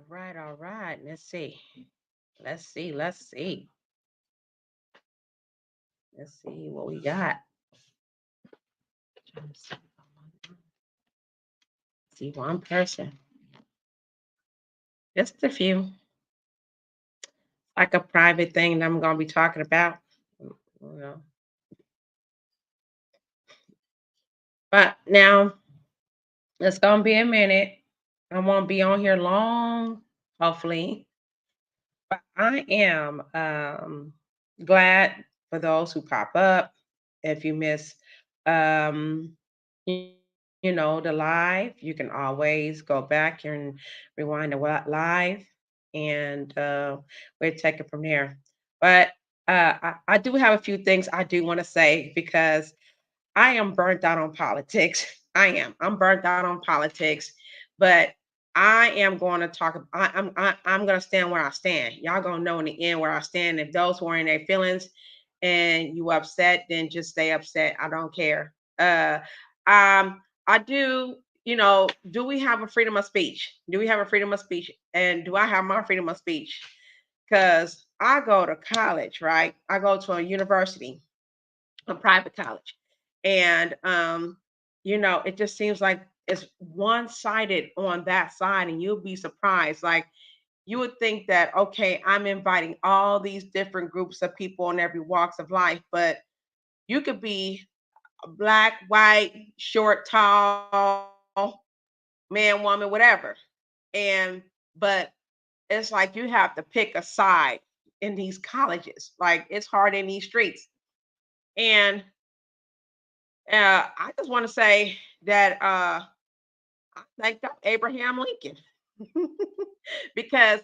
right, all right. Let's see. Let's see. Let's see. Let's see what we got. Trying to see one person. Just a few. Like a private thing that I'm gonna be talking about. You know. But now it's gonna be a minute. I won't be on here long, hopefully. But I am glad for those who pop up. If you miss, um, y- the live, you can always go back and rewind the live, and we'll take it from there. But I do have a few things I do want to say because I am burnt out on politics. I am. I'm burnt out on politics, but I am going to talk. I'm going to stand where I stand. Y'all gonna know in the end where I stand. If those who are in their feelings and you upset, then just stay upset. I don't care. I do. Do we have a freedom of speech? Do we have a freedom of speech? And do I have my freedom of speech? Because I go to college, right? I go to a university, a private college, and it just seems like it's one-sided on that side, and you'll be surprised. Like, you would think that, okay, I'm inviting all these different groups of people in every walks of life, but you could be a black, white, short, tall, man, woman, whatever. And but it's like you have to pick a side in these colleges. Like, it's hard in these streets. And I just want to say that I thank God Abraham Lincoln because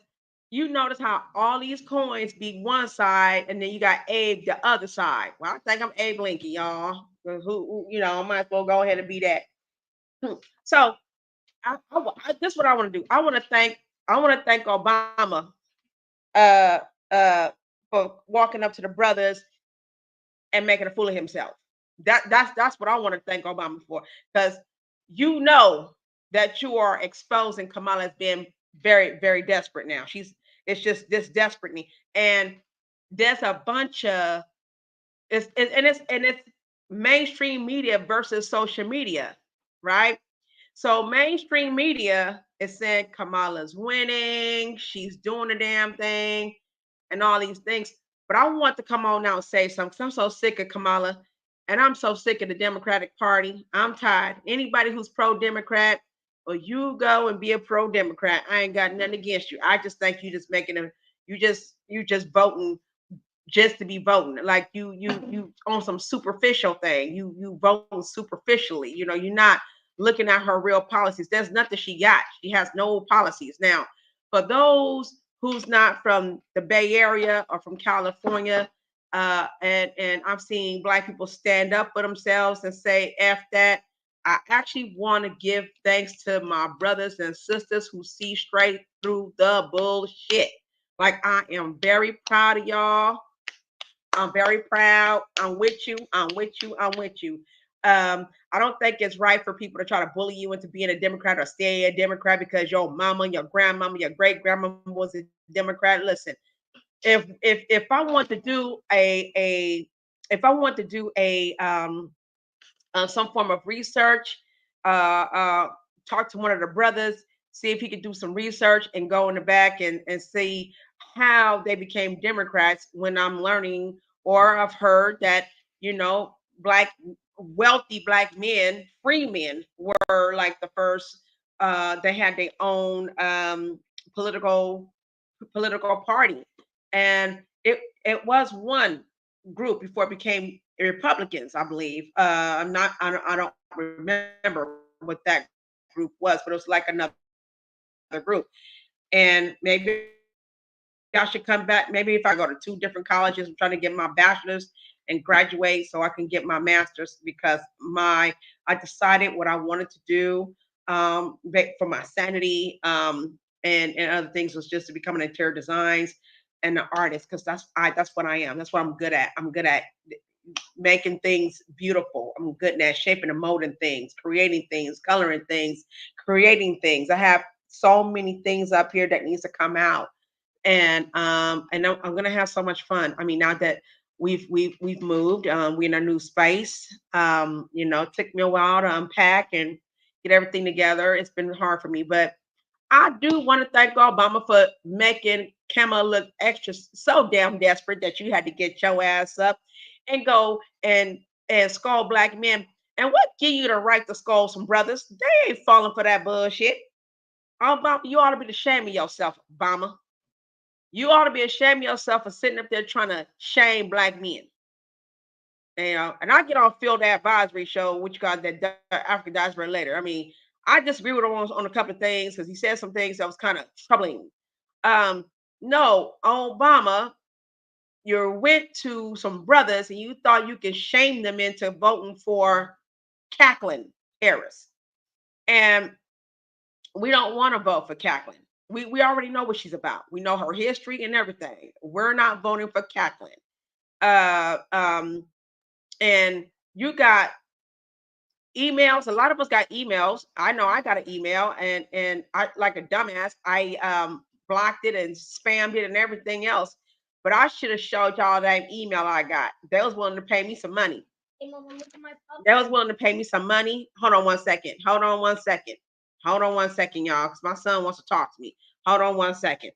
you notice how all these coins be one side and then you got Abe the other side. Well, I think I'm Abe Lincoln, y'all. I might as well go ahead and be that. So this is what I want to do. I want to thank Obama uh uh for walking up to the brothers and making a fool of himself. That's what I want to thank Obama for, because you know that you are exposing Kamala as being very, very desperate now. It's just this desperately, and there's a bunch of it's mainstream media versus social media, right? So mainstream media is saying Kamala's winning, she's doing the damn thing, and all these things. But I want to come on now and say something, 'cause I'm so sick of Kamala, and I'm so sick of the Democratic Party. I'm tired. Anybody who's pro-Democrat, or you go and be a pro-Democrat. I ain't got nothing against you. I just think you just voting just to be voting. Like, you on some superficial thing. You voting superficially. You're not looking at her real policies. There's nothing she got. She has no policies. Now, for those who's not from the Bay Area or from California, and I've seen Black people stand up for themselves and say F that. I actually want to give thanks to my brothers and sisters who see straight through the bullshit. Like, I am very proud of y'all. I'm very proud. I'm with you. I'm with you. I'm with you. I don't think it's right for people to try to bully you into being a Democrat or stay a Democrat because your mama, your grandmama, your great grandmama was a Democrat. Listen, if I want to do a if I want to do some form of research, uh, talk to one of the brothers, see if he could do some research and go in the back and see how they became Democrats, when I'm learning or I've heard that, black, wealthy black men, free men, were like the first, they had their own political political party. And it was one group before it became Republicans, I believe. I don't remember what that group was, but it was like another group. And maybe I should come back. Maybe if I go to two different colleges, I'm trying to get my bachelor's and graduate so I can get my master's, because I decided what I wanted to do, for my sanity, and other things, was just to become an interior designs and an artist, because that's what I am. That's what I'm good at. I'm good at making things beautiful. I'm good at shaping and molding things, creating things, coloring things, creating things. I have so many things up here that needs to come out, and I'm gonna have so much fun. I mean, now that we've moved, we're in a new space. It took me a while to unpack and get everything together. It's been hard for me, but I do want to thank Obama for making Kamala look extra so damn desperate that you had to get your ass up and go and scold black men. And what give you the right to scold some brothers? They ain't falling for that bullshit. Obama, you ought to be ashamed of yourself, Obama. You ought to be ashamed of yourself for sitting up there trying to shame black men. And I get on Field Advisory Show, which got that African diaspora later. I mean, I disagree with him on a couple of things because he said some things that was kind of troubling. Um, no, Obama, you went to some brothers and you thought you could shame them into voting for Kathleen Harris. And we don't want to vote for Kathleen. We already know what she's about. We know her history and everything. We're not voting for Kathleen. Uh, um, and you got emails. A lot of us got emails. I know I got an email, and I, like a dumbass, I blocked it and spammed it and everything else. But I should have showed y'all that email I got. They was willing to pay me some money. They was willing to pay me some money. Hold on one second. Hold on one second. Hold on one second, y'all, because my son wants to talk to me. Hold on one second.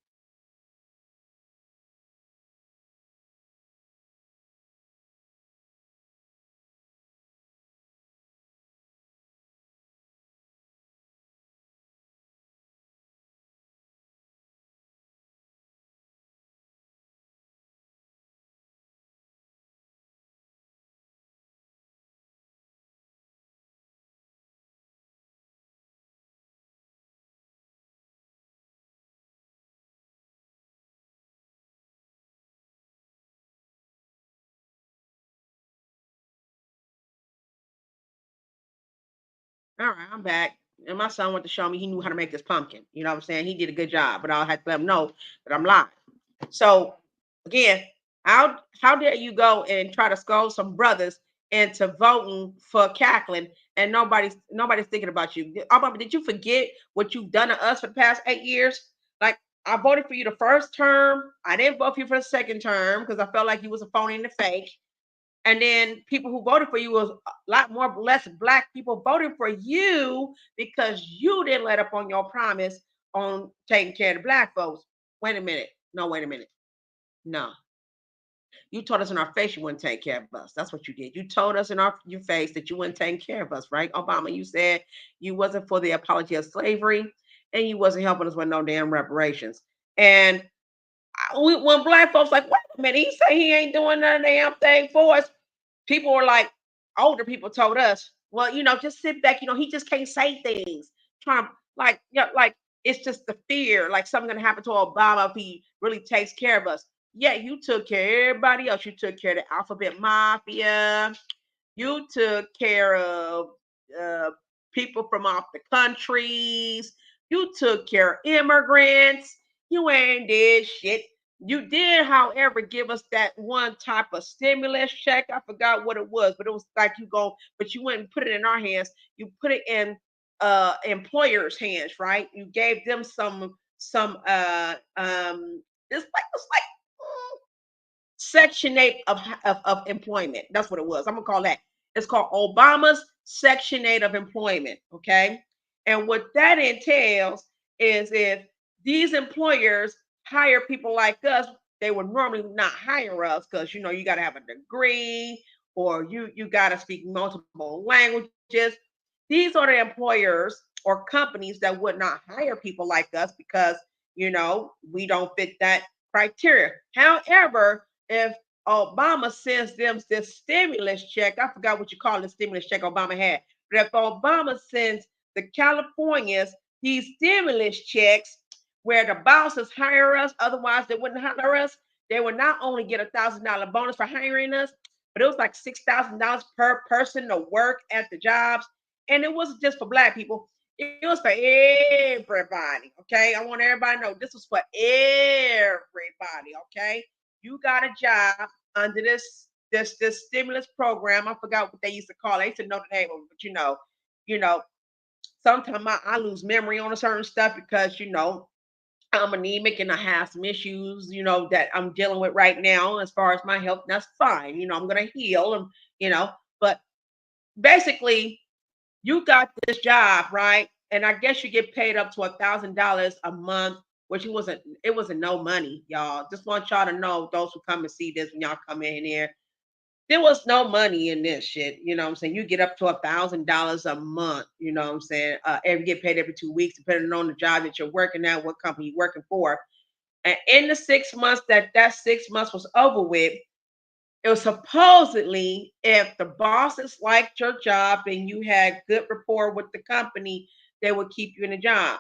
All right, I'm back. And my son went to show me he knew how to make this pumpkin. You know what I'm saying? He did a good job, but I'll have to let him know that I'm live. So again, how dare you go and try to scold some brothers into voting for Kathleen and nobody's thinking about you. Obama, did you forget what you've done to us for the past 8 years? Like I voted for you the first term. I didn't vote for you for the second term because I felt like you was a phony and a fake. And then people who voted for you was a lot more less black people voting for you because you didn't let up on your promise on taking care of the black folks. Wait a minute. No, wait a minute. No. You told us in our face you wouldn't take care of us. That's what you did. You told us in your face that you wouldn't take care of us, right? Obama, you said you wasn't for the apology of slavery and you wasn't helping us with no damn reparations. And when black folks like, wait a minute, he say he ain't doing none of the damn thing for us. People were like, older people told us, well, just sit back. He just can't say things. Trying to like it's just the fear, like something's gonna happen to Obama if he really takes care of us. Yeah, you took care of everybody else. You took care of the alphabet mafia. You took care of uh, people from off the countries. You took care of immigrants. You ain't did shit. You did, however, give us that one type of stimulus check. I forgot what it was, but it was like but you went and put it in our hands. You put it in employers' hands, right? You gave them some it's like Section 8 of employment. That's what it was. I'm gonna call that. It's called Obama's Section 8 of employment. Okay. And what that entails is if these employers hire people like us, they would normally not hire us because you got to have a degree or you got to speak multiple languages. These are the employers or companies that would not hire people like us because we don't fit that criteria. However, if Obama sends them this stimulus check, I forgot what you call the stimulus check Obama had, but if Obama sends the Californians these stimulus checks where the bosses hire us, otherwise they wouldn't hire us, they would not only get $1,000 bonus for hiring us, but it was like $6,000 per person to work at the jobs. And it wasn't just for black people. It was for everybody. Okay. I want everybody to know this was for everybody. Okay. You got a job under this stimulus program. I forgot what they used to call it. I used to know the name of it, but you know, Sometimes I lose memory on a certain stuff because I'm anemic and I have some issues, that I'm dealing with right now as far as my health. That's fine. I'm gonna heal and you know, but basically you got this job, right? And I guess you get paid up to $1,000 a month, which it wasn't no money, y'all. Just want y'all to know, those who come and see this when y'all come in here, there was no money in this shit. You know what I'm saying? You get up to $1,000 a month, you know what I'm saying? And get paid every 2 weeks, depending on the job that you're working at, what company you're working for. And in the 6 months that 6 months was over with, it was supposedly, if the bosses liked your job and you had good rapport with the company, they would keep you in the job.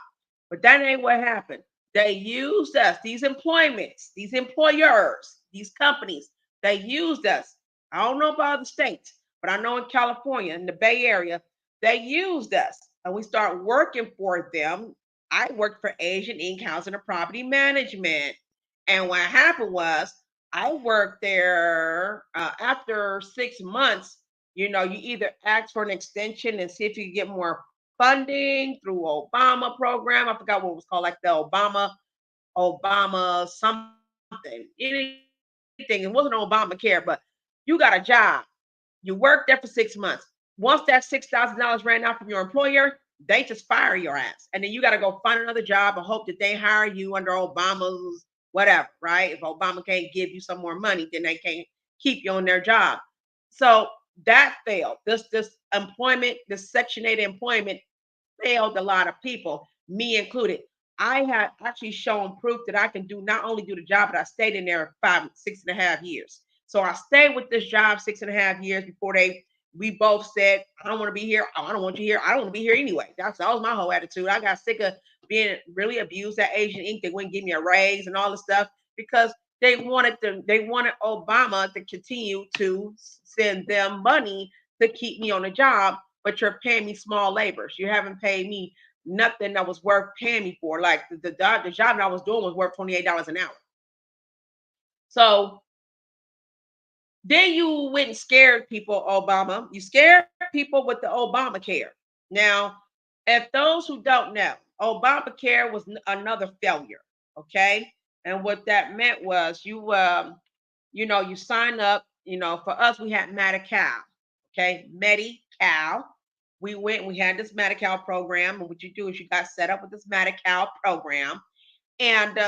But that ain't what happened. They used us, these employments, these employers, these companies, they used us. I don't know about other states, but I know in California, in the Bay Area, they used us. And we start working for them. I worked for Asian Inc. Housing and Property Management. And what happened was, I worked there after 6 months. You either ask for an extension and see if you can get more funding through Obama program. I forgot what it was called, like the Obama something, anything. It wasn't Obamacare, but you got a job. You worked there for 6 months. Once that $6,000 ran out from your employer, they just fire your ass. And then you got to go find another job and hope that they hire you under Obama's whatever, right? If Obama can't give you some more money, then they can't keep you on their job. So that failed. This employment, this Section 8 employment failed a lot of people, me included. I had actually shown proof that I can do not only do the job, but I stayed in there 6.5 years. So I stayed with this job 6.5 years before we both said, I don't want to be here. I don't want you here. I don't want to be here anyway. That was my whole attitude. I got sick of being really abused at Asian Inc. They wouldn't give me a raise and all this stuff because they wanted Obama to continue to send them money to keep me on the job, but you're paying me small labors. You haven't paid me nothing that was worth paying me for. Like the job that I was doing was worth $28 an hour. So then you went and scared people, Obama. You scared people with the Obamacare. Now, if those who don't know, Obamacare was another failure. Okay. And what that meant was you sign up, for us, we had Medi-Cal. Okay. Medi-Cal. We had this Medi-Cal program. And what you do is you got set up with this Medi-Cal program. And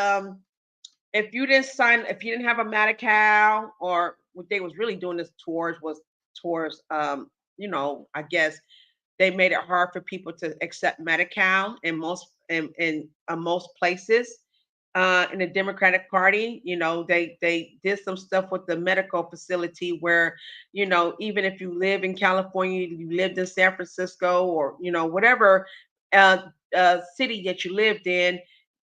if you didn't have a Medi-Cal, or what they was really doing this towards, I guess they made it hard for people to accept Medi-Cal in most places. In the Democratic Party, they did some stuff with the medical facility where, even if you live in California, you lived in San Francisco, or whatever uh, city that you lived in,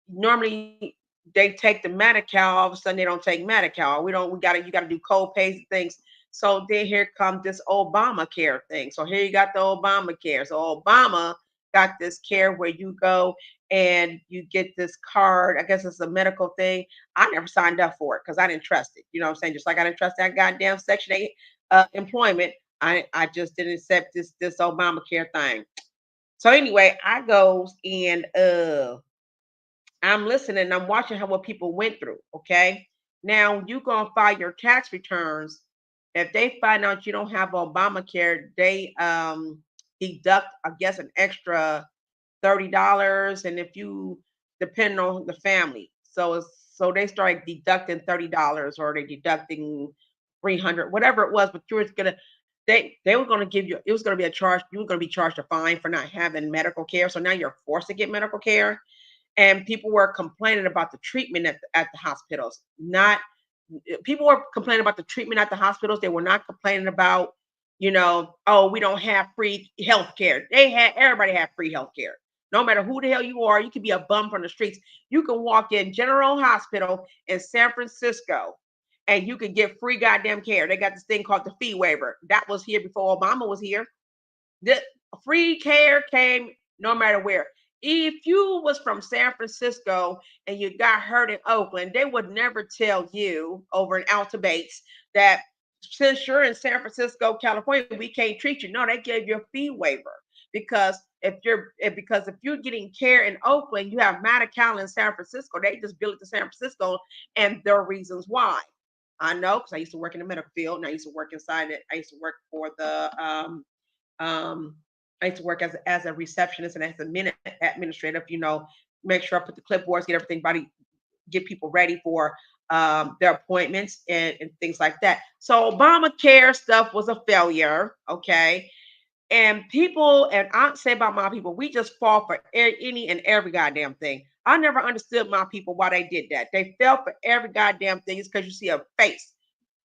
normally they take the Medi-Cal. All of a sudden, they don't take Medi-Cal. We don't. We got to. You got to do co-pays and things. So then here comes this Obamacare thing. So here you got the Obamacare. So Obama got this care where you go and you get this card. I guess it's a medical thing. I never signed up for it because I didn't trust it. You know what I'm saying? Just like I didn't trust that goddamn Section 8 employment. I just didn't accept this Obamacare thing. So anyway, I goes and I'm listening. I'm watching how what people went through. Okay. Now you gonna file your tax returns. If they find out you don't have Obamacare, they deduct, I guess, an extra $30. And if you depend on the family, so they start deducting $30, or they deducting 300, whatever it was. But you was gonna they were gonna give you, it was gonna be a charge. You were gonna be charged a fine for not having medical care. So now you're forced to get medical care. And people were complaining about the treatment at the hospitals. Not People were complaining about the treatment at the hospitals. They were not complaining about, oh, we don't have free health care. Everybody had free health care. No matter who the hell you are, you could be a bum from the streets. You can walk in General Hospital in San Francisco and you can get free goddamn care. They got this thing called the fee waiver. That was here before Obama was here. The free care came no matter where. If you was from San Francisco and you got hurt in Oakland, they would never tell you over in Alta Bates that since you're in San Francisco, California, we can't treat you. No, they gave you a fee waiver because because if you're getting care in Oakland, you have Medi-Cal in San Francisco. They just built it to San Francisco, and there are reasons why. I know because I used to work in the medical field, and I used to work inside it. I used to work for the um, I used to work as a receptionist and as a minute administrative. Make sure I put the clipboards, get everything body, get people ready for their appointments and things like that. So Obamacare stuff was a failure. Okay. And people, and I say about my people, we just fall for any and every goddamn thing. I never understood my people why they did that. They fell for every goddamn thing. It's because you see a face.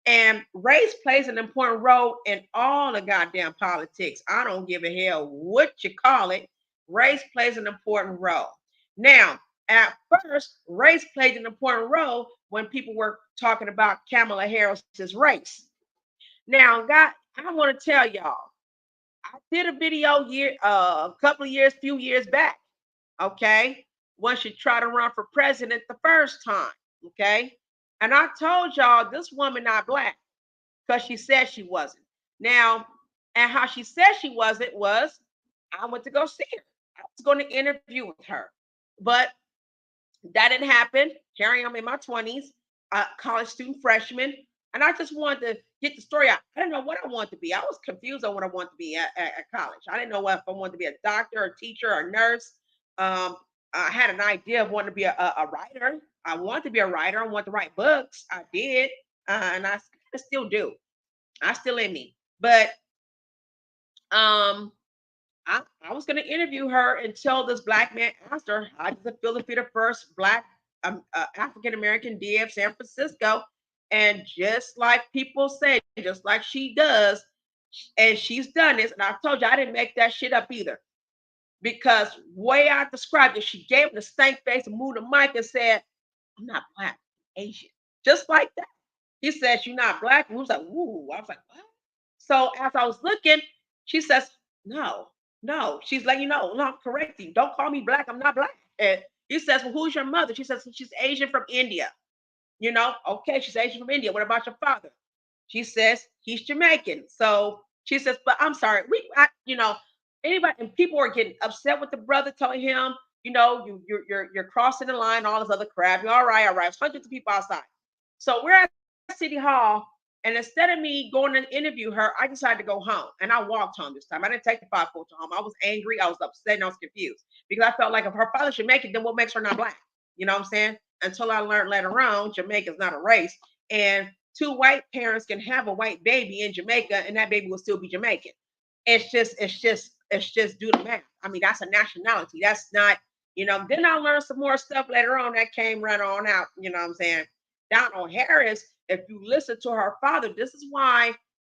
And race plays an important role in all the goddamn politics. I don't give a hell what you call it. Race plays an important role. Now, at first, race played an important role when people were talking about Kamala Harris's race. Now, God, I want to tell y'all, I did a video a couple of years, few years back. Okay, when she tried to run for president the first time. Okay, and I told y'all this woman not black because she said she wasn't. Now, and how she said she wasn't was I went to go see her. I was going to interview with her, but that didn't happen. Here I am in my 20s, college student freshman, and I just wanted to get the story out. I didn't know what I wanted to be. I was confused on what I wanted to be at college. I didn't know if I wanted to be a doctor, a teacher, or a nurse. Um, I had an idea of wanting to be a writer. I wanted to be a writer. I wanted to write books. I did, and I still do. I still in me. But um, I was going to interview her until this black man asked her, how does it feel to be the first black African American DA of San Francisco? And just like people say, just like she does, and she's done this, and I told you I didn't make that shit up either. Because way I described it, she gave him the stank face and moved the mic and said, I'm not black, I'm Asian. Just like that. He said, you're not black. And he was like, woo. I was like, what? So as I was looking, she says, no, no. She's letting you know, no, I'm correcting you. Don't call me black. I'm not black. And he says, well, who's your mother? She says, she's Asian from India. Okay, she's Asian from India. What about your father? She says, he's Jamaican. So she says, but I'm sorry. Anybody, and people are getting upset with the brother telling him, you're crossing the line, all this other crap. You're all right, all right. There's hundreds of people outside. So we're at City Hall, and instead of me going and interview her, I decided to go home, and I walked home this time. I didn't take the 542 home. I was angry, I was upset, and I was confused because I felt like if her father should make it, then what makes her not black? You know what I'm saying? Until I learned later on, Jamaica's not a race, and two white parents can have a white baby in Jamaica, and that baby will still be Jamaican. It's just do the math. I mean, that's a nationality. That's not, Then I learned some more stuff later on that came right on out. You know what I'm saying? Donald Harris, if you listen to her father, this is why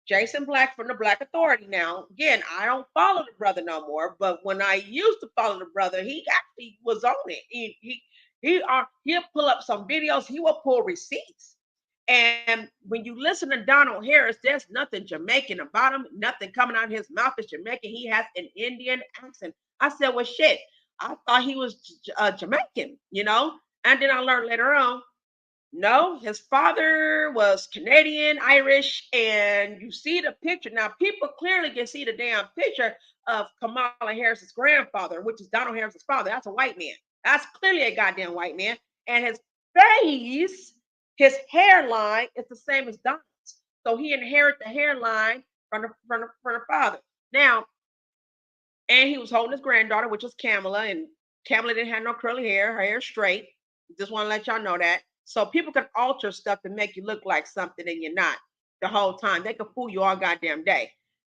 Jason Black from the Black Authority. Now, again, I don't follow the brother no more, but when I used to follow the brother, he actually was on it. He'll pull up some videos. He will pull receipts. And when you listen to Donald Harris, there's nothing Jamaican about him. Nothing coming out of his mouth is Jamaican. He has an Indian accent. I said, well, shit. I thought he was Jamaican, And then I learned later on, no, his father was Canadian, Irish, and you see the picture. Now, people clearly can see the damn picture of Kamala Harris's grandfather, which is Donald Harris's father. That's a white man. That's clearly a goddamn white man. And his face, his hairline is the same as Donald's. So he inherited the hairline from the father. Now, and he was holding his granddaughter, which was Kamala, and Kamala didn't have no curly hair. Her hair straight. Just want to let y'all know that. So people can alter stuff to make you look like something and you're not the whole time. They can fool you all goddamn day.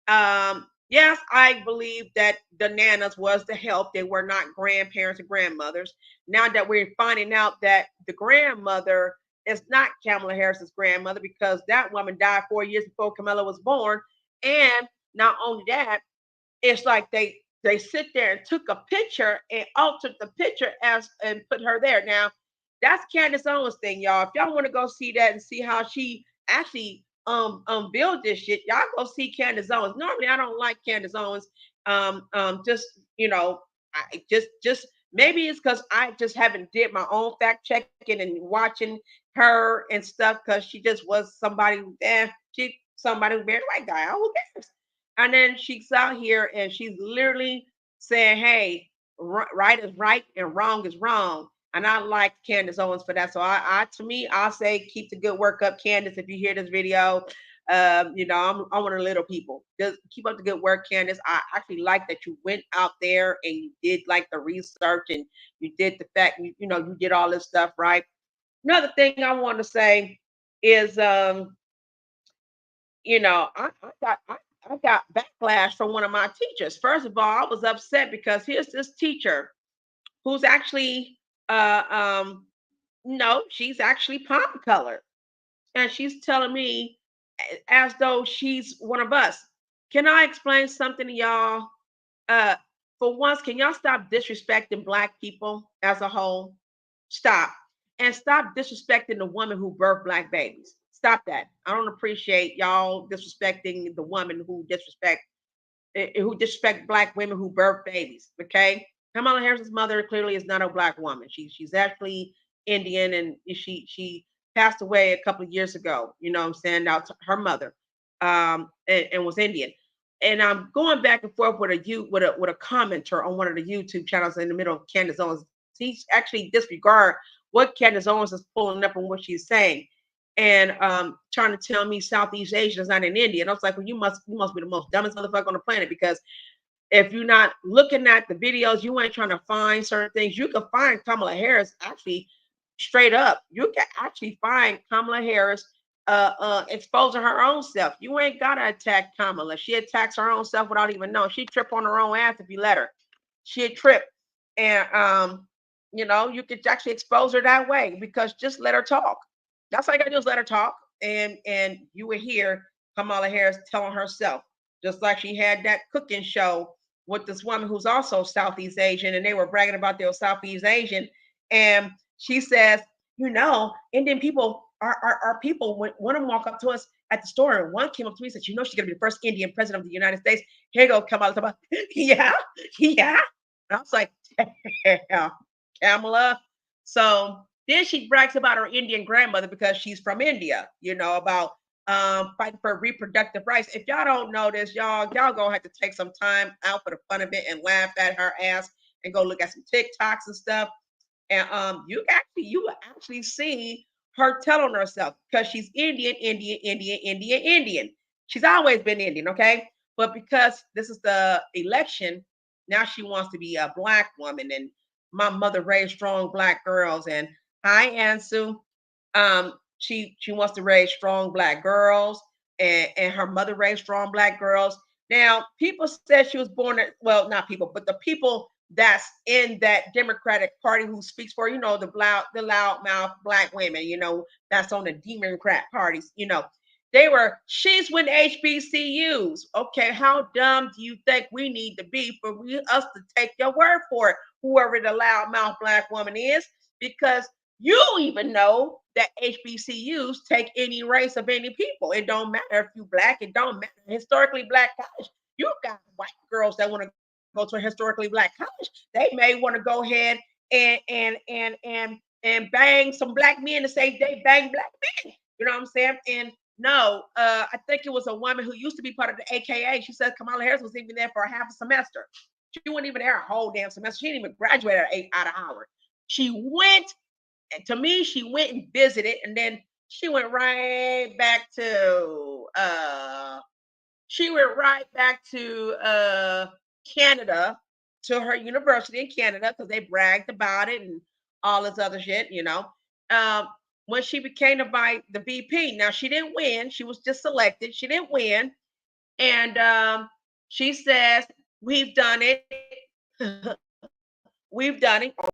Yes, I believe that the nanas was the help. They were not grandparents and grandmothers. Now that we're finding out that the grandmother is not Kamala Harris's grandmother because that woman died 4 years before Kamala was born. And not only that, it's like they sit there and took a picture and altered the picture as and put her there. Now, that's Candace Owens thing, y'all. If y'all want to go see that and see how she actually build this shit, y'all go see Candace Owens. Normally, I don't like Candace Owens. Just just maybe it's because I just haven't did my own fact checking and watching her and stuff because she just was somebody. She somebody who married a white guy. Who cares? And then she's out here and she's literally saying, hey, right is right and wrong is wrong. And I like Candace Owens for that. So to me, I'll say keep the good work up, Candace. If you hear this video, I'm one of the little people. Just keep up the good work, Candace. I actually like that you went out there and you did like the research and you did the fact, you did all this stuff right. Another thing I want to say is, I got backlash from one of my teachers. First of all, I was upset because here's this teacher who's actually, uh, um, no, she's actually palm colored, and she's telling me as though she's one of us. Can I explain something to y'all? Uh, for once, can y'all stop disrespecting Black people as a whole? Stop. And stop disrespecting the woman who birthed Black babies. Stop that. I don't appreciate y'all disrespecting the woman who disrespect Black women who birth babies. Okay, Kamala Harris's mother clearly is not a Black woman. She's actually Indian, and she passed away a couple of years ago. You know what I'm saying? Now her mother, and was Indian. And I'm going back and forth with a commenter on one of the YouTube channels in the middle of Candace Owens. He actually disregard what Candace Owens is pulling up and what she's saying and trying to tell me Southeast Asia is not in India. And I was like, well, you must be the most dumbest motherfucker on the planet because if you're not looking at the videos, you ain't trying to find certain things. You can find Kamala Harris actually straight up. You can actually find Kamala Harris exposing her own self. You ain't gotta attack Kamala. She attacks her own self without even knowing. She trip on her own ass if you let her. She'd trip. And you could actually expose her that way because just let her talk. That's all you gotta do is let her talk. And you would hear Kamala Harris telling herself, just like she had that cooking show with this woman who's also Southeast Asian, and they were bragging about their Southeast Asian. And she says, Indian people are people. When one of them walk up to us at the store, and one came up to me and said, she's gonna be the first Indian president of the United States. Here you go, Kamala. Yeah, yeah. And I was like, yeah, Kamala. So then she brags about her Indian grandmother because she's from India, about fighting for reproductive rights. If y'all don't know this, y'all gonna have to take some time out for the fun of it and laugh at her ass and go look at some TikToks and stuff. And you actually see her telling herself because she's Indian, Indian, Indian, Indian, Indian. She's always been Indian, okay? But because this is the election, now she wants to be a Black woman. And my mother raised strong Black girls. And hi, Ansu. She wants to raise strong Black girls, and her mother raised strong Black girls. Now, people said she was born at, well, not people, but the people that's in that Democratic Party who speaks for, the loudmouth Black women, that's on the Democrat parties, she's with HBCUs. Okay, how dumb do you think we need to be for us to take your word for it, whoever the loudmouth Black woman is? Because you even know that HBCUs take any race of any people. It don't matter if you Black, it don't matter. Historically Black college, you got white girls that want to go to a historically Black college. They may want to go ahead and bang some Black men to say they bang Black men. You know what I'm saying? And no, I think it was a woman who used to be part of the AKA. She said Kamala Harris was even there for a half a semester. She wasn't even there a whole damn semester. She didn't even graduate out of Howard. She went, and to me, she went and visited, and then she went right back to Canada, to her university in Canada, because they bragged about it and all this other shit. Um, when she became the VP, now she didn't win. She was just selected. She didn't win. And she says, we've done it. We've done it on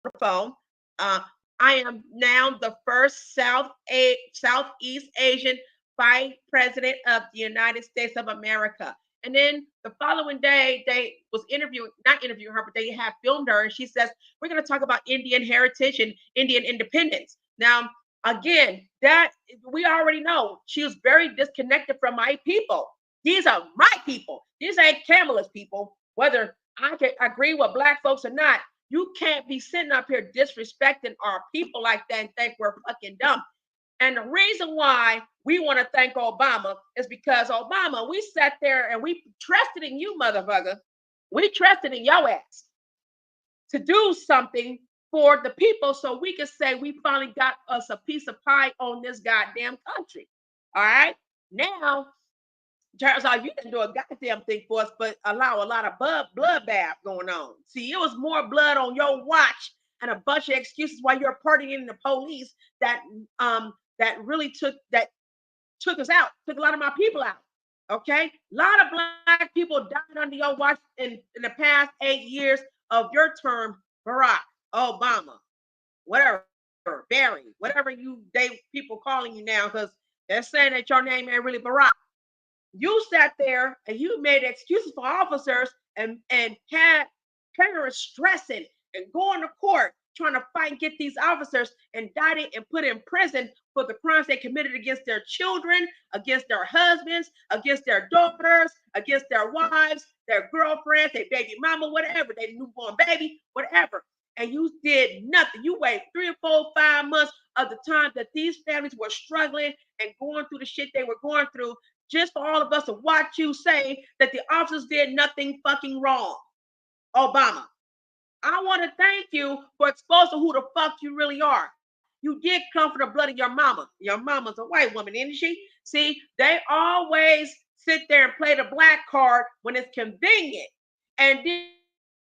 the phone. Uh, I am now the first Southeast Asian vice president of the United States of America. And then the following day, they was not interviewing her, but they have filmed her, and she says, "We're going to talk about Indian heritage and Indian independence." Now, again, that we already know she was very disconnected from my people. These are my people. These ain't Kamala's people. Whether I can agree with Black folks or not, you can't be sitting up here disrespecting our people like that and think we're fucking dumb. And the reason why we want to thank Obama is because Obama, we sat there and we trusted in you, motherfucker. We trusted in your ass to do something for the people so we could say we finally got us a piece of pie on this goddamn country. All right. Now, turns out you didn't do a goddamn thing for us, but allow a lot of bloodbath going on. See, it was more blood on your watch and a bunch of excuses why you're partying in the police that really took us out, took a lot of my people out. Okay, a lot of black people died under your watch in the past 8 years of your term, Barack Obama, whatever, Barry, whatever people calling you now, because they're saying that your name ain't really Barack. You sat there and you made excuses for officers and had parents stressing and going to court trying to fight and get these officers indicted and put in prison for the crimes they committed against their children, against their husbands, against their daughters, against their wives, their girlfriends, their baby mama, whatever, their newborn baby, whatever. And you did nothing. You waited 3 or 4, 5 months of the time that these families were struggling and going through the shit they were going through, just for all of us to watch you say that the officers did nothing fucking wrong. Obama, I want to thank you for exposing who the fuck you really are. You did come for the blood of your mama. Your mama's a white woman, isn't she? See, they always sit there and play the black card when it's convenient. And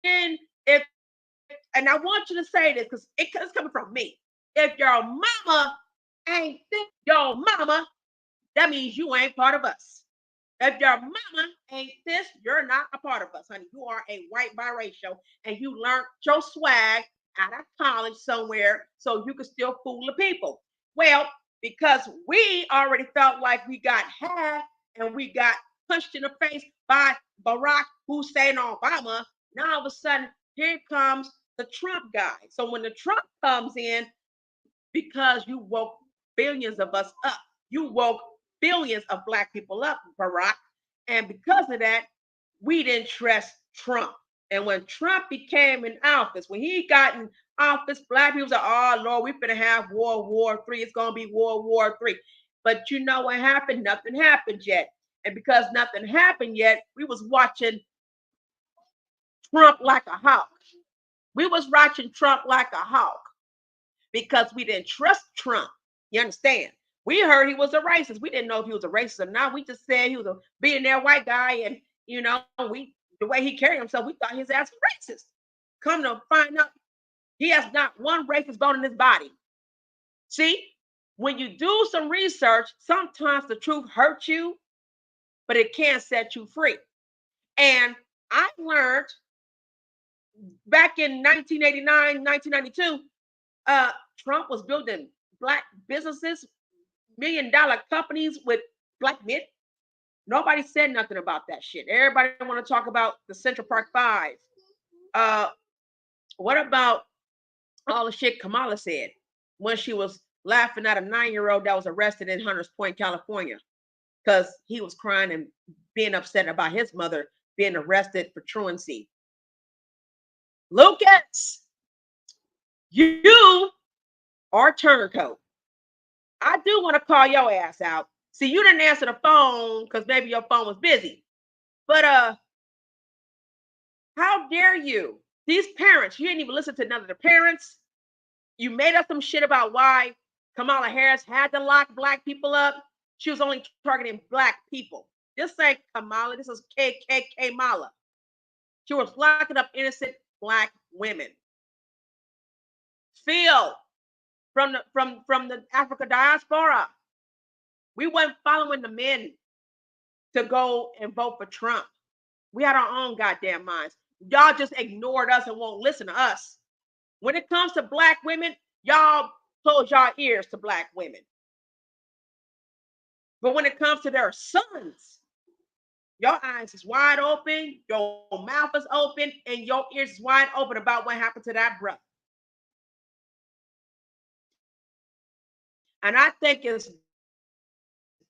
then if, and I want you to say this because it's coming from me. If your mama ain't your mama, that means you ain't part of us. If your mama ain't this, you're not a part of us, honey. You are a white biracial and you learned your swag out of college somewhere so you can still fool the people. Well, because we already felt like we got had and we got punched in the face by Barack Hussein Obama, now all of a sudden, here comes the Trump guy. So when the Trump comes in, because you woke billions of us up, you woke billions of black people up, Barack. And because of that, we didn't trust Trump. And when Trump became in office, when he got in office, black people said, oh Lord, we're gonna have World War III. It's gonna be World War III. But you know what happened? Nothing happened yet. And because nothing happened yet, we was watching Trump like a hawk. We was watching Trump like a hawk because we didn't trust Trump. You understand? We heard he was a racist. We didn't know if he was a racist or not. We just said he was a billionaire white guy, and the way he carried himself, we thought his ass was racist. Come to find out, he has not one racist bone in his body. See, when you do some research, sometimes the truth hurts you, but it can set you free. And I learned back in 1989, 1992, Trump was building black businesses, $1 million companies with black men. Nobody said nothing about that shit. Everybody want to talk about the Central Park Five. What about all the shit Kamala said when she was laughing at a 9-year-old that was arrested in Hunters Point, California, because he was crying and being upset about his mother being arrested for truancy. Lucas, you are turncoat. I do want to call your ass out. See, you didn't answer the phone because maybe your phone was busy. But how dare you? These parents, you didn't even listen to none of the parents. You made up some shit about why Kamala Harris had to lock black people up. She was only targeting black people. This ain't Kamala. This is KKK Mala. She was locking up innocent black women. Phil from the Africa diaspora. We weren't following the men to go and vote for Trump. We had our own goddamn minds. Y'all just ignored us and won't listen to us. When it comes to black women, y'all close y'all ears to black women. But when it comes to their sons, your eyes is wide open, your mouth is open, and your ears is wide open about what happened to that brother. And I think it's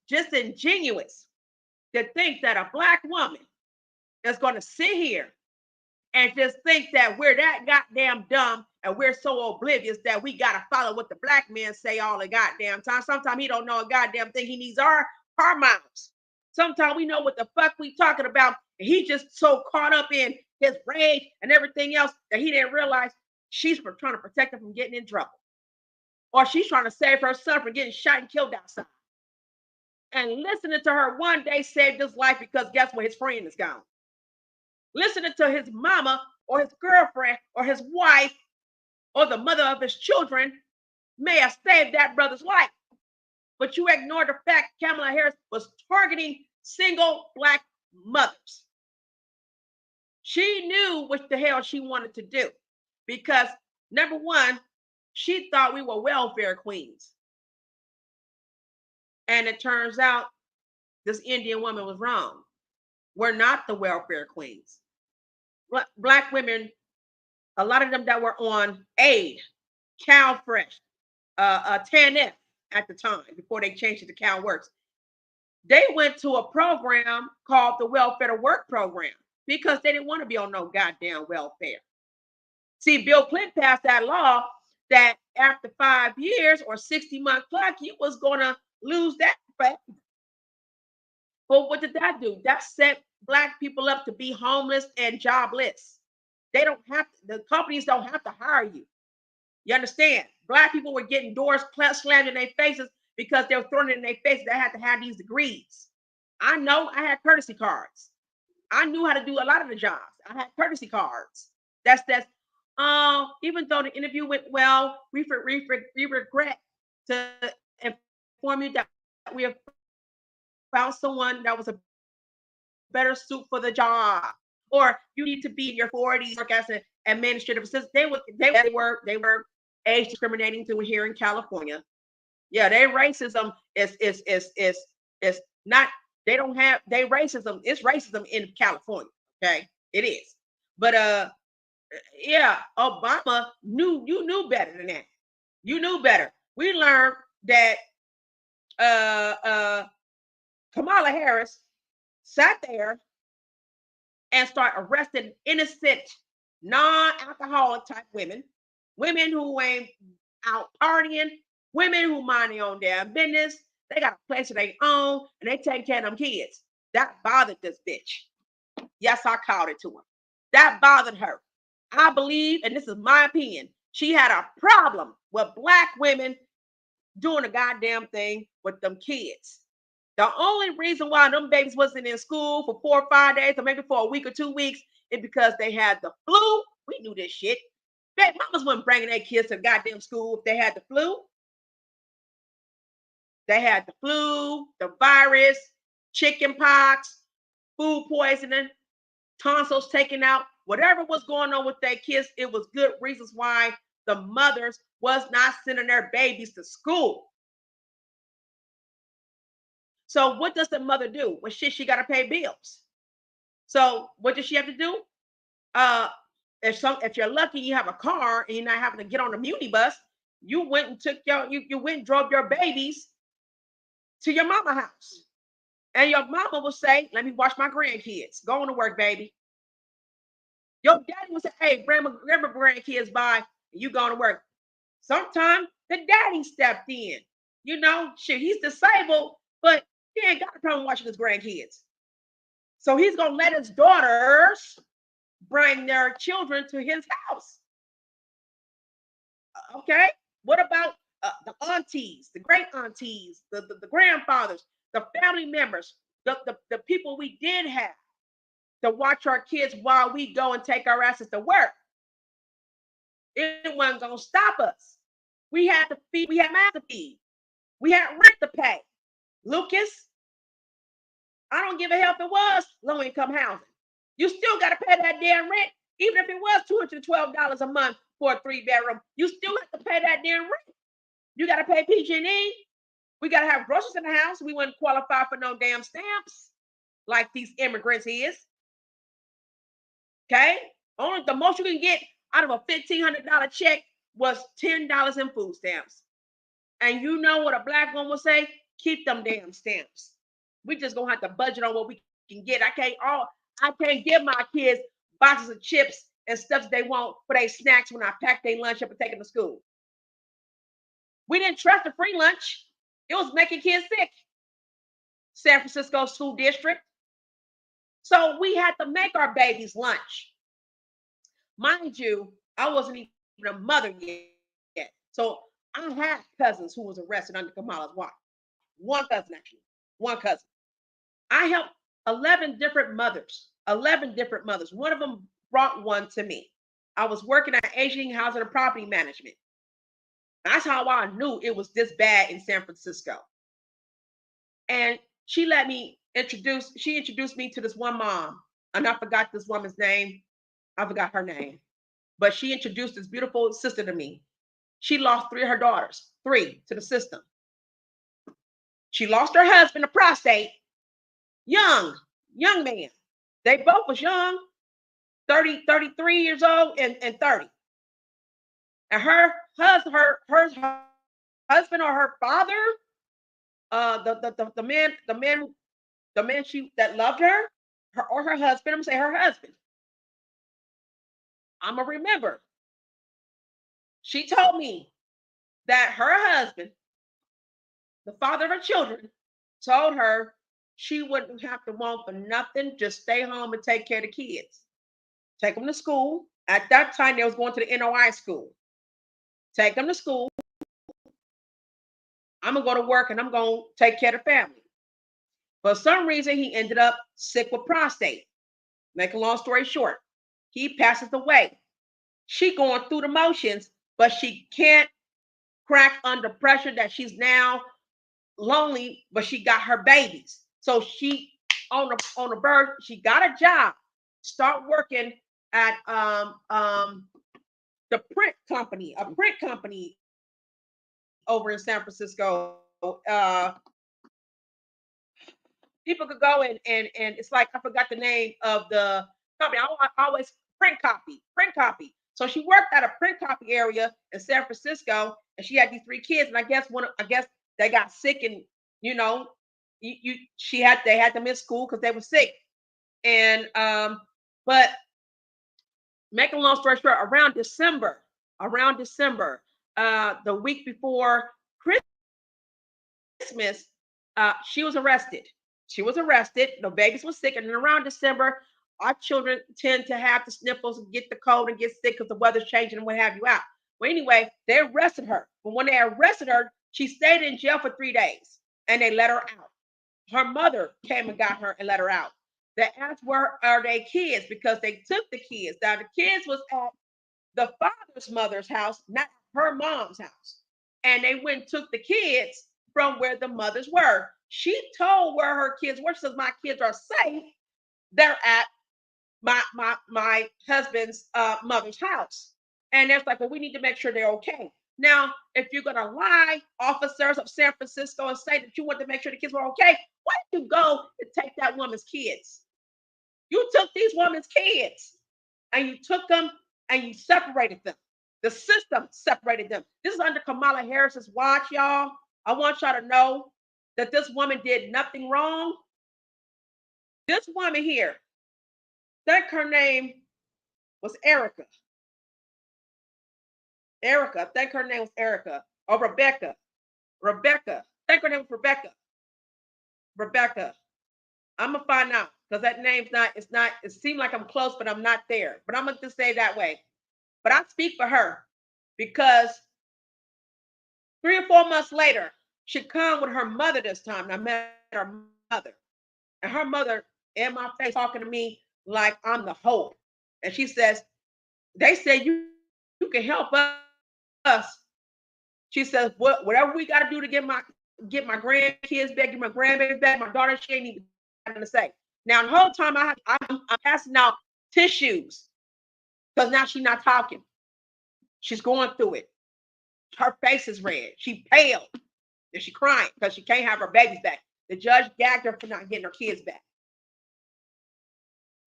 just ingenuous to think that a black woman is going to sit here and just think that we're that goddamn dumb and we're so oblivious that we got to follow what the black men say all the goddamn time. Sometimes he don't know a goddamn thing. He needs our mouths. Sometimes we know what the fuck we talking about He just so caught up in his rage and everything else that he didn't realize she's trying to protect him from getting in trouble. Or she's trying to save her son from getting shot and killed outside. And listening to her one day saved his life because guess what? His friend is gone. Listening to his mama or his girlfriend or his wife or the mother of his children may have saved that brother's life. But you ignore the fact Kamala Harris was targeting single Black mothers. She knew what the hell she wanted to do because, number one, she thought we were welfare queens. And it turns out this Indian woman was wrong. We're not the welfare queens. Black women, a lot of them that were on AID, CalFresh, TANF at the time, before they changed it to CalWorks, they went to a program called the Welfare to Work program because they didn't want to be on no goddamn welfare. See, Bill Clinton passed that law that after 5 years or 60-month clock, you was going to lose that. But what did that do? That set Black people up to be homeless and jobless. They don't have to, the companies don't have to hire you. You understand? Black people were getting doors slammed in their faces because they were throwing it in their faces. They had to have these degrees. I know I had courtesy cards. I knew how to do a lot of the jobs. I had courtesy cards. That's even though the interview went well, we regret to inform you that we have found someone that was a better suit for the job. Or you need to be in your 40s, work as an administrative assistant. They were age discriminating to here in California. Yeah, their racism is not, they don't have they racism, it's racism in California. Okay, it is. But yeah, Obama knew better than that. You knew better. We learned that Kamala Harris sat there and start arresting innocent, non-alcoholic type women who ain't out partying, women who mind their own damn business. They got a place of their own and they take care of them kids. That bothered this bitch. Yes, I called it to her. That bothered her. I believe, and this is my opinion, she had a problem with Black women doing a goddamn thing with them kids. The only reason why them babies wasn't in school for 4 or 5 days, or maybe for a week or 2 weeks, is because they had the flu. We knew this shit. Baby mamas wasn't bringing their kids to goddamn school if they had the flu. They had the flu, the virus, chicken pox, food poisoning, tonsils taken out, whatever was going on with their kids. It was good reasons why the mothers was not sending their babies to school. So what does the mother do? Well, shit, she got to pay bills. So what does she have to do? Uh, if you're lucky, you have a car and you're not having to get on a muni bus. You went and took you went and drove your babies to your mama house, and your mama will say, "Let me watch my grandkids. Going to work, baby." Your daddy will say, "Hey, grandma, grandkids by. You going to work." Sometimes the daddy stepped in. You know, shit, he's disabled, but he ain't got to come watching his grandkids. So he's gonna let his daughters bring their children to his house. Okay. What about the aunties, the great aunties, the grandfathers, the family members, the people we did have to watch our kids while we go and take our asses to work? It wasn't gonna stop us. We had to feed, we had mouths to feed, we had rent to pay. Lucas, I don't give a hell if it was low income housing. You still got to pay that damn rent, even if it was $212 a month for a 3-bedroom. You still have to pay that damn rent. You got to pay PG&E. We got to have groceries in the house. We wouldn't qualify for no damn stamps like these immigrants is. Okay, only the most you can get out of a $1,500 check was $10 in food stamps. And you know what a Black woman will say? Keep them damn stamps. We just gonna have to budget on what we can get. I can't give my kids boxes of chips and stuff they want for their snacks when I pack their lunch up and take them to school. We didn't trust the free lunch. It was making kids sick. San Francisco School District, So we had to make our babies lunch. Mind you, I wasn't even a mother yet. So I had cousins who was arrested under Kamala's watch. One cousin, actually. One cousin. I helped 11 different mothers. 11 different mothers. One of them brought one to me. I was working at Asian Housing and Property Management. That's how I knew it was this bad in San Francisco. And she introduced me to this one mom. And I forgot this woman's name. I forgot her name. But she introduced this beautiful sister to me. She lost three of her daughters, three to the system. She lost her husband to prostate, young, young man. They both was young, 30, 33 years old and 30. And her husband or her father, the man she that loved her or her husband, I'm gonna say her husband. I'm gonna remember. She told me that her husband, the father of her children, told her she wouldn't have to want for nothing, just stay home and take care of the kids. Take them to school. At that time, they was going to the NOI school. Take them to school. I'm gonna go to work and I'm gonna take care of the family. For some reason, he ended up sick with prostate. Make a long story short, he passes away. She going through the motions, but she can't crack under pressure that she's now lonely, but she got her babies. So she on the birth, she got a job, start working at the print company over in San Francisco. People could go and it's like I forgot the name of the company. I always print copy. So she worked at a print copy area in San Francisco, and she had these three kids. And I guess they got sick, and you know, they had them in school because they were sick. And but make a long story short, around December, the week before Christmas, she was arrested. She was arrested. The babies were sick, and then around December, our children tend to have the sniffles and get the cold and get sick because the weather's changing and what have you out. Well, anyway, they arrested her. But when they arrested her, she stayed in jail for 3 days, and they let her out. Her mother came and got her and let her out. They asked where are they kids because they took the kids. Now the kids was at the father's mother's house, not her mom's house. And they went and took the kids from where the mothers were. She told where her kids were. She says, my kids are safe. They're at my husband's mother's house. And it's like, well, we need to make sure they're okay. Now, if you're gonna lie, officers of San Francisco, and say that you want to make sure the kids were okay, why did you go and take that woman's kids? You took these women's kids and you took them and you separated them. The system separated them. This is under Kamala Harris's watch, y'all. I want y'all to know that this woman did nothing wrong. This woman here, I think her name was Erica. Erica, I think her name was Erica or Rebecca. Rebecca, I think her name was Rebecca. Rebecca. I'm gonna find out because that name's not. It's not. It seemed like I'm close, but I'm not there. But I'm gonna just say that way. But I speak for her because 3 or 4 months later, she come with her mother this time. And I met her mother, and her mother in my face talking to me like I'm the hope. And she says, "They said you can help us." She says, Whatever we got to do to get my grandkids back, get my grandbabies back, my daughter, she ain't even nothing to say." Now the whole time I'm passing out tissues because now she's not talking. She's going through it. Her face is red. She pale. And she crying because she can't have her babies back. The judge gagged her for not getting her kids back.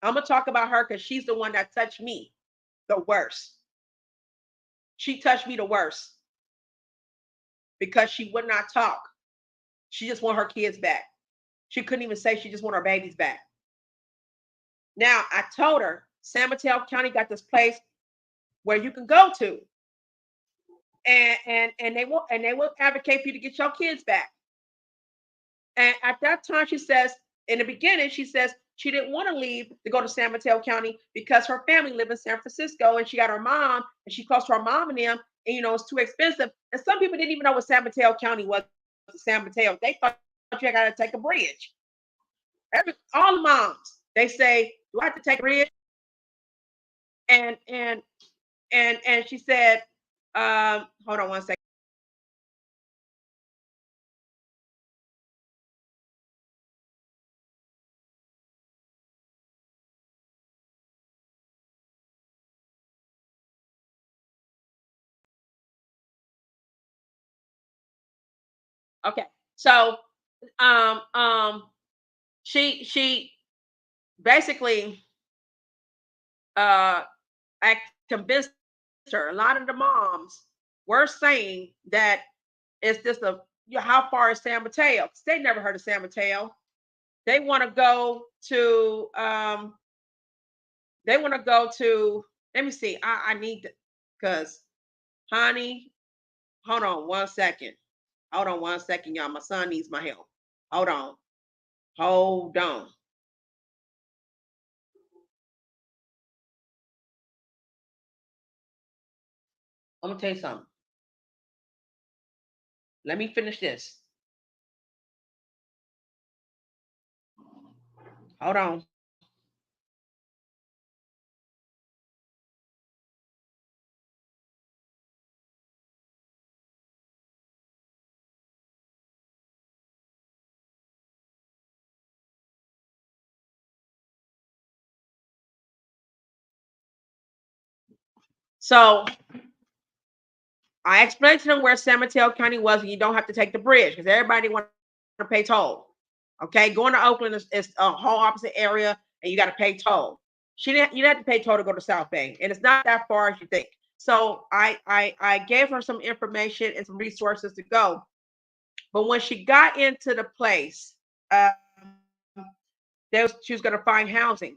I'm gonna talk about her because she's the one that touched me the worst. She touched me the worst because she would not talk. She just want her kids back. She couldn't even say she just want her babies back. Now I told her San Mateo County got this place where you can go to, and they will advocate for you to get your kids back. And at that time, she says, in the beginning, she says she didn't want to leave to go to San Mateo County because her family lived in San Francisco and she got her mom and she close to her mom and them. And it's too expensive. And some people didn't even know what San Mateo County was. San Mateo, they thought you got to take a bridge. All the moms, they say, "Do I have to take a bridge?" And she said, hold on one second. Okay, so um um she basically uh I convinced her. A lot of the moms were saying that it's just how far is San Mateo? 'Cause they never heard of San Mateo. They want to go to they want to go to let me see. I need to because honey, hold on one second. Hold on one second, y'all. My son needs my help. Hold on. Hold on. I'm gonna tell you something. Let me finish this. Hold on. So I explained to them where San Mateo County was, and you don't have to take the bridge because everybody wants to pay toll. Okay, going to Oakland is a whole opposite area, and you got to pay toll. You didn't have to pay toll to go to South Bay, and it's not that far as you think. So I gave her some information and some resources to go. But when she got into the place, um, she was going to find housing,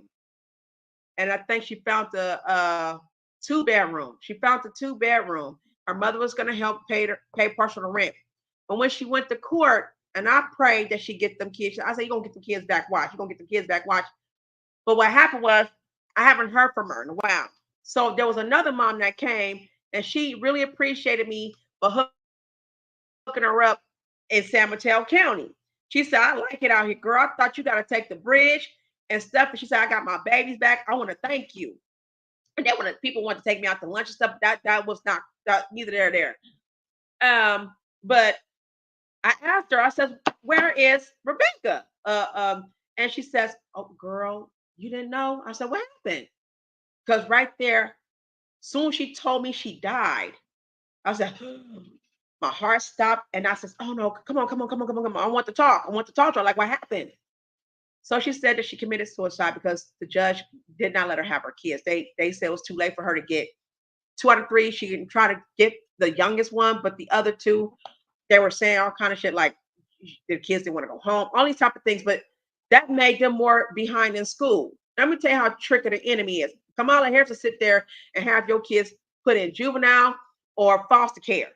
and I think she found the 2 bedroom. She found the 2 bedroom. Her mother was going to help pay partial rent. But when she went to court, and I prayed that she get them kids, I said, "You're gonna get the kids back. Watch. You're gonna get the kids back. Watch." But what happened was, I haven't heard from her in a while. So there was another mom that came, and she really appreciated me for hooking her up in San Mateo County. She said, "I like it out here, girl. I thought you got to take the bridge and stuff." And she said, "I got my babies back. I want to thank you." And then when people wanted to take me out to lunch and stuff, that was not neither there or there. But I asked her, I said, "Where is Rebecca?" And she says, "Oh, girl, you didn't know?" I said, "What happened?" Because right there, soon she told me she died. I said, my heart stopped, and I said, "Oh no, come on, come on, come on, come on, come on. I want to talk. I want to talk to her. Like, what happened?" So she said that she committed suicide because the judge did not let her have her kids. They said it was too late for her to get 2 out of 3. She can try to get the youngest one, but the other two, they were saying all kind of shit like the kids didn't want to go home, all these type of things. But that made them more behind in school. Let me tell you how tricky the enemy is. Kamala Harris to sit there and have your kids put in juvenile or foster care.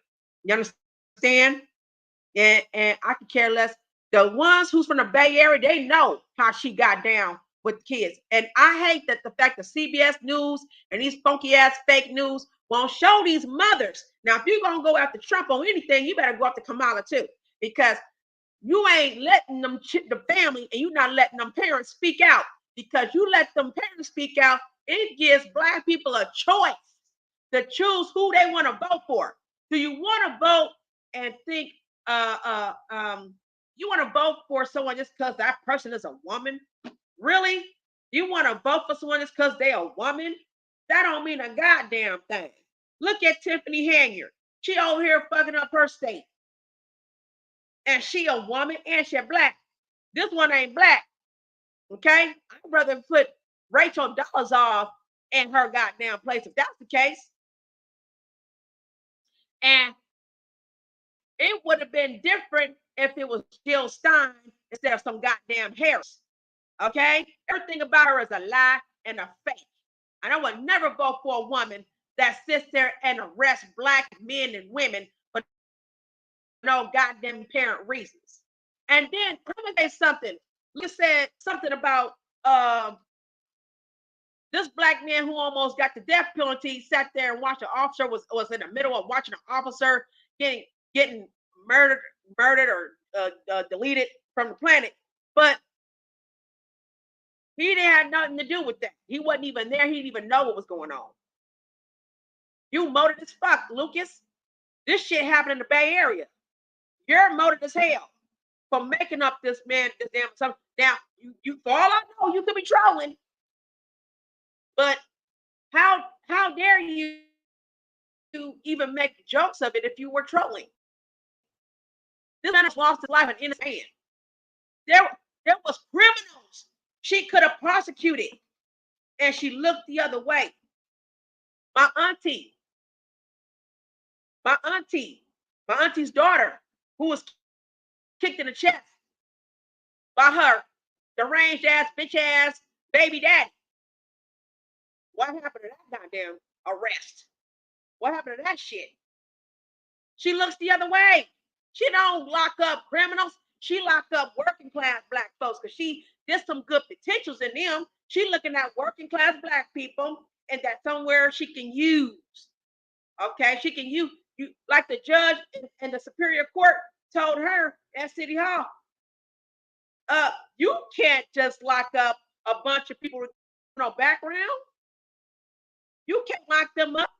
You understand? And I could care less. The ones who's from the Bay Area, they know how she got down with kids. And I hate that the fact that CBS News and these funky ass fake news won't show these mothers. Now, if you're gonna go after Trump on anything, you better go after Kamala too, because you ain't letting them the family, and you're not letting them parents speak out. Because you let them parents speak out, it gives Black people a choice to choose who they want to vote for. Do you want to vote and think uh uh um you want to vote for someone just because that person is a woman? Really? You want to vote for someone just because they're a woman? That don't mean a goddamn thing. Look at Tiffany Hanger. She over here fucking up her state. And she a woman and she Black. This one ain't Black. Okay? I'd rather put Rachel Dolezal in her goddamn place if that's the case. And it would have been different if it was Jill Stein instead of some goddamn Harris. Okay? Everything about her is a lie and a fake. And I would never vote for a woman that sits there and arrests Black men and women for no goddamn parent reasons. And then let me say something. You said something about Um, this black man who almost got the death penalty sat there and watched an officer was in the middle of watching an officer getting murdered or deleted from the planet, but he didn't have nothing to do with that. He wasn't even there. He didn't even know what was going on. You moated as fuck, Lucas. This shit happened in the Bay Area. You're moated as hell for making up this damn something. Now, you for all I know, you could be trolling, but how dare you even make jokes of it if you were trolling? This man has lost his life, an innocent man. There was criminals she could have prosecuted, and she looked the other way. My auntie, my auntie's daughter, who was kicked in the chest by her deranged ass, bitch ass baby daddy. What happened to that goddamn arrest? What happened to that shit? She looks the other way. She don't lock up criminals. She locked up working class black folks because there's some good potentials in them. She looking at working class black people and that somewhere she can use. Okay, she can use you like the judge in the Superior Court told her at City Hall. You can't just lock up a bunch of people with no background. You can't lock them up.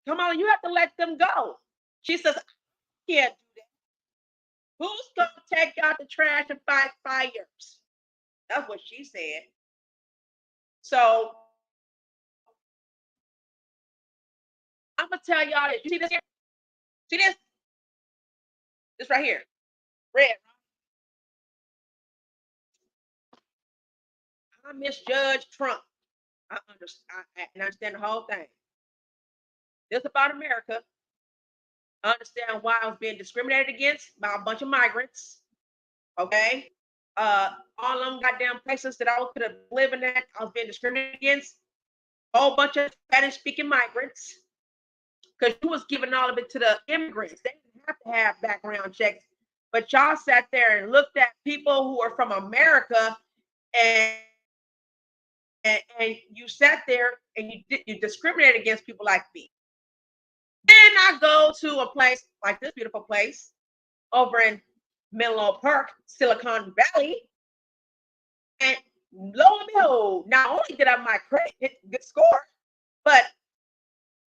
Come on, you have to let them go. She says, I can't do that. Who's gonna take out the trash and fight fires? That's what she said. So I'm gonna tell y'all this. You see this here? See this? This right here. Red. I misjudged Trump. I understand the whole thing. This about America. I understand why I was being discriminated against by a bunch of migrants. Okay. All them goddamn places that I could have lived in at, I was being discriminated against. A whole bunch of Spanish speaking migrants. Because you was giving all of it to the immigrants. They didn't have to have background checks. But y'all sat there and looked at people who are from America and you sat there and you discriminated against people like me. Then I go to a place like this beautiful place over in Menlo Park, Silicon Valley, and lo and behold, not only did I my credit hit good score, but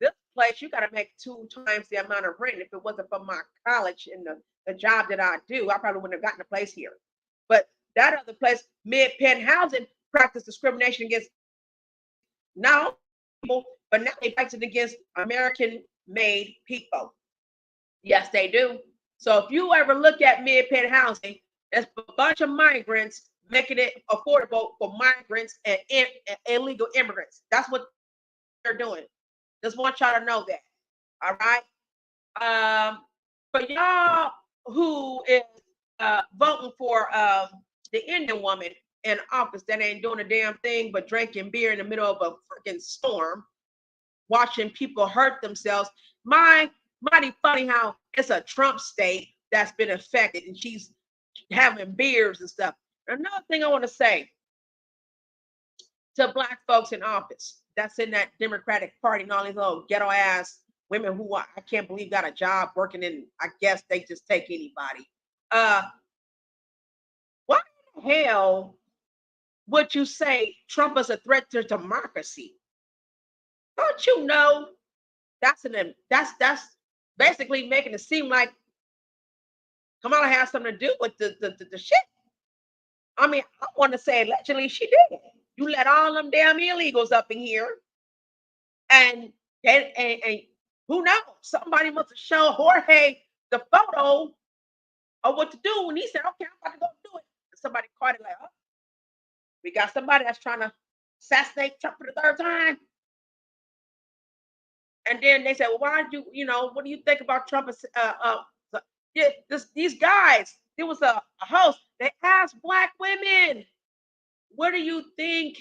this place you got to make 2 times the amount of rent. If it wasn't for my college and the job that I do, I probably wouldn't have gotten a place here. But that other place, Mid-Penn Housing, practiced discrimination against not people, but now they practice against American-made people. Yes, they do. So if you ever look at Mid-Penn Housing, there's a bunch of migrants making it affordable for migrants and illegal immigrants. That's what they're doing. Just want y'all to know that. All right. For y'all who is voting for the Indian woman in office that ain't doing a damn thing but drinking beer in the middle of a freaking storm, watching people hurt themselves. Mighty funny how it's a Trump state that's been affected and she's having beers and stuff. Another thing I want to say to black folks in office that's in that Democratic Party and all these little ghetto ass women who I can't believe got a job working in, I guess they just take anybody. Why the hell would you say Trump is a threat to democracy? Don't you know that's basically making it seem like Kamala has something to do with the shit. I mean, I want to say allegedly she did. You let all them damn illegals up in here, and who knows? Somebody must have shown Jorge the photo of what to do, and he said, "Okay, I'm about to go do it." And somebody caught it like, "Oh, we got somebody that's trying to assassinate Trump for the 3rd time." And then they said, "Well, why did what do you think about Trump?" These guys, there was a host. They asked black women, "What do you think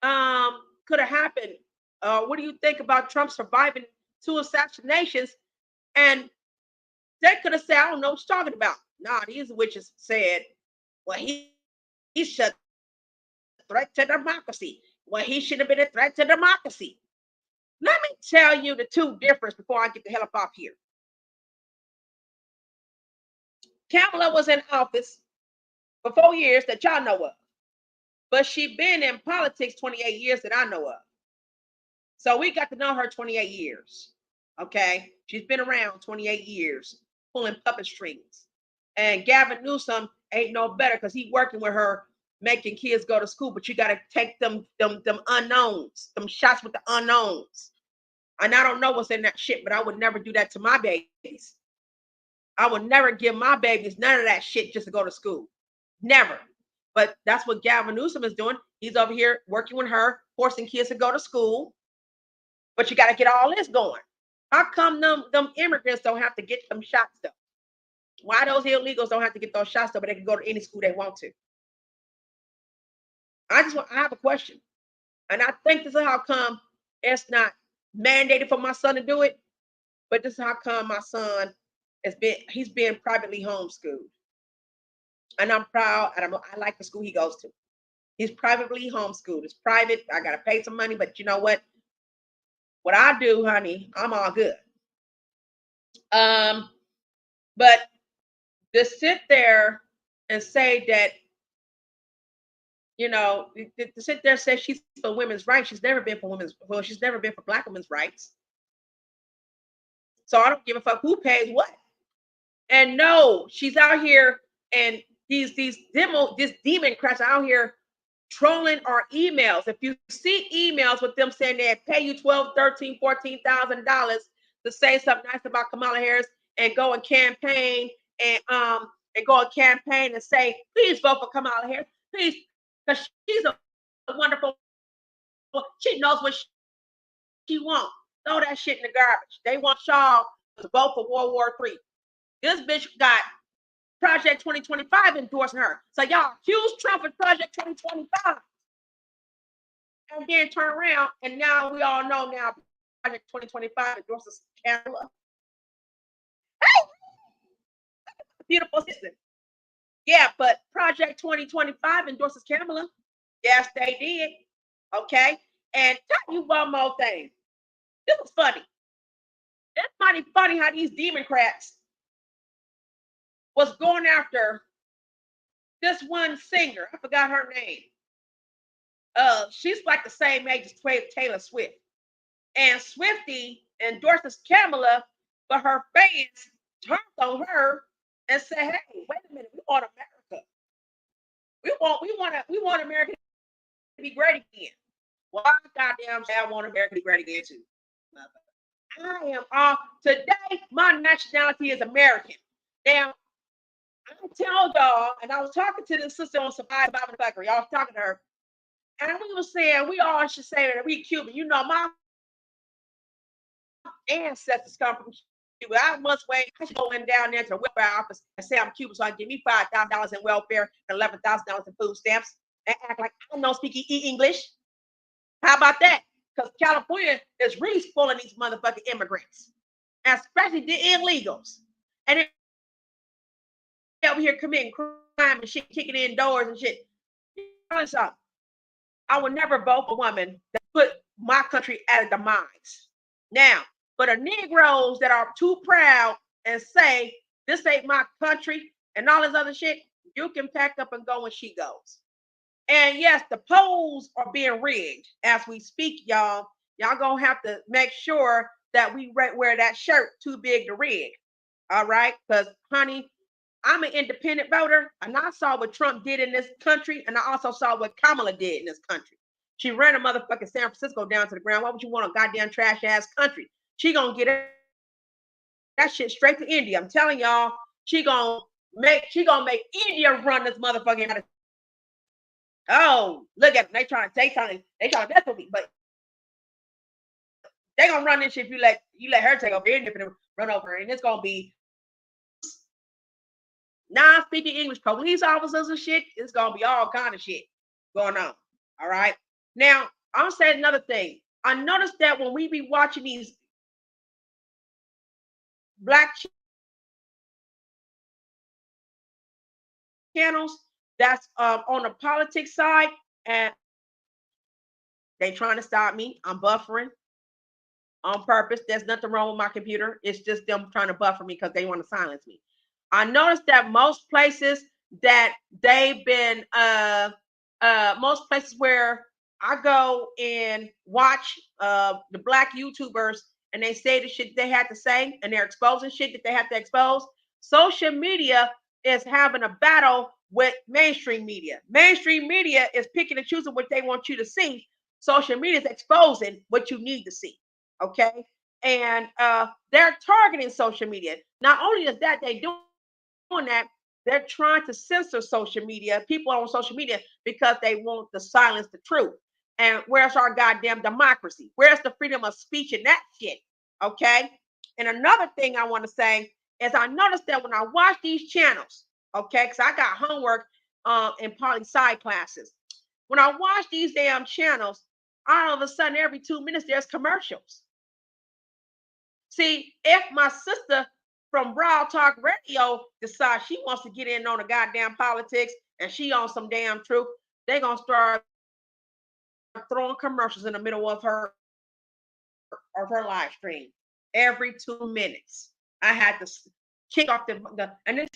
could have happened? What do you think about Trump surviving 2 assassinations?" And they could have said, "I don't know what you're talking about." Nah, these witches said, "Well, he shut threat to democracy. Well, he should have been a threat to democracy. Let me tell you the two differences before I get the hell up off here. Kamala was in office for 4 years that y'all know of, but she been in politics 28 years that I know of. So we got to know her 28 years. Okay. She's been around 28 years pulling puppet strings. And Gavin Newsom ain't no better because he working with her making kids go to school, but you got to take them unknowns, them shots with the unknowns. And I don't know what's in that shit, but I would never do that to my babies. I would never give my babies none of that shit just to go to school. Never. But that's what Gavin Newsom is doing. He's over here working with her, forcing kids to go to school. But you got to get all this going. How come them immigrants don't have to get them shots though? Why those illegals don't have to get those shots though, but they can go to any school they want to? I have a question. And I think this is how come it's not mandated for my son to do it, but this is how come my son he's been privately homeschooled. And I'm proud, and I like the school he goes to. He's privately homeschooled. It's private. I gotta pay some money, but you know what? What I do, honey, I'm all good. But to sit there and say that, to sit there and say she's for women's rights, she's never been for she's never been for Black women's rights. So I don't give a fuck who pays what. And no, she's out here and these Democrats out here trolling our emails. If you see emails with them saying they pay you $12,000, $13,000, $14,000 to say something nice about Kamala Harris and go and campaign and say, please vote for Kamala Harris, please, because she's a wonderful. She knows what she wants. Throw that shit in the garbage. They want y'all to vote for World War III. This bitch got Project 2025 endorsing her. So y'all accuse Trump of Project 2025. And then turn around, and now we all know now Project 2025 endorses Kamala. Hey! Beautiful system. Yeah, but Project 2025 endorses Kamala. Yes, they did. Okay. And tell you one more thing. This was funny. It's mighty funny how these Democrats was going after this one singer. I forgot her name. She's like the same age as Taylor Swift. And Swiftie endorses Kamala, but her fans turned on her and said, "Hey, wait a minute, we want America. We want America to be great again." Well, goddamn, I want America to be great again too. I am off today. My nationality is American. Now, I tell y'all, and I was talking to this sister on Survivor Factory. I was talking to her, and we were saying we all should say that we Cuban. You know, my ancestors come from Cuba. I must wait. I should go in down there to the welfare office and say I'm Cuban, so I can give me $5,000 in welfare and $11,000 in food stamps, and act like I don't speak English. How about that? Because California is really spoiling these motherfucking immigrants, especially the illegals, and they're over here committing crime and shit, kicking in doors and shit. I would never vote for a woman that put my country at a demise. Now, for the Negroes that are too proud and say, this ain't my country and all this other shit, you can pack up and go when she goes. And yes, the polls are being rigged as we speak, y'all. Y'all gonna have to make sure that we wear that shirt too big to rig. All right? Because, honey, I'm an independent voter, and I saw what Trump did in this country, and I also saw what Kamala did in this country. She ran a motherfucking San Francisco down to the ground. Why would you want a goddamn trash ass country? She gonna get that shit straight to India. I'm telling y'all, she gonna make India run this motherfucking. Oh, look at them. They trying to mess with me, but they gonna run this shit if you let her take over India and run over her, and it's gonna be non-speaking English police officers and shit. It's gonna be all kind of shit going on. All right. Now, I'm saying another thing. I noticed that when we be watching these black channels that's on the politics side, And they trying to stop me. I'm buffering on purpose. There's nothing wrong with my computer. It's just them trying to buffer me because they want to silence me. I noticed that most places that they've been most places where I go and watch the black YouTubers and they say the shit they had to say and they're exposing shit that they have to expose. Social media is having a battle with mainstream media. Mainstream media is picking and choosing what they want you to see. Social media is exposing what you need to see. Okay. And they're targeting social media. Not only is that they doing that, they're trying to censor social media, people on social media, because they want to silence the truth. And where's our goddamn democracy? Where's the freedom of speech and that shit? Okay. And another thing I want to say is I noticed that when I watch these channels, okay, because I got homework in poli sci classes. When I watch these damn channels, all of a sudden every 2 minutes there's commercials. See, if my sister from Broad Talk Radio decides she wants to get in on the goddamn politics and she on some damn truth, they gonna start throwing commercials in the middle of her live stream every 2 minutes. I had to kick off the and this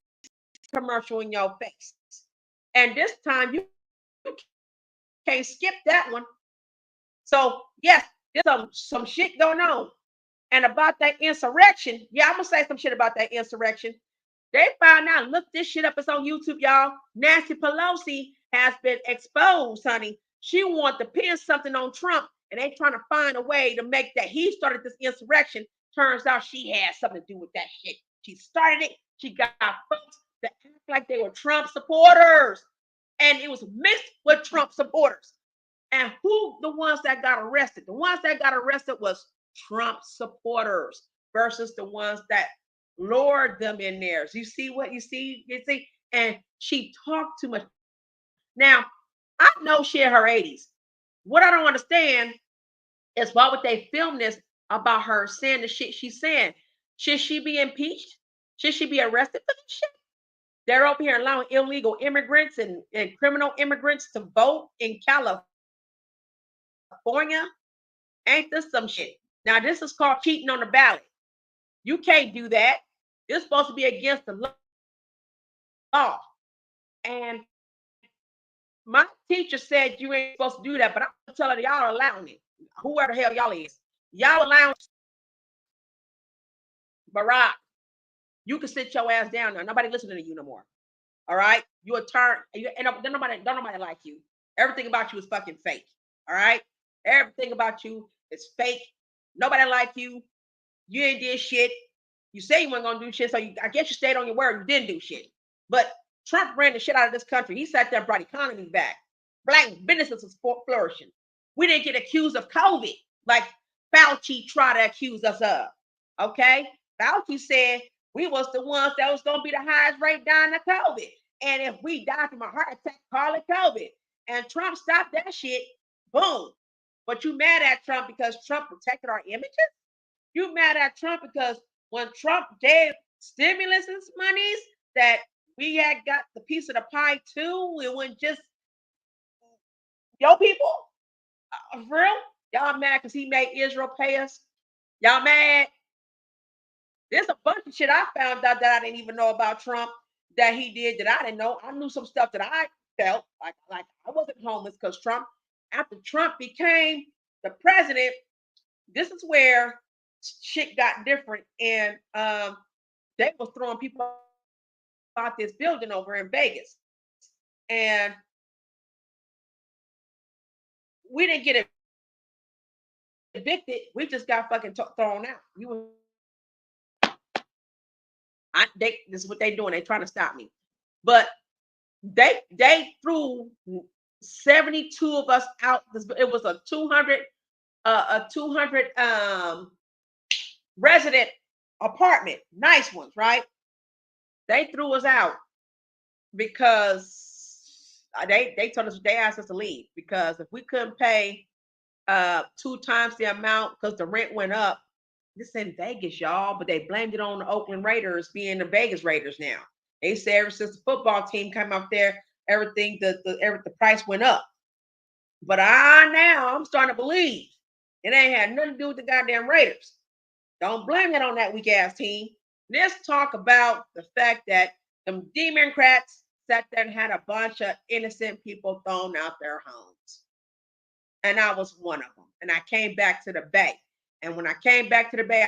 commercial in your face. And this time you can't skip that one. So yes, there's some shit going on. And about that insurrection, yeah, I'm gonna say some shit about that insurrection. They found out, look this shit up. It's on YouTube, y'all. Nancy Pelosi has been exposed, honey. She wanted to pin something on Trump, and they trying to find a way to make that he started this insurrection. Turns out she had something to do with that shit. She started it. She got folks that act like they were Trump supporters, and it was mixed with Trump supporters. And who the ones that got arrested? The ones that got arrested was Trump supporters versus the ones that lured them in there. So you see what you see? You see? And she talked too much. Now, I know she in her 80s. What I don't understand is why would they film this about her saying the shit she's saying? Should she be impeached? Should she be arrested for this shit? They're over here allowing illegal immigrants and criminal immigrants to vote in California. Ain't this some shit? Now, this is called cheating on the ballot. You can't do that. It's supposed to be against the law. And my teacher said you ain't supposed to do that, but I'm telling y'all are allowing it. Whoever the hell y'all is. Y'all allowing Barack. You can sit your ass down now. Nobody listening to you no more. All right? You a turn. You and don't nobody like you. Everything about you is fucking fake. All right? Everything about you is fake. Nobody like you. You ain't did shit. You say you weren't gonna do shit, so I guess you stayed on your word. You didn't do shit. But Trump ran the shit out of this country. He sat there and brought economy back. Black businesses was flourishing. We didn't get accused of COVID like Fauci tried to accuse us of. Okay, Fauci said we was the ones that was gonna be the highest rate dying of COVID, and if we die from a heart attack, call it COVID. And Trump stopped that shit. Boom. But you mad at Trump because Trump protected our images? You mad at Trump because when Trump gave stimulus monies that we had got the piece of the pie too, it wasn't just your people? For real? Y'all mad because he made Israel pay us? Y'all mad? There's a bunch of shit I found out that I didn't even know about Trump that he did that I didn't know. I knew some stuff that I felt like I wasn't homeless because Trump, after Trump became the president, this is where shit got different. And they was throwing people out this building over in Vegas. And we didn't get evicted. We just got fucking thrown out. This is what they doing. They trying to stop me. But they threw 72 of us out. It was a 200 resident apartment, nice ones, right? They threw us out because they told us, they asked us to leave because if we couldn't pay 2 times the amount because the rent went up. This in Vegas, y'all, but they blamed it on the Oakland Raiders being the Vegas Raiders now. They say ever since the football team came out there, everything the price went up. But now I'm starting to believe it ain't had nothing to do with the goddamn Raiders. Don't blame it on that weak ass team. Let's talk about the fact that them Democrats sat there and had a bunch of innocent people thrown out their homes. And I was one of them. And I came back to the Bay. And when I came back to the Bay,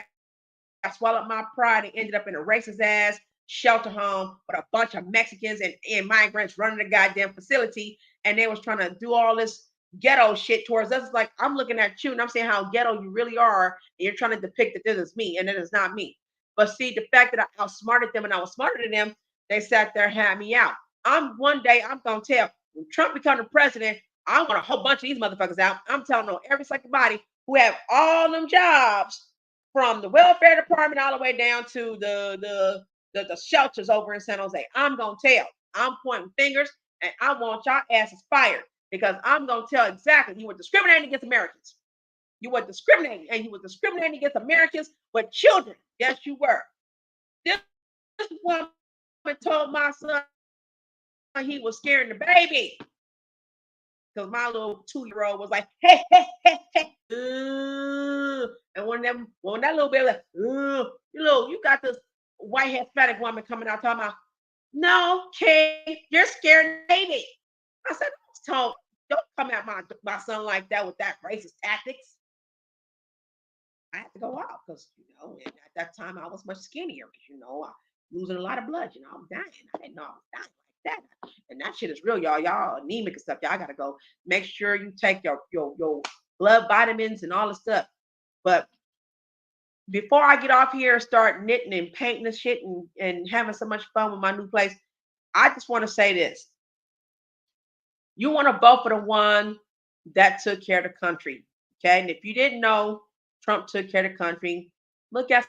I swallowed my pride and ended up in a racist ass shelter home with a bunch of Mexicans and migrants running the goddamn facility. And they was trying to do all this ghetto shit towards us. It's like, I'm looking at you and I'm saying how ghetto you really are. And you're trying to depict that this is me and it is not me. But see, the fact that I outsmarted them and I was smarter than them, they sat there and had me out. One day I'm gonna tell when Trump become the president, I want a whole bunch of these motherfuckers out. I'm telling them every single body who have all them jobs from the welfare department all the way down to the shelters over in San Jose. I'm gonna tell. I'm pointing fingers, and I want y'all asses fired because I'm gonna tell exactly you were discriminating against Americans. You were discriminating, and you were discriminating against Americans with children. Yes, you were. This woman told my son he was scaring the baby because my little 2-year-old was like, hey, hey, hey, hey. And when that little baby like, you got this white Hispanic woman coming out talking about, no, Kate, you're scaring the baby. I said, don't come at my son like that with that racist tactics. I had to go out because, at that time I was much skinnier because, I losing a lot of blood, I'm dying. I didn't know I was dying like that. And that shit is real, y'all. Y'all anemic and stuff. Y'all gotta go make sure you take your blood vitamins and all the stuff. But before I get off here and start knitting and painting this shit and having so much fun with my new place, I just want to say this. You want to vote for the one that took care of the country. Okay. And if you didn't know, Trump took care of the country. Look at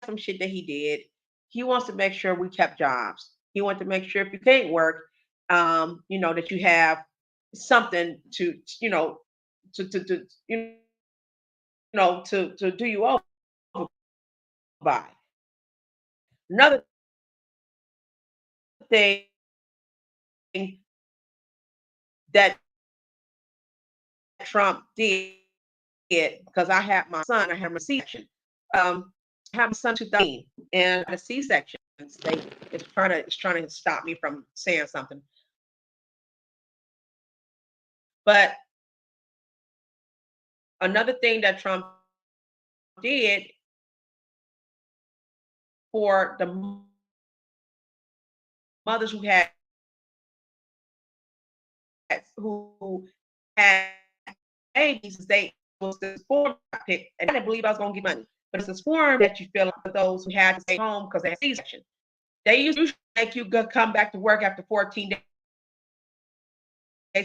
some shit that he did. He wants to make sure we kept jobs. He wants to make sure if you can't work, that you have something to do you over by. Another thing that Trump did because I had my son, I had my C-section. I had my son 2000 and a C-section. It's trying to stop me from saying something. But another thing that Trump did for the mothers who had babies, they was this form I picked, and I didn't believe I was gonna get money. But it's this form that you fill out for those who had to stay home because they had C-section. They usually make you come back to work after 14 days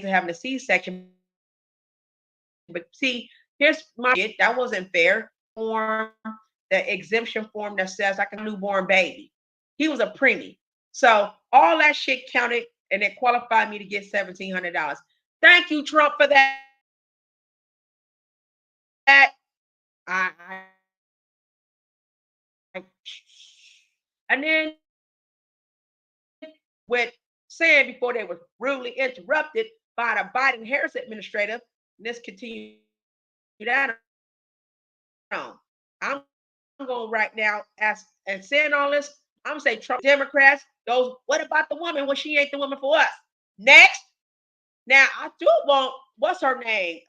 of having a C-section. But see, here's my shit. That wasn't fair. Form, the exemption form that says I can newborn baby. He was a preemie. So all that shit counted and it qualified me to get $1,700. Thank you, Trump, for that. I, and then with saying before they were rudely interrupted by the Biden Harris administrative, and this continued that on. I'm going right now as and saying all this. I'm gonna say Trump Democrats. Those. What about the woman? Well, she ain't the woman for us. Next. Now I do want. What's her name?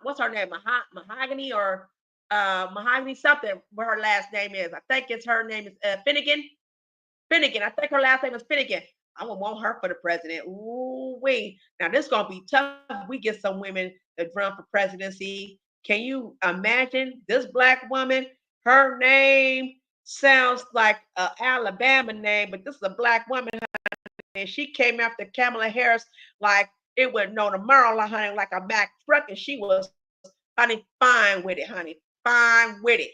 What's her name? Mahogany or Mahogany something. What her last name is? I think her name is Finnegan. Finnegan. I think her last name is Finnegan. I'm gonna want her for the president. Ooh wee. Now this is gonna be tough. We get some women that run for presidency. Can you imagine this black woman? Her name sounds like an Alabama name, but this is a black woman, and she came after Kamala Harris like it was no tomorrow, honey, like a Mack truck, and she was, honey, fine with it, honey, fine with it.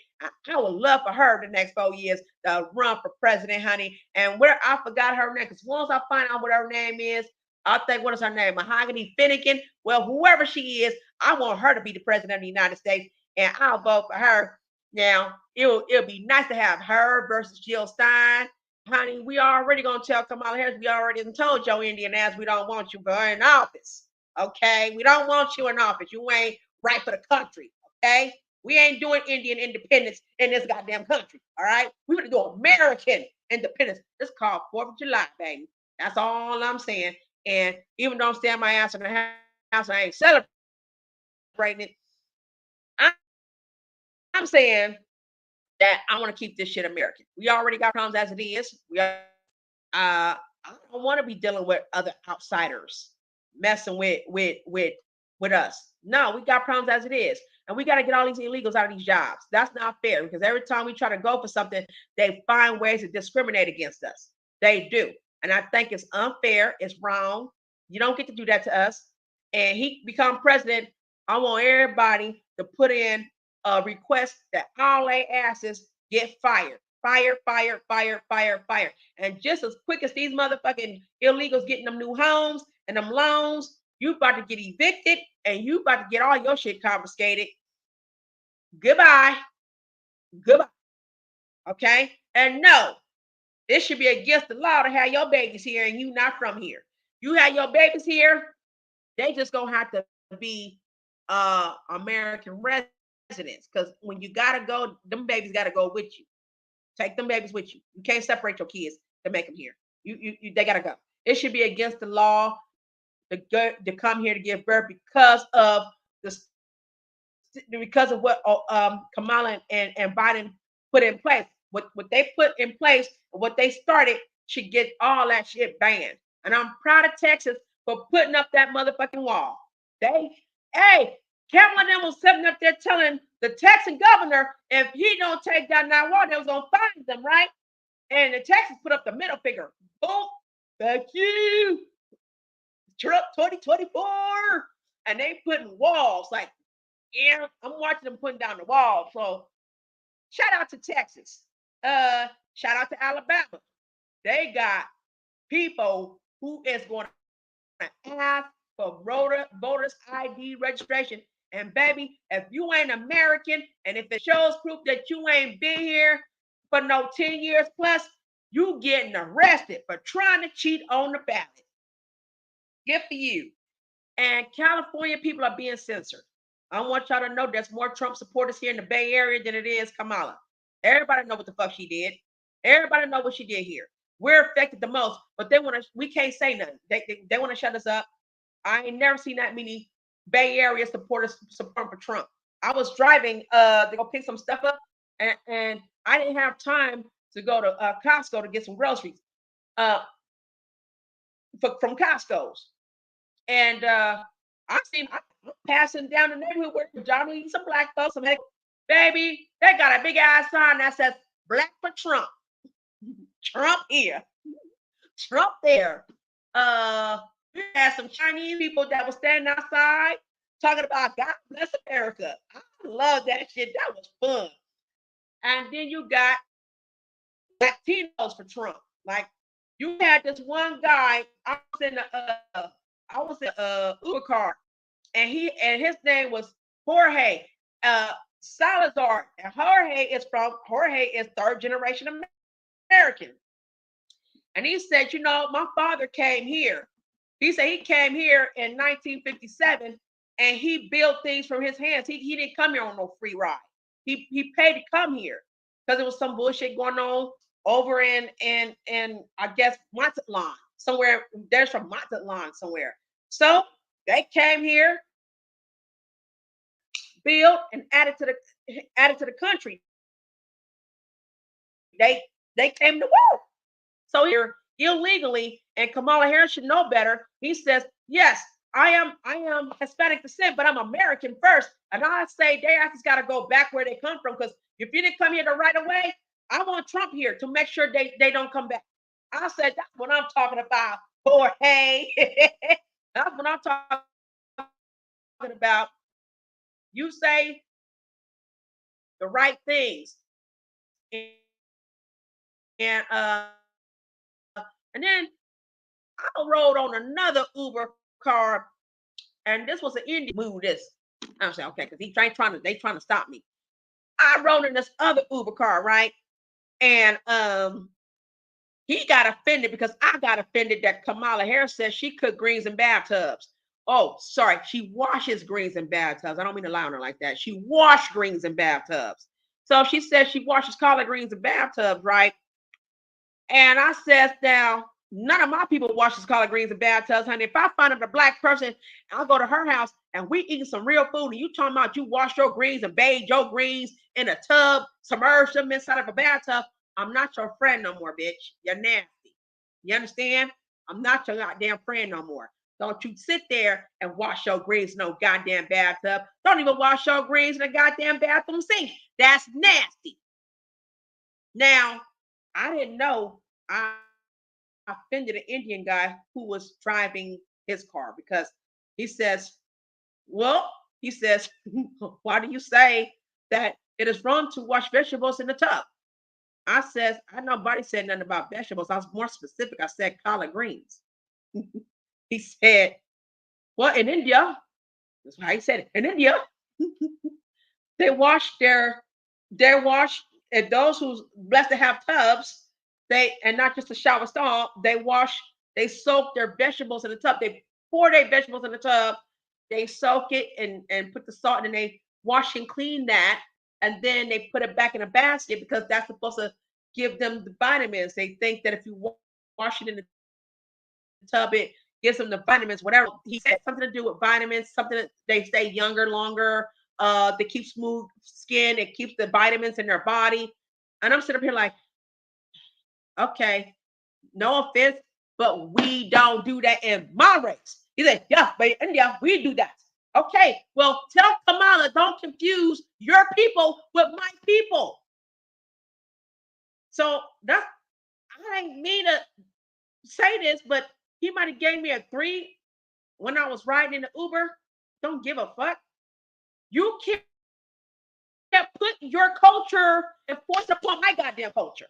I would love for her the next 4 years to run for president, honey. And where I forgot her name, because once I find out what her name is, I'll think, what is her name? Mahogany Finnegan. Well, whoever she is, I want her to be the president of the United States, and I'll vote for her. Now, it'll be nice to have her versus Jill Stein. Honey, we already gonna tell Kamala Harris, we already told Joe Indian ass we don't want you in office. Okay, we don't want you in office. You ain't right for the country. Okay, we ain't doing Indian independence in this goddamn country. All right, we want to do American independence. It's called 4th of July, baby. That's all I'm saying. And even though I'm staying my ass in the house, I ain't celebrating it. I'm saying that I want to keep this shit American. We already got problems as it is. I don't want to be dealing with other outsiders messing with us. No, we got problems as it is. And we got to get all these illegals out of these jobs. That's not fair because every time we try to go for something, they find ways to discriminate against us. They do. And I think it's unfair. It's wrong. You don't get to do that to us. And he become president. I want everybody to put in a request that all they asses get fired. Fire, fire, fire, fire, fire. And just as quick as these motherfucking illegals getting them new homes and them loans, you about to get evicted and you about to get all your shit confiscated. Goodbye. Goodbye. Okay? And no, this should be against the law to have your babies here and you not from here. You have your babies here, they just gonna have to be American residents. Because when you gotta go, them babies gotta go with you. Take them babies with you. You can't separate your kids to make them here. They gotta go. It should be against the law to come here to give birth the because of what Kamala and Biden put in place. What they put in place, what they started, should get all that shit banned. And I'm proud of Texas for putting up that motherfucking wall. Hey, Kamala them was sitting up there telling the Texan governor if he don't take down that wall, they was gonna fine them, right? And the Texas put up the middle finger. Boom, thank you, Trump 2024. And they putting walls like, yeah, I'm watching them putting down the wall. So shout out to Texas. Shout out to Alabama. They got people who is going to ask for voters ID registration. And baby, if you ain't American and if it shows proof that you ain't been here for no 10 years plus, you getting arrested for trying to cheat on the ballot. Good for you. And California people are being censored. I want y'all to know there's more Trump supporters here in the Bay Area than it is Kamala. Everybody know what the fuck she did. Everybody know what she did here. We're affected the most, but we can't say nothing. They want to shut us up. I ain't never seen that many Bay Area supporters support for Trump. I was driving to go pick some stuff up, and I didn't have time to go to Costco to get some groceries from Costco's. And I seen I'm passing down the neighborhood where Johnny some black folks. I'm like, baby, they got a big ass sign that says "Black for Trump." Trump here, Trump there. We had some Chinese people that were standing outside talking about God bless America. I love that shit. That was fun. And then you got Latinos for Trump. Like you had this one guy. I was in a Uber car, and his name was Jorge Salazar. And Jorge is third generation American. And he said, my father came here. He said he came here in 1957 and he built things from his hands. He didn't come here on no free ride. He paid to come here because there was some bullshit going on over in I guess Mazatlan somewhere. There's from Mazatlan somewhere. So they came here, built, and added to the country. They came to work. So here illegally, and Kamala Harris should know better. He says, yes, I am Hispanic descent, but I'm American first. And I say they just got to go back where they come from, because if you didn't come here the right away, I want Trump here to make sure they don't come back. I said, that's what I'm talking about, Jorge. That's what I'm talking about. You say the right things. And then I rode on another Uber car, and this was an Indian. Move this. I said, okay, because they trying to stop me. I rode in this other Uber car, right? And he got offended because I got offended that Kamala Harris said she cooked greens in bathtubs. Oh, sorry. She washes greens in bathtubs. I don't mean to lie on her like that. She washed greens in bathtubs. So she says she washes collard greens in bathtubs, right? And I says, now, none of my people washes collard greens in bathtubs, honey. If I find a black person, I'll go to her house and we eating some real food, and you talking about you wash your greens and bathe your greens in a tub, submerge them inside of a bathtub, I'm not your friend no more, bitch. You're nasty. You understand? I'm not your goddamn friend no more. Don't you sit there and wash your greens in no goddamn bathtub. Don't even wash your greens in a goddamn bathroom sink. That's nasty. Now, I didn't know I offended an Indian guy who was driving his car because he says, well, he says, why do you say that it is wrong to wash vegetables in the tub? I says, I nobody said nothing about vegetables. I was more specific. I said collard greens. He said, well, in India, that's why he said it. In India, they wash they wash, and those who's blessed to have tubs, they and not just a shower stall, they wash, they soak their vegetables in the tub. They pour their vegetables in the tub, they soak it and put the salt and they wash and clean that, and then they put it back in a basket because that's supposed to give them the vitamins. They think that if you wash it in the tub, it gives them the vitamins, whatever. He said something to do with vitamins, something that they stay younger longer, they keep smooth skin, it keeps the vitamins in their body. And I'm sitting up here like, okay, no offense, but we don't do that in my race. He said, yeah, but in India, we do that. Okay, well, tell Kamala, don't confuse your people with my people. So that's, I ain't mean to say this, but he might have gave me a 3 when I was riding in the Uber. Don't give a fuck. You can't put your culture and force it upon my goddamn culture.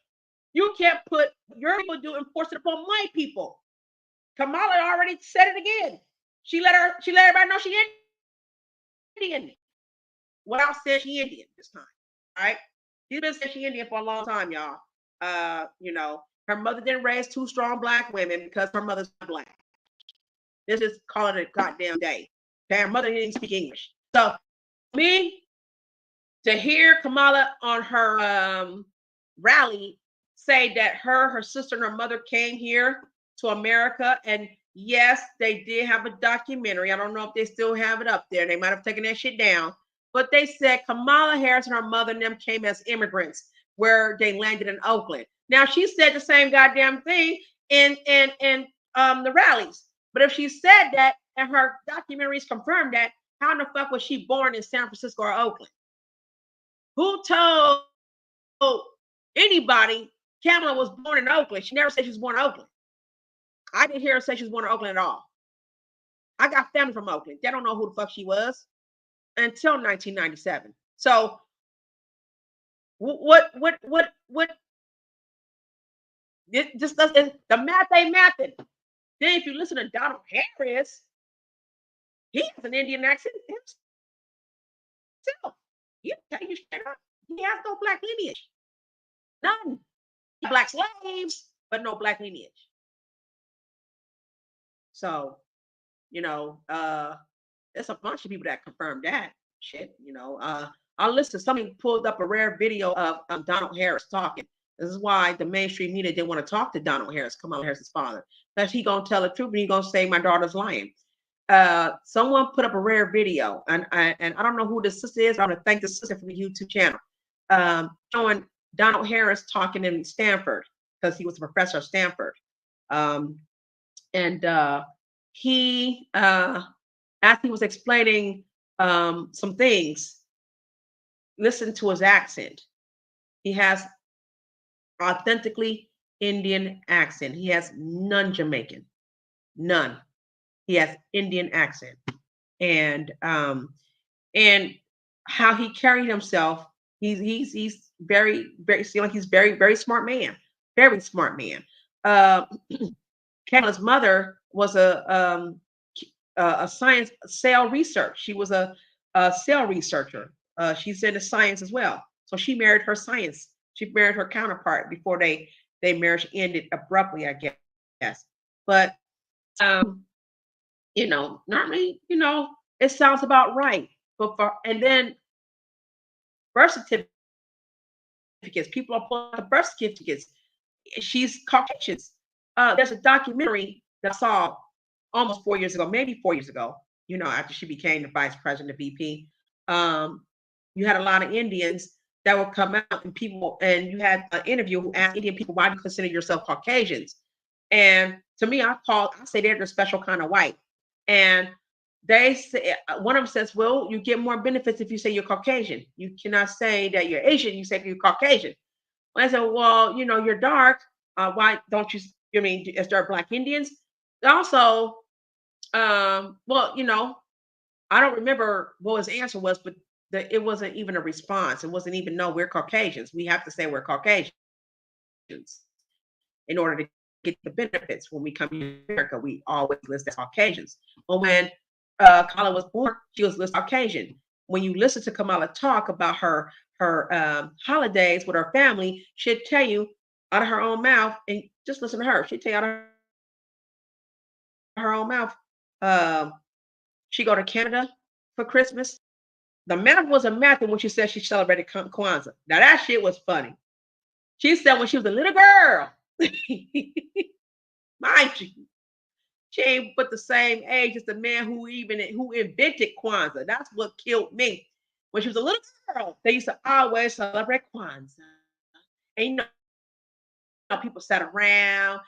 You can't put your people do and force it upon my people. Kamala already said it again. She let everybody know she Indian. Well, said she Indian this time. All right. She's been saying she Indian for a long time, y'all. Her mother didn't raise 2 strong black women because her mother's black. This is calling it a goddamn day. Her mother didn't speak English. So me to hear Kamala on her rally say that her sister, and her mother came here to America, and yes, they did have a documentary. I don't know if they still have it up there. They might have taken that shit down, but they said Kamala Harris and her mother and them came as immigrants, where they landed in Oakland. Now she said the same goddamn thing in the rallies, but if she said that and her documentaries confirmed that, how in the fuck was she born in San Francisco or Oakland? Who told anybody Kamala was born in Oakland? She never said she was born in Oakland. I didn't hear her say she was born in Oakland at all. I got family from Oakland. They don't know who the fuck she was until 1997. So what it just doesn't, the math ain't mathing. Then if you listen to Donald Harris, he has an Indian accent himself. He'll tell you straight up. He has no black lineage. None. Black slaves, but no black lineage. So, you know, there's a bunch of people that confirmed that shit. I'll listen. Somebody pulled up a rare video of Donald Harris talking. This is why the mainstream media didn't want to talk to Donald Harris, Kamala Harris's father, because he gonna tell the truth and he gonna say my daughter's lying. Someone put up a rare video, and I don't know who the sister is. I want to thank the sister from the YouTube channel, showing Donald Harris talking in Stanford because he was a professor at Stanford. And he as he was explaining some things, listen to his accent. He has authentically Indian accent. He has none Jamaican, none. He has Indian accent, and how he carried himself. He's very seem like he's very smart man, very smart man. Uh, Kamala's mother was a science cell research. She was a cell researcher. She's into science as well. So she married her science. She married her counterpart before they marriage ended abruptly, I guess. But Normally, it sounds about right. But and then birth certificates, people are pulling out the birth certificates. She's Caucasians. There's a documentary that I saw almost 4 years ago, maybe 4 years ago, after she became the vice president of BP. Um, you had a lot of Indians that would come out and you had an interview who asked Indian people, why do you consider yourself Caucasians? And to me, I say they're the special kind of white. And they say, one of them says, well, you get more benefits if you say you're Caucasian. You cannot say that you're Asian, you say you're Caucasian. I said, well, you're dark. Why don't you? I mean, is there Black Indians? Also, well, I don't remember what his answer was, but it wasn't even a response. It wasn't even, no, we're Caucasians. We have to say we're Caucasians in order to get the benefits. When we come to America, we always list as Caucasians. But when Kamala was born, she was listed Caucasian. When you listen to Kamala talk about her holidays with her family, she'd tell you out of her own mouth, and just listen to her. She'd tell you out of her own mouth. Um, she go to Canada for Christmas. The math was a math when she said she celebrated Kwanzaa. Now that shit was funny. She said when she was a little girl, mind you, she ain't but the same age as the man who invented Kwanzaa. That's what killed me. When she was a little girl, they used to always celebrate Kwanzaa. And people sat around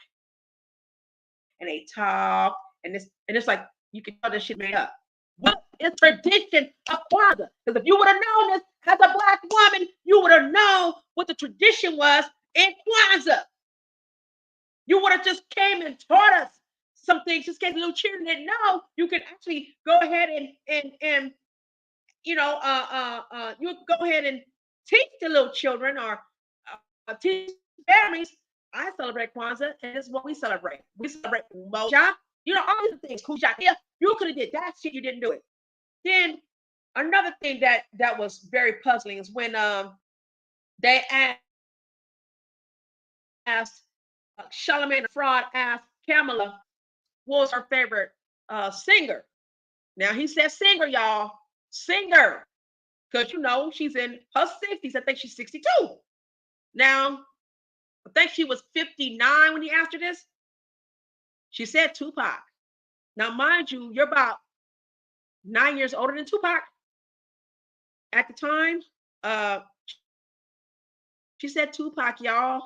and they talked, and it's like you can tell this shit made up. What is tradition of Kwanzaa? Because if you would have known this as a Black woman, you would have known what the tradition was in Kwanzaa. You would have just came and taught us some things. Just in case little children didn't know, you could actually go ahead and you could go ahead and teach the little children or teach families. I celebrate Kwanzaa, and this is what we celebrate. We celebrate Umoja, all these things. Kujakia, you could have did that shit. You didn't do it. Then another thing that was very puzzling is when they asked Charlamagne the Fraud asked Kamala what was her favorite singer. Now he said singer, y'all, singer, because she's in her 60s. I think she's 62 now. I think she was 59 when he asked her this. She said Tupac. Now, mind you, you're about 9 years older than Tupac at the time. Uh, she said Tupac, y'all.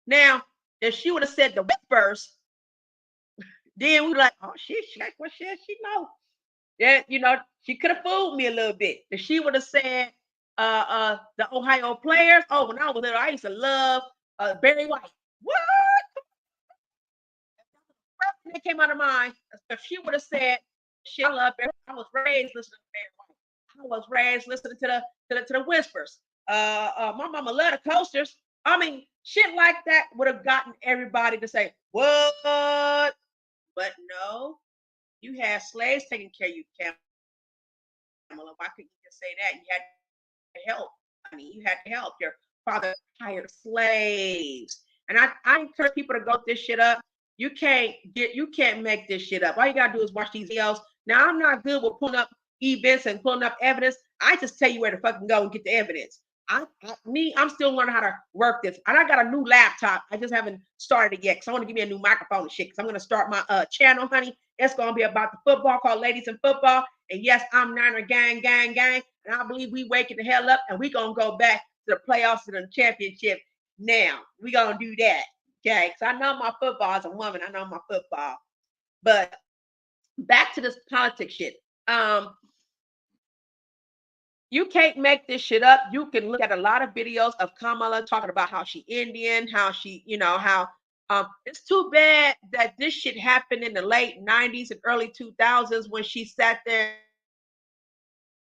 Now, if she would have said the Whispers, then we were like, oh shit, what shit she know? Yeah, she could have fooled me a little bit. If she would have said the Ohio Players, oh, when I was little, I used to love Barry White. What? That came out of mine. If she would have said, "Shit, I love Barry," I was raised listening to Barry White. I was raised listening to the Whispers. My mama loved the Coasters. I mean, shit like that would have gotten everybody to say, "What?" But no, you had slaves taking care of you, Kamala. Why couldn't you just say that? You had to help. I mean, you had to help. Your father hired slaves. And I encourage people to go this shit up. You can't make this shit up. All you gotta do is watch these videos. Now I'm not good with pulling up events and pulling up evidence. I just tell you where to fucking go and get the evidence. I'm still learning how to work this. And I got a new laptop. I just haven't started it yet because I want to give me a new microphone and shit. Because I'm gonna start my channel, honey. It's gonna be about the football called Ladies in Football. And yes, I'm Niner gang. And I believe we waking the hell up and we gonna go back to the playoffs and the championship. Now we gonna do that. Okay, because I know my football as a woman. I know my football. But back to this politics shit. You can't make this shit up. You can look at a lot of videos of Kamala talking about how she Indian, how she, how it's too bad that this shit happened in the late 90s and early 2000s when she sat there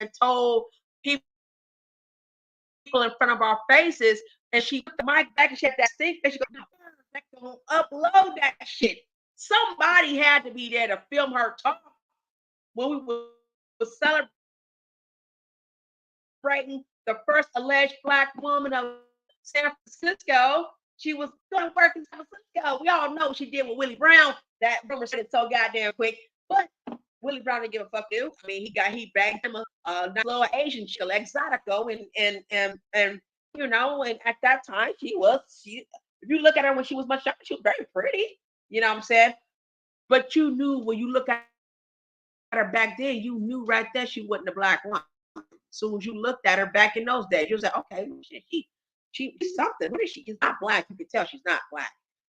and told people in front of our faces, and she put the mic back and she had that stink face. She goes, no, upload that shit. Somebody had to be there to film her talk when we were celebrating the first alleged Black woman of San Francisco. She was going to work in San Francisco. We all know what she did with Willie Brown. That rumor said it so goddamn quick. But Willie Brown didn't give a fuck, dude. I mean, he bagged him a nice little Asian chick, exotico, and you know, and at that time she. If you look at her when she was much younger, she was very pretty. You know what I'm saying? But you knew when you look at her back then, you knew right there she wasn't a black woman. As soon as you looked at her back in those days, you was like, okay, she's something. What is she? She's not black. You can tell she's not black.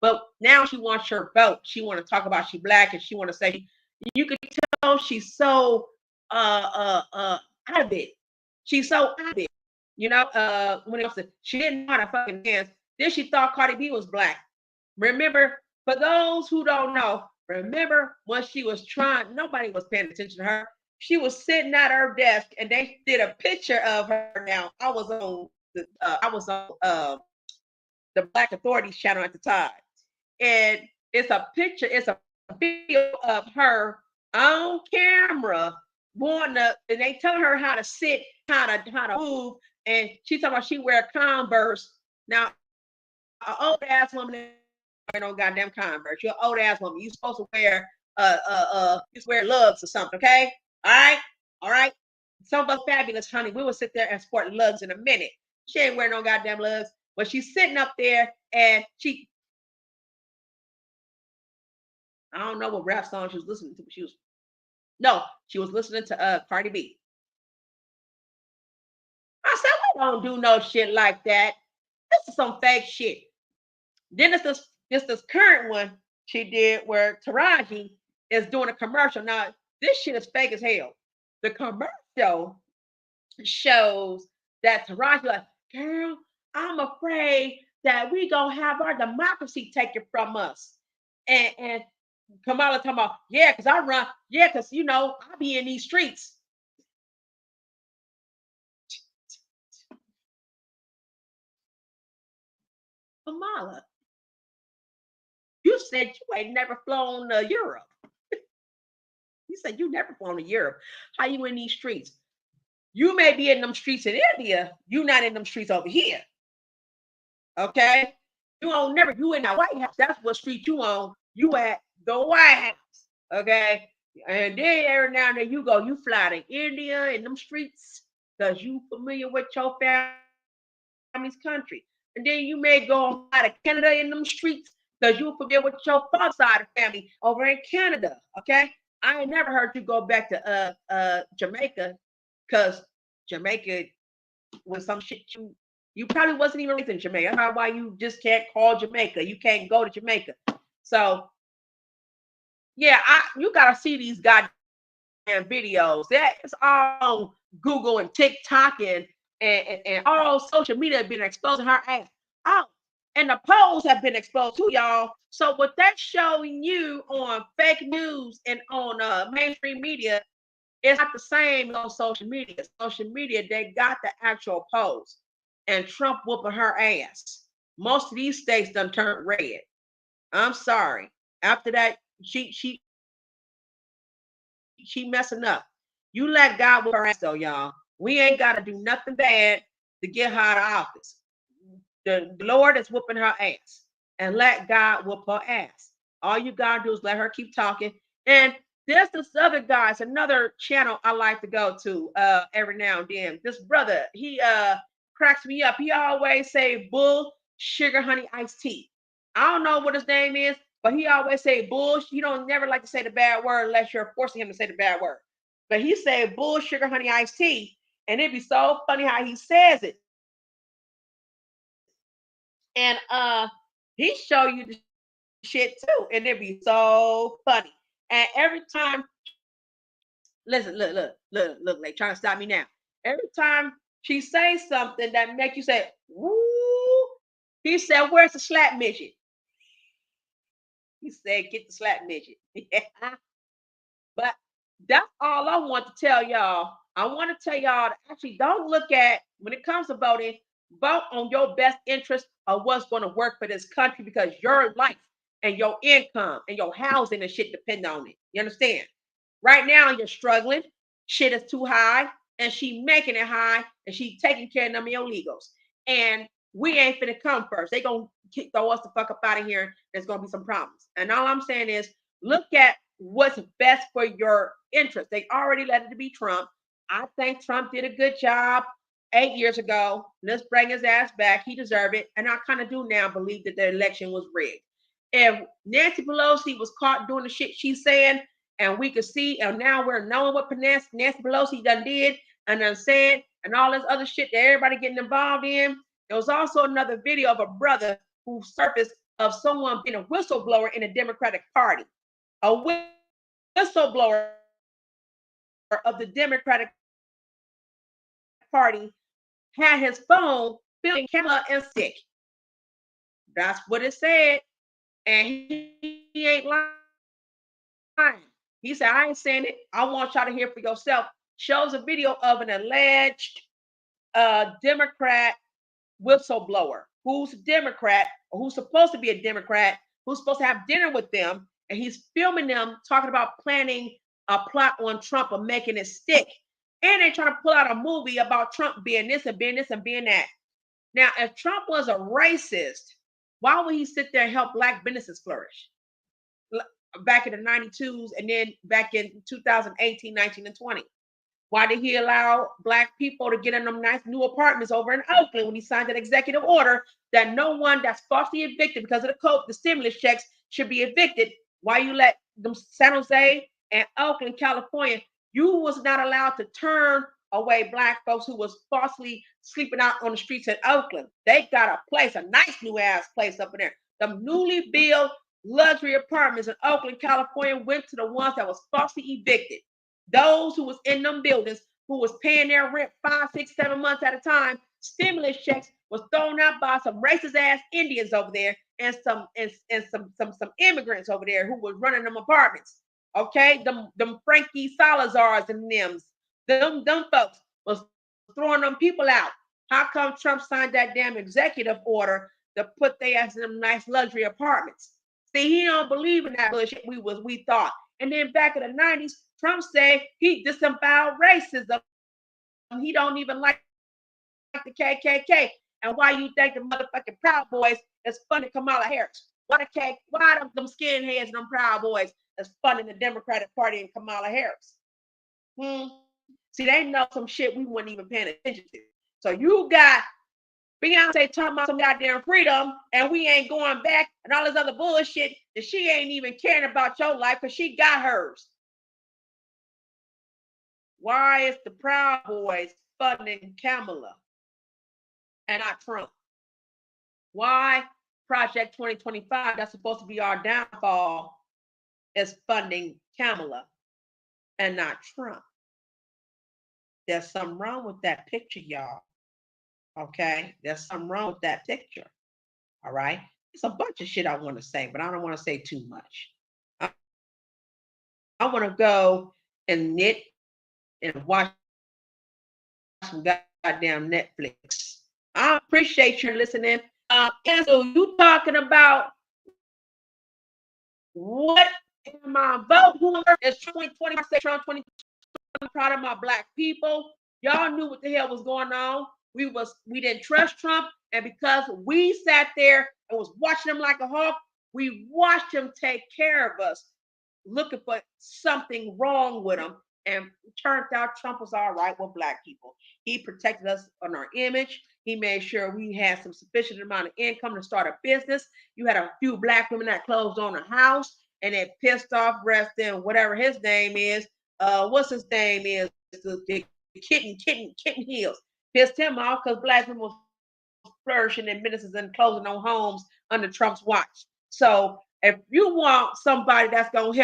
But now she wants her vote. She want to talk about she black, and she want to say you could tell she's so out of it. She's so out of it. You know, when it comes to she didn't know how to fucking dance. Then she thought Cardi B was black. Remember, for those who don't know, remember when she was trying, nobody was paying attention to her. She was sitting at her desk and they did a picture of her. Now I was on the Black Authorities channel at the time, and it's a picture, it's a video of her on camera, and they telling her how to sit, how to move, and she talking about she wear Converse. Now, an old ass woman wear no goddamn Converse. You're an old ass woman. You supposed to wear lugs or something, okay? All right. Some of us fabulous, honey. We will sit there and sport lugs in a minute. She ain't wearing no goddamn lugs, but she's sitting up there and I don't know what rap song she was listening to, but she was listening to Cardi B. I said, we don't do no shit like that. This is some fake shit. Then it's this current one she did where Taraji is doing a commercial. Now, this shit is fake as hell. The commercial shows that Taraji like, girl, I'm afraid that we gonna have our democracy taken from us. And Kamala talking about, yeah, because I run, yeah, because you know, I be in these streets. Kamala, you said you ain't never flown to Europe. You said you never flown to Europe. How you in these streets? You may be in them streets in India. You not in them streets over here. Okay? You don't never, you in the White House. That's what street you on. You at the White House. Okay? And then every now and then you go, you fly to India in them streets because you familiar with your family's country. And then you may go out of Canada in them streets because you familiar with your father's side of family over in Canada. Okay? I ain't never heard you go back to Jamaica because Jamaica was some shit you probably wasn't even raised in Jamaica. That's why you just can't call Jamaica. You can't go to Jamaica. So yeah, you gotta see these goddamn videos. That's all Google and TikTok and all social media have been exposing her ass. Oh, and the polls have been exposed too, y'all. So what that's showing you on fake news and on mainstream media is not the same on social media. Social media, they got the actual polls. And Trump whooping her ass. Most of these states done turned red. I'm sorry. After that, she messing up. You let God whoop her ass though, y'all. We ain't gotta do nothing bad to get her out of office. The Lord is whooping her ass. And let God whoop her ass. All you gotta do is let her keep talking. And there's this other guy, it's another channel I like to go to every now and then. This brother, he cracks me up. He always say bull, sugar, honey, iced tea. I don't know what his name is, but he always say bull. He don't never like to say the bad word unless you're forcing him to say the bad word. But he say bull, sugar, honey, iced tea, and it'd be so funny how he says it. And he show you the shit too, and it'd be so funny. And every time, listen, look, they trying to stop me now. Every time she says something that make you say, "Woo," he said, "Where's the slap midget?" He said, "Get the slap midget." But that's all I want to tell y'all. I want to tell y'all to actually don't look at when it comes to voting, vote on your best interest of what's going to work for this country because your life and your income and your housing and shit depend on it. You understand? Right now you're struggling. Shit is too high, and she making it high, and she taking care of them illegals. And we ain't finna come first. They gonna throw us the fuck up out of here. There's gonna be some problems. And all I'm saying is, look at what's best for your interest. They already let it be Trump. I think Trump did a good job 8 years ago. Let's bring his ass back. He deserved it. And I kind of do now believe that the election was rigged. If Nancy Pelosi was caught doing the shit she's saying, and we could see, and now we're knowing what Nancy Pelosi done did and done said, and all this other shit that everybody getting involved in. There was also another video of a brother who surfaced of someone being a whistleblower in the Democratic Party. A whistleblower of the Democratic Party had his phone filming Kamala and sick. That's what it said. And he ain't lying. He said, I ain't saying it. I want y'all to hear for yourself. Shows a video of an alleged Democrat whistleblower who's a Democrat, or who's supposed to be a Democrat, who's supposed to have dinner with them. And he's filming them talking about planning a plot on Trump and making it stick. And they're trying to pull out a movie about Trump being this and being this and being that. Now, if Trump was a racist, why would he sit there and help Black businesses flourish? Back in the 92s and then back in 2018, 19, and 20. Why did he allow Black people to get in them nice new apartments over in Oakland when he signed that executive order that no one that's falsely evicted because of the stimulus checks should be evicted? Why you let them San Jose and Oakland, California, you was not allowed to turn away Black folks who was falsely sleeping out on the streets in Oakland. They got a place, a nice new ass place up in there. The newly built luxury apartments in Oakland, California went to the ones that was falsely evicted. Those who was in them buildings, who was paying their rent 5, 6, 7 months at a time, stimulus checks was thrown out by some racist ass Indians over there and some immigrants over there who was running them apartments. Okay, them Frankie Salazars and them folks was throwing them people out. How come Trump signed that damn executive order to put their ass in them nice luxury apartments? See, he don't believe in that bullshit we thought. And then back in the 90s, Trump said he disavowed racism. He don't even like the KKK. And why you think the motherfucking Proud Boys is funding Kamala Harris? Why them skinheads and them Proud Boys is funding the Democratic Party and Kamala Harris? See, they know some shit we weren't even paying attention to. So you got Beyonce talking about some goddamn freedom, and we ain't going back, and all this other bullshit that she ain't even caring about your life because she got hers. Why is the Proud Boys funding Kamala and not Trump? Why Project 2025, that's supposed to be our downfall, is funding Kamala and not Trump? There's something wrong with that picture, y'all. Okay, there's something wrong with that picture. All right, it's a bunch of shit I want to say, but I don't want to say too much. I want to go and knit and watch some goddamn Netflix. I appreciate you listening. And so you talking about what am I voting for? It's 2020. I say Trump 2020. I'm proud of my Black people. Y'all knew what the hell was going on. We didn't trust Trump, and because we sat there and was watching him like a hawk, we watched him take care of us, looking for something wrong with him. And it turned out Trump was all right with Black people. He protected us on our image. He made sure we had some sufficient amount of income to start a business. You had a few Black women that closed on a house, and it pissed off Reston, whatever his name is. What's his name is? The Kitten Hills. Pissed him off because Black people was flourishing in businesses and closing on homes under Trump's watch. So if you want somebody that's gonna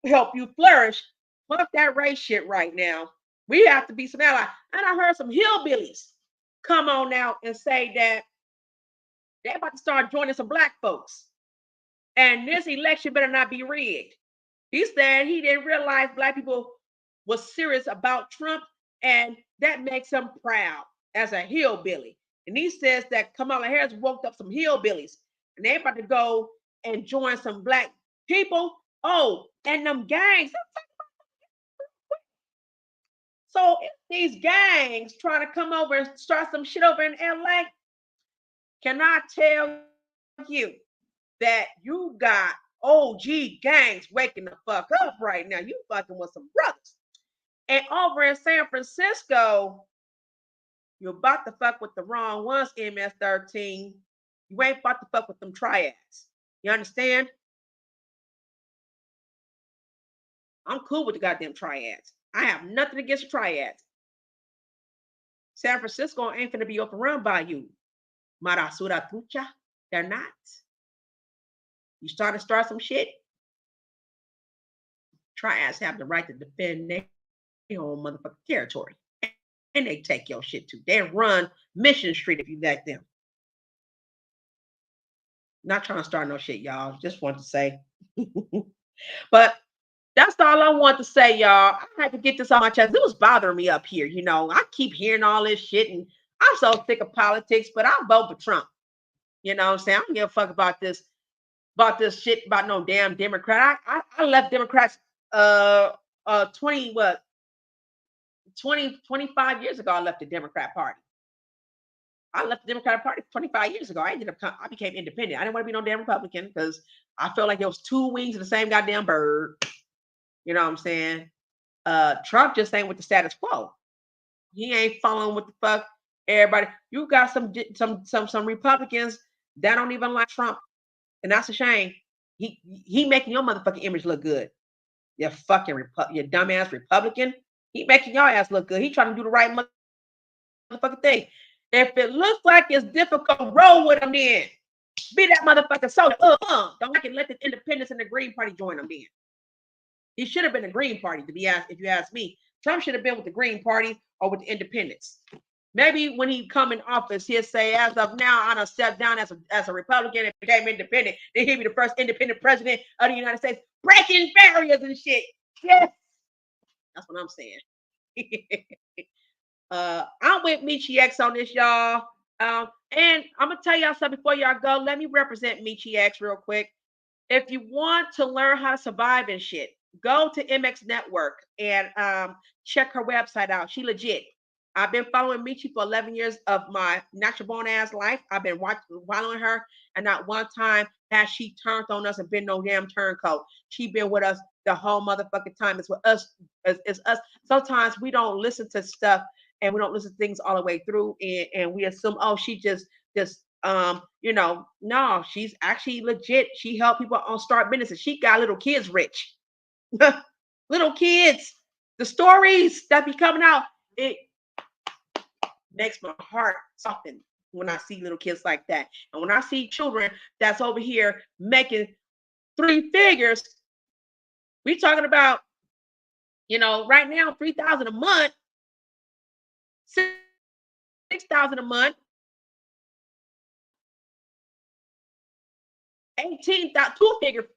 help you flourish, fuck that race shit right now. We have to be some allies. And I heard some hillbillies come on out and say that they're about to start joining some Black folks. And this election better not be rigged. He said he didn't realize Black people was serious about Trump, and that makes him proud as a hillbilly. And he says that Kamala Harris woke up some hillbillies, and they're about to go and join some Black people. Oh, and them gangs. So these gangs trying to come over and start some shit over in LA, can I tell you that you got OG gangs waking the fuck up right now. You fucking with some brothers. And over in San Francisco, you're about to fuck with the wrong ones, MS-13. You ain't about to fuck with them triads. You understand? I'm cool with the goddamn triads. I have nothing against the triads. San Francisco ain't finna be overrun by you. Marasura Tucha. They're not. You start some shit. Triads have the right to defend their own motherfucking territory. And they take your shit too. They run Mission Street if you let them. Not trying to start no shit, y'all. Just want to say. But that's all I want to say, y'all. I had to get this on my chest. It was bothering me up here. You know, I keep hearing all this shit, and I'm so sick of politics, but I'll vote for Trump. You know what I'm saying? I don't give a fuck about this shit about no damn Democrat. I left Democrats 20 what 20 25 years ago. I left the Democrat Party. I left the Democratic Party 25 years ago. I became independent. I didn't want to be no damn Republican because I felt like there was two wings of the same goddamn bird. You know what I'm saying? Trump just ain't with the status quo. He ain't following what the fuck everybody. You got some Republicans that don't even like Trump, and that's a shame. He making your motherfucking image look good. You fucking your dumbass Republican. He making your ass look good. He trying to do the right motherfucking thing. If it looks like it's difficult, roll with him then. Be that motherfucker soldier. Don't let the independents and the Green Party join them then. He should have been the Green Party, to be asked, if you ask me. Trump should have been with the Green Party or with the independents. Maybe when he come in office, he'll say, as of now, I done stepped down as a Republican and became independent. Then he'll be the first independent president of the United States, breaking barriers and shit. Yes. That's what I'm saying. I'm with Michi X on this, y'all. And I'm gonna tell y'all something before y'all go. Let me represent Michi X real quick. If you want to learn how to survive and shit, go to MX Network and check her website out. She legit. I've been following Michi for 11 years of my natural born ass life. I've been following her, and not one time has she turned on us and been no damn turncoat. She been with us the whole motherfucking time. It's with us. It's us. Sometimes we don't listen to stuff and we don't listen to things all the way through, and we assume, oh, she just no, she's actually legit. She helped people on start businesses. She got little kids rich. Little kids. The stories that be coming out, it makes my heart soften when I see little kids like that. And when I see children that's over here making 3 figures, we talking about, right now, 3,000 a month, 6,000 a month, 18,000,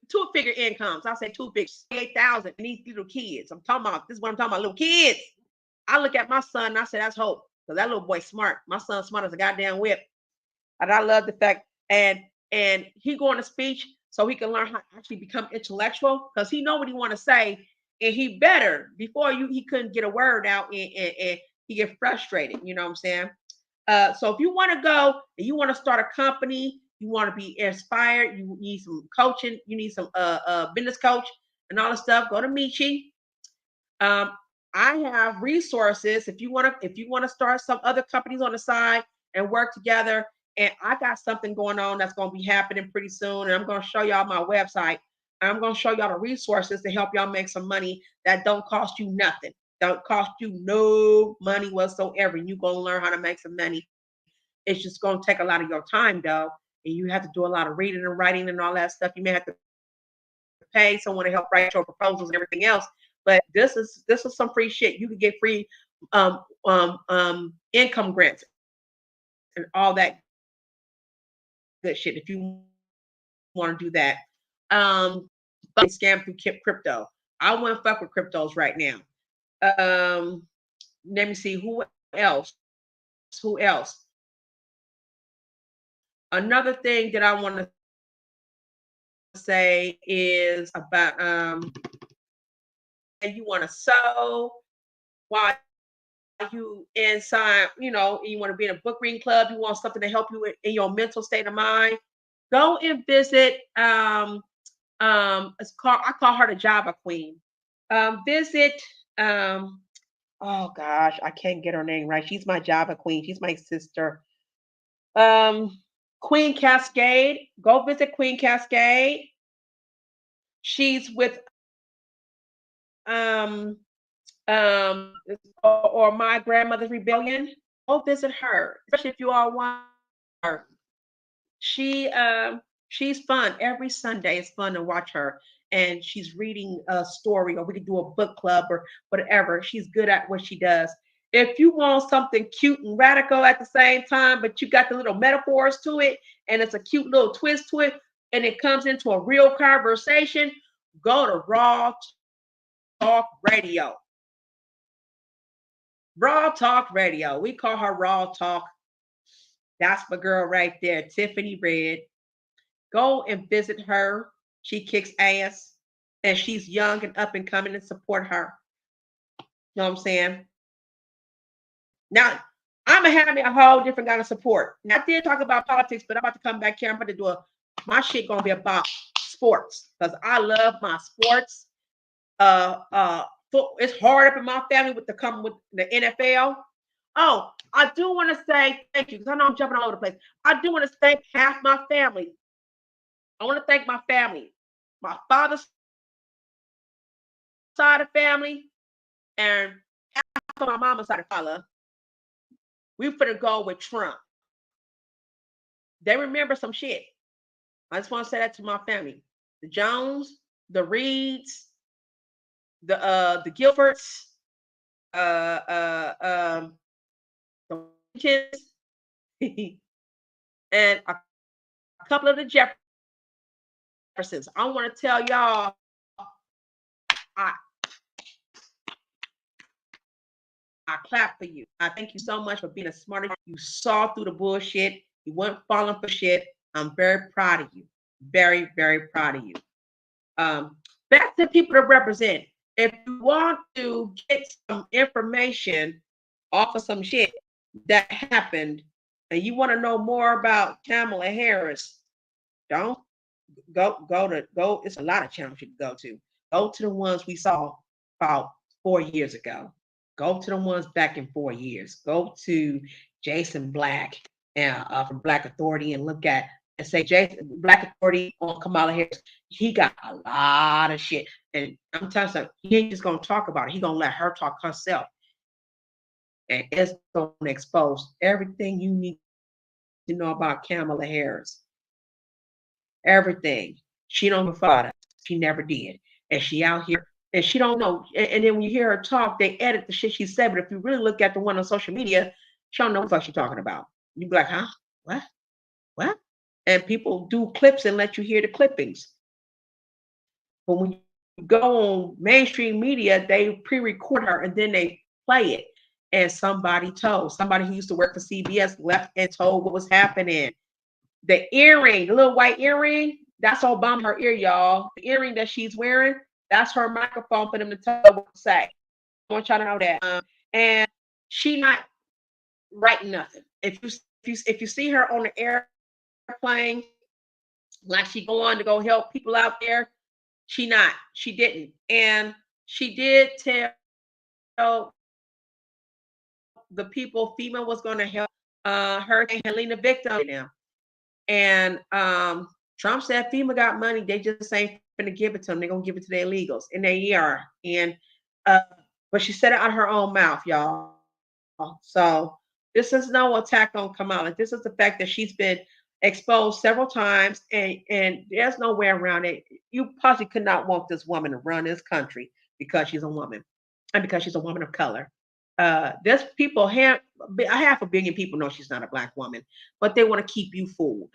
two-figure incomes. I say 2 figures, 8,000. And these little kids. This is what I'm talking about, little kids. I look at my son and I say, that's hope. Because that little boy's smart. My son's smart as a goddamn whip. And I love the fact, and he going to speech so he can learn how to actually become intellectual, because he know what he want to say, and he better. Before he couldn't get a word out, and he get frustrated. You know what I'm saying? So if you want to go and you want to start a company, you want to be inspired, you need some coaching, you need some business coach and all the stuff, go to Michi. I have resources if you want to start some other companies on the side and work together. And I got something going on that's going to be happening pretty soon. And I'm going to show y'all my website. I'm going to show y'all the resources to help y'all make some money that don't cost you nothing. Don't cost you no money whatsoever. You're going to learn how to make some money. It's just going to take a lot of your time, though. And you have to do a lot of reading and writing and all that stuff. You may have to pay someone to help write your proposals and everything else. But this is some free shit. You can get free income grants and all that good shit if you want to do that. But scam through crypto. I wouldn't fuck with cryptos right now. Let me see who else. Another thing that I want to say is about and you want to sew while you inside, you want to be in a book reading club, you want something to help you in your mental state of mind, go and visit It's called, I call her the Java Queen. Visit oh gosh, I can't get her name right. She's my Java Queen. She's my sister. Um, Queen Cascade. Go visit Queen Cascade. She's with um um or My Grandmother's Rebellion. Go visit her, especially if you all want her. She she's fun. Every Sunday it's fun to watch her. And she's reading a story, or we could do a book club or whatever. She's good at what she does. If you want something cute and radical at the same time, but you got the little metaphors to it, and it's a cute little twist to it, and it comes into a real conversation, go to Raw Talk Radio. Raw Talk Radio. We call her Raw Talk. That's my girl right there, Tiffany Red. Go and visit her. She kicks ass, and she's young and up and coming, and support her. You know what I'm saying? Now, I'm gonna have me a whole different kind of support. Now, I did talk about politics, but I'm about to come back here. I'm about to do my shit gonna be about sports because I love my sports. It's hard up in my family with the NFL. Oh, I do want to say thank you because I know I'm jumping all over the place. I do want to thank half my family. I want to thank my family, my father's side of family, and half of my mama's side of father. We finna go with Trump. They remember some shit. I just want to say that to my family. The Jones, the Reeds, the Gilforts, the Wintons, and a couple of the Jeffersons. I want to tell y'all, I I clap for you. I thank you so much for being a smart. You saw through the bullshit. You weren't falling for shit. I'm very proud of you. Very, very proud of you. Back to people to represent. If you want to get some information off of some shit that happened, and you want to know more about Kamala Harris, don't go. It's a lot of channels you can go to. Go to the ones we saw about 4 years ago. Go to the ones back in 4 years. Go to Jason Black from Black Authority and look at and say Jason Black Authority on Kamala Harris. He got a lot of shit, and I'm telling you, he ain't just gonna talk about it. He gonna let her talk herself, and it's gonna expose everything you need to know about Kamala Harris. Everything. She don't fight us. She never did. And she out here and she don't know. And then when you hear her talk, they edit the shit she said. But if you really look at the one on social media, she don't know what the fuck she's talking about. You be like, huh? What? What? And people do clips and let you hear the clippings. But when you go on mainstream media, they pre-record her and then they play it. And somebody who used to work for CBS left and told what was happening. The earring, the little white earring, that's Obama her ear, y'all. The earring that she's wearing, that's her microphone for them to tell her what to say. I want y'all to know that. And she not writing nothing. If you see her on the airplane, like she go on to go help people out there, she didn't. And she did tell the people FEMA was going to help Hurricane Helena victim now. And Trump said FEMA got money. They just ain't going to give it to them. They're going to give it to their illegals. And they are. And but she said it out of her own mouth, y'all. So this is no attack on Kamala. This is the fact that she's been exposed several times, and there's no way around it. You possibly could not want this woman to run this country because she's a woman and because she's a woman of color. There's people here, a half a billion people know she's not a black woman, but they want to keep you fooled.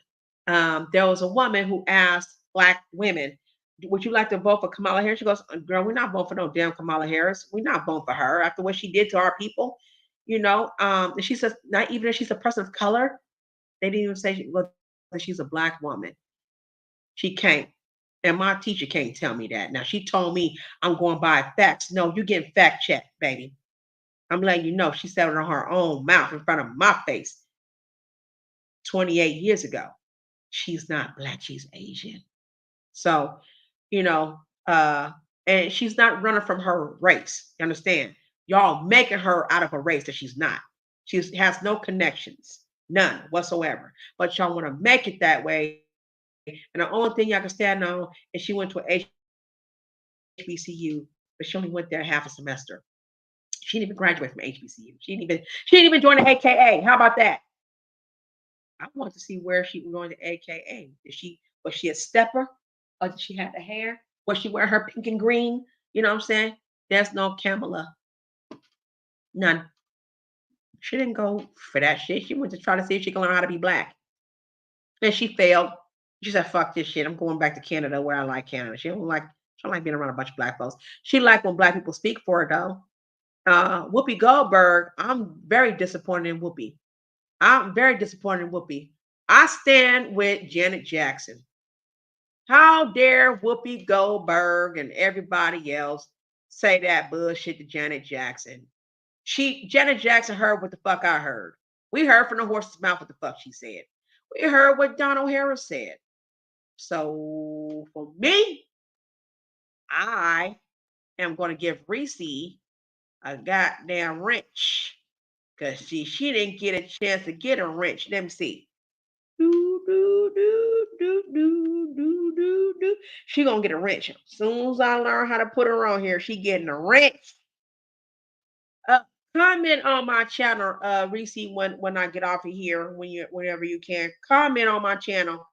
There was a woman who asked black women, would you like to vote for Kamala Harris? She goes, girl, we're not voting for no damn Kamala Harris. We're not voting for her after what she did to our people. And she says, not even if she's a person of color, they didn't even say whether she's a black woman. She can't. And my teacher can't tell me that. Now, she told me I'm going by facts. No, you're getting fact checked, baby. I'm letting you know she said it on her own mouth in front of my face 28 years ago. She's not black, she's Asian. So you know, uh, and she's not running from her race. You understand? Y'all making her out of a race that she's not. She has no connections, none whatsoever. But y'all want to make it that way. And the only thing y'all can stand on is she went to a HBCU, but she only went there half a semester. She didn't even graduate from HBCU. She didn't even join the AKA. How about that? I want to see where she was going to AKA. Was she a stepper? Or did she have the hair? Was she wearing her pink and green? You know what I'm saying? There's no Kamala. None. She didn't go for that shit. She went to try to see if she can learn how to be black. And she failed. She said, fuck this shit. I'm going back to Canada where I like Canada. She don't like being around a bunch of black folks. She liked when black people speak for her though. Whoopi Goldberg, I'm very disappointed in Whoopi. I'm very disappointed in Whoopi. I stand with Janet Jackson. How dare Whoopi Goldberg and everybody else say that bullshit to Janet Jackson? Janet Jackson heard what the fuck I heard. We heard from the horse's mouth what the fuck she said. We heard what Don O'Hara said. So for me, I am going to give Reese a goddamn wrench because she didn't get a chance to get a wrench. Let me see. Do, do, do, do, do, do, do, do. She gonna get a wrench. As soon as I learn how to put her on here, she getting a wrench. Uh, Comment on my channel, Reese, when I get off of here, whenever you can. Comment on my channel.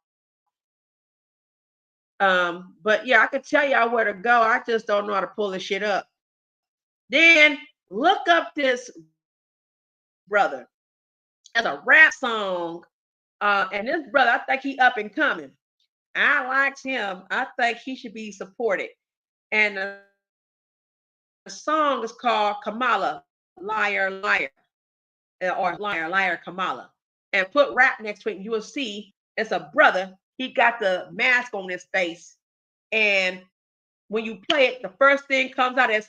But yeah, I can tell y'all where to go. I just don't know how to pull this shit up. Then look up this brother as a rap song. And this brother, I think he up and coming. I likes him. I think he should be supported. And the song is called Kamala, Liar, Liar, or Liar, Liar, Kamala. And put rap next to it, and you will see it's a brother. He got the mask on his face. And when you play it, the first thing comes out is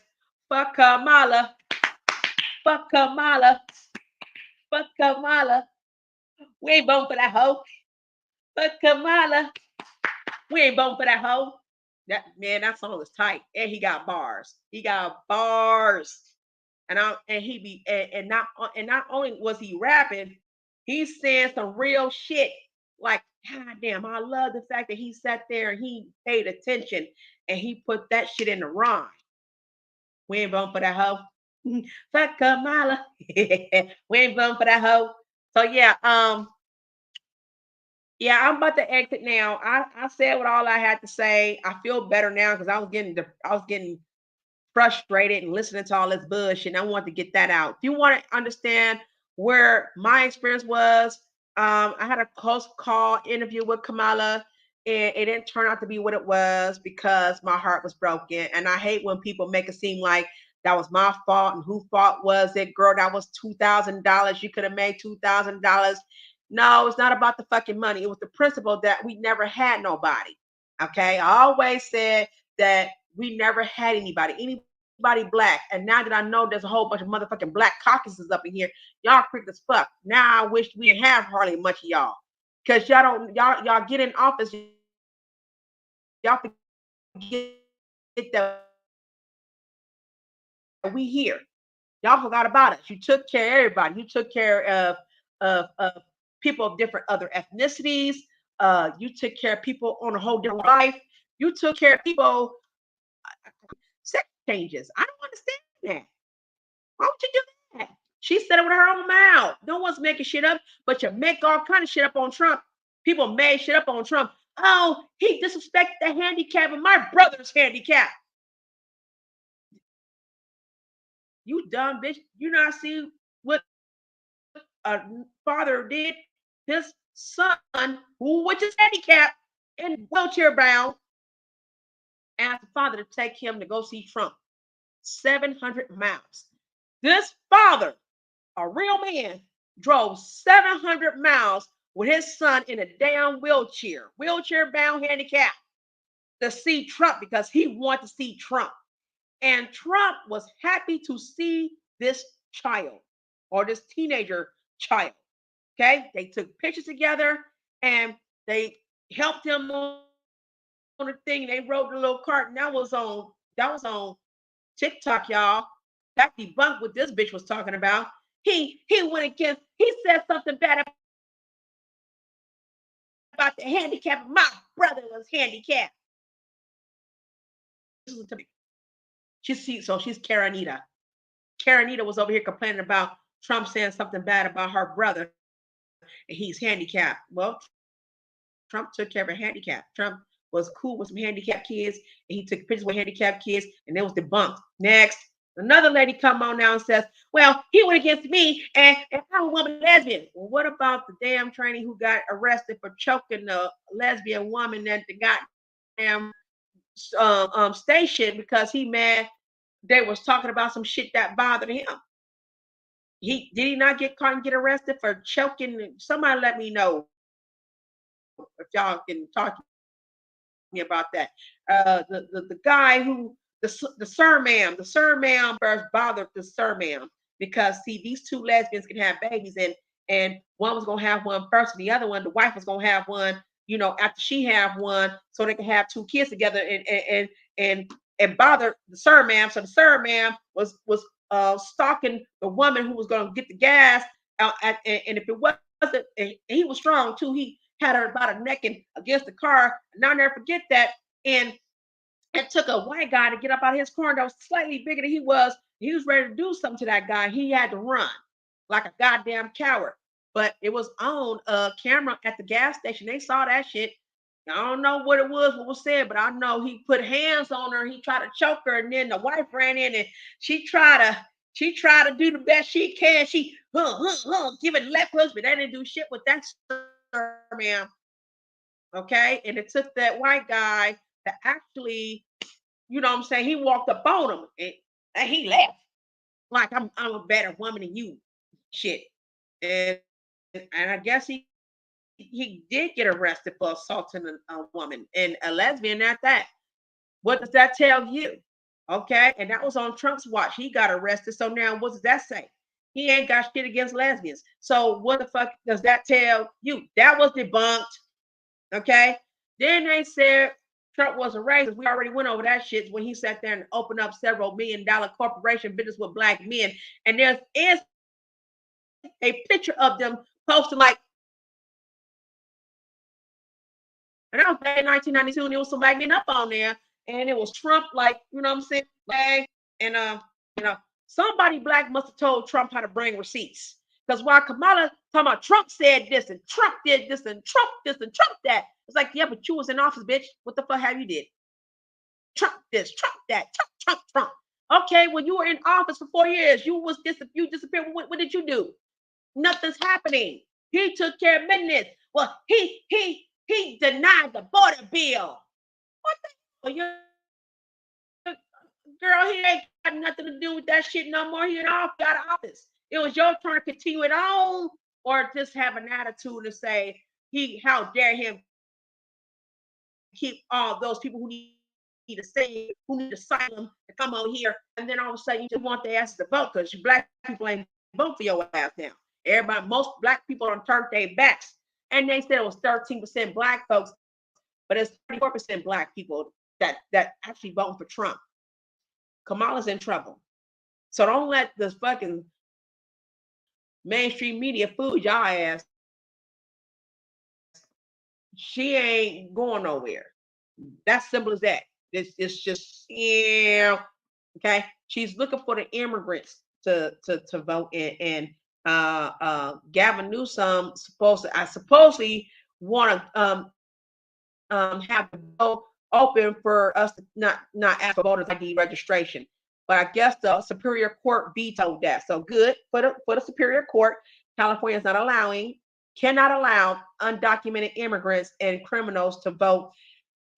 fuck Kamala, fuck Kamala, fuck Kamala. We ain't voting for that hoe. Fuck Kamala. We ain't voting for that hoe. That song is tight. And he got bars. He got bars. And he be and not only was he rapping, he's saying some real shit. Like, God damn, I love the fact that he sat there and he paid attention and he put that shit in the rhyme. We ain't voting for that hoe. Fuck Kamala. We ain't voting for that hoe. So yeah, I'm about to exit now. I said what all I had to say. I feel better now because I was getting frustrated and listening to all this bullshit. And I want to get that out. If you want to understand where my experience was, I had a close call interview with Kamala, and it didn't turn out to be what it was because my heart was broken. And I hate when people make it seem like that was my fault and who fault was it, girl? That was $2,000. You could have made $2,000. No, it's not about the fucking money. It was the principle that we never had nobody. Okay, I always said that we never had anybody black. And now that I know there's a whole bunch of motherfucking black caucuses up in here, y'all quick as fuck. Now I wish we didn't have hardly much of y'all. Cause y'all get in office, y'all forget that we here. Y'all forgot about us. You took care of everybody. You took care of people of different other ethnicities. You took care of people on a whole different life. You took care of people sex changes. I don't understand that. Why would you do that? She said it with her own mouth. No one's making shit up, but you make all kind of shit up on Trump. People made shit up on Trump. Oh, he disrespected the handicap and my brother's handicap. You dumb bitch. You not see what a father did? His son, which is handicapped and wheelchair bound, asked the father to take him to go see Trump. 700 miles. This father, a real man, drove 700 miles with his son in a damn wheelchair bound handicap to see Trump because he wanted to see Trump. And Trump was happy to see this child or this teenager child. Okay. They took pictures together and they helped him on the thing. They wrote the little carton. That was on TikTok, y'all. That debunked what this bitch was talking about. He went against. He said something bad about the handicap. My brother was handicapped. Listen to me. She's Karenita. Karenita was over here complaining about Trump saying something bad about her brother, and he's handicapped. Well, Trump took care of a handicap. Trump was cool with some handicapped kids, and he took pictures with handicapped kids, and it was debunked. Next, another lady come on now and says, "Well, he went against me, and I'm a woman lesbian." Well, what about the damn trainee who got arrested for choking the lesbian woman at the goddamn station because he mad they was talking about some shit that bothered him? He not get caught and get arrested for choking? Somebody let me know if y'all can talk to me about that. The guy who the sir ma'am first bothered the sir ma'am because see these two lesbians can have babies and one was gonna have one first and the other one the wife was gonna have one after she have one so they can have two kids together and bother the sir ma'am. So the sir ma'am was stalking the woman who was gonna get the gas and if it wasn't and he was strong too. He had her about a neck and against the car. And I'll never forget that. And it took a white guy to get up out of his car that was slightly bigger than he was. He was ready to do something to that guy. He had to run like a goddamn coward. But it was on a camera at the gas station. They saw that shit. I don't know what was said, but I know he put hands on her. He tried to choke her, and then the wife ran in and she tried to do the best she can. She give it left hooks, but they didn't do shit with that man. Okay. And it took that white guy to actually, what I'm saying? He walked up on him and he left. Like I'm a better woman than you. Shit. And and I guess he did get arrested for assaulting a woman and a lesbian at that. What does that tell you? Okay. And that was on Trump's watch. He got arrested. So now what does that say? He ain't got shit against lesbians. So what the fuck does that tell you? That was debunked. Okay. Then they said Trump was a racist. We already went over that shit when he sat there and opened up several $1 million corporation business with black men. And there is a picture of them posting like, and that was back in 1992, and there was some black men up on there, and it was Trump, like, you know what I'm saying? Like, and somebody black must have told Trump how to bring receipts. Because while Kamala talking about Trump said this and Trump did this and Trump this and Trump that, it's like, yeah, but you was in office, bitch. What the fuck have you did? Trump this, Trump that, Trump. Okay, when you were in office for 4 years, you disappeared. What did you do? Nothing's happening. He took care of business. Well, he denied the border bill. What the hell? Girl, he ain't got nothing to do with that shit no more. He out of office. It was your turn to continue it on, or just have an attitude to say how dare him keep all those people who need to say who need asylum to come over here, and then all of a sudden you just want their asses to vote because you black people ain't vote for your ass now. Most black people are turned their backs, and they said it was 13% black folks, but it's 34% black people that actually voting for Trump. Kamala's in trouble. So don't let this fucking mainstream media fool y'all ass. She ain't going nowhere. That's simple as that. It's just okay. She's looking for the immigrants to vote and Gavin Newsom supposedly want to have the vote open for us to not ask for voters ID registration. But I guess the Superior Court vetoed that. So good for the Superior Court. California is cannot allow undocumented immigrants and criminals to vote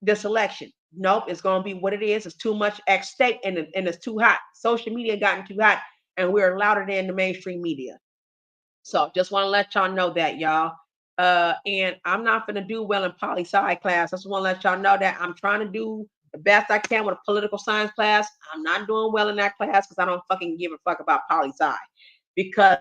this election. Nope, it's going to be what it is. It's too much at stake and it's too hot. Social media gotten too hot and we're louder than the mainstream media. So just want to let y'all know that, y'all. And I'm not going to do well in poli-sci class. I just want to let y'all know that I'm trying to do the best I can with a political science class. I'm not doing well in that class because I don't fucking give a fuck about poli-sci because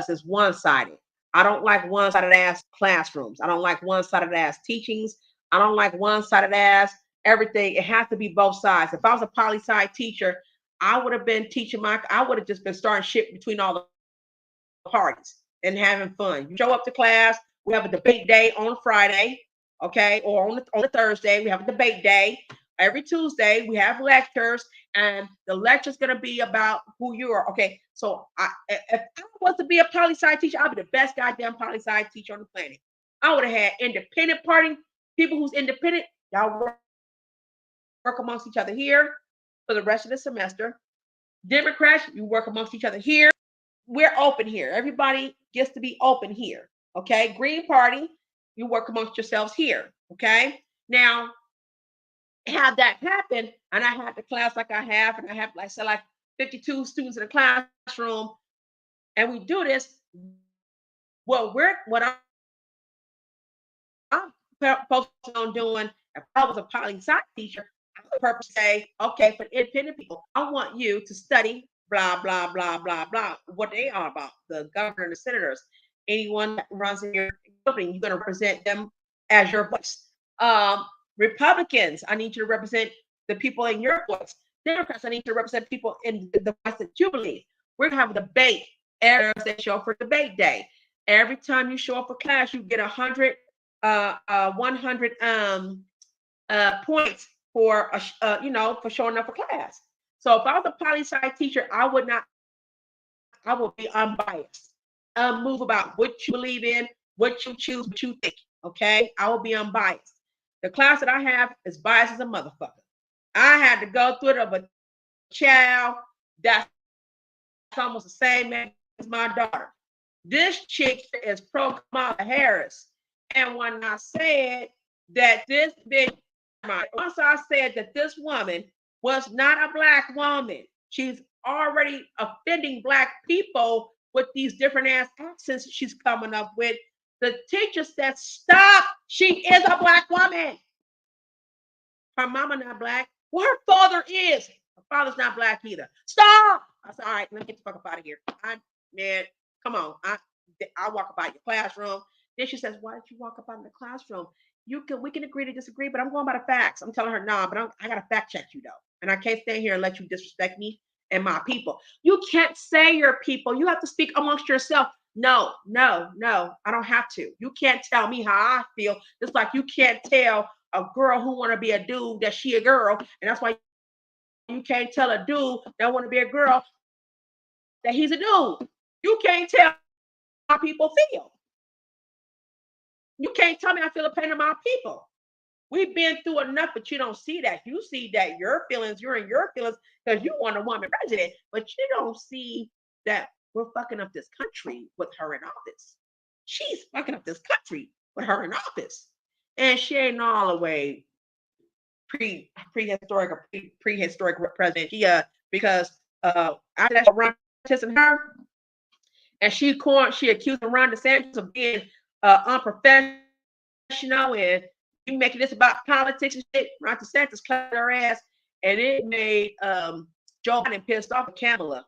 it's one-sided. I don't like one-sided ass classrooms. I don't like one-sided ass teachings. I don't like one-sided ass everything. It has to be both sides. If I was a poli-sci teacher, I would have been teaching I would have just been starting shit between all the parties and having fun. You show up to class. We have a debate day on Friday, okay, or on a Thursday. We have a debate day. Every Tuesday we have lectures, and the lecture's gonna be about who you are. Okay, so if I was to be a poli sci teacher, I'd be the best goddamn poli sci teacher on the planet. I would have had independent party people who's independent. Y'all work amongst each other here for the rest of the semester. Democrats, you work amongst each other here. We're open here. Everybody gets to be open here. Okay. Green Party, you work amongst yourselves here. Okay. Now, have that happen, and I have the class like I have, and I have like say like 52 students in the classroom, and we do this. What I'm focusing on doing, if I was a poli sci teacher, I would purpose say, okay, for independent people, I want you to study blah blah blah blah blah what they are about, the governor and the senators, anyone that runs in your company, you're going to represent them as your voice. Republicans, I need you to represent the people in your voice. Democrats, I need you to represent people in the voice that you believe. We're going to have a debate every day. Show up for debate day. Every time you show up for class, you get 100 points for for showing up for class. So if I was a poli sci teacher, I would not. I would be unbiased. Move about what you believe in, what you choose, what you think. Okay, I will be unbiased. The class that I have is biased as a motherfucker. I had to go through it of a child that's almost the same age as my daughter. This chick is pro Kamala Harris. And when I said that this bitch, once I said that this woman was not a black woman, she's already offending black people with these different ass accents she's coming up with. The teacher said, "Stop! She is a black woman. Her mama not black. Well, her father is. Her father's not black either. Stop!" I said, "All right, let me get the fuck up out of here. Man, come on. I walk about your classroom." Then she says, "Why did you walk up out of the classroom? We can agree to disagree, but I'm going by the facts." I'm telling her, "Nah, but I gotta fact check you though, and I can't stand here and let you disrespect me and my people. You can't say your people. You have to speak amongst yourself." No, no, no, I don't have to. You can't tell me how I feel. Just like you can't tell a girl who want to be a dude that she a girl, and that's why you can't tell a dude that want to be a girl that he's a dude. You can't tell how people feel. You can't tell me I feel the pain of my people. We've been through enough, but you don't see that. You see that your feelings, you're in your feelings because you want a woman president, but you don't see that we're fucking up this country with her in office. She's fucking up this country with her in office. And she ain't all the way prehistoric or prehistoric president. Because after that Ron and her, and she accused Ron DeSantis of being unprofessional and you making this about politics and shit. Ron DeSantis clapped her ass, and it made Joe Biden pissed off at Kamala.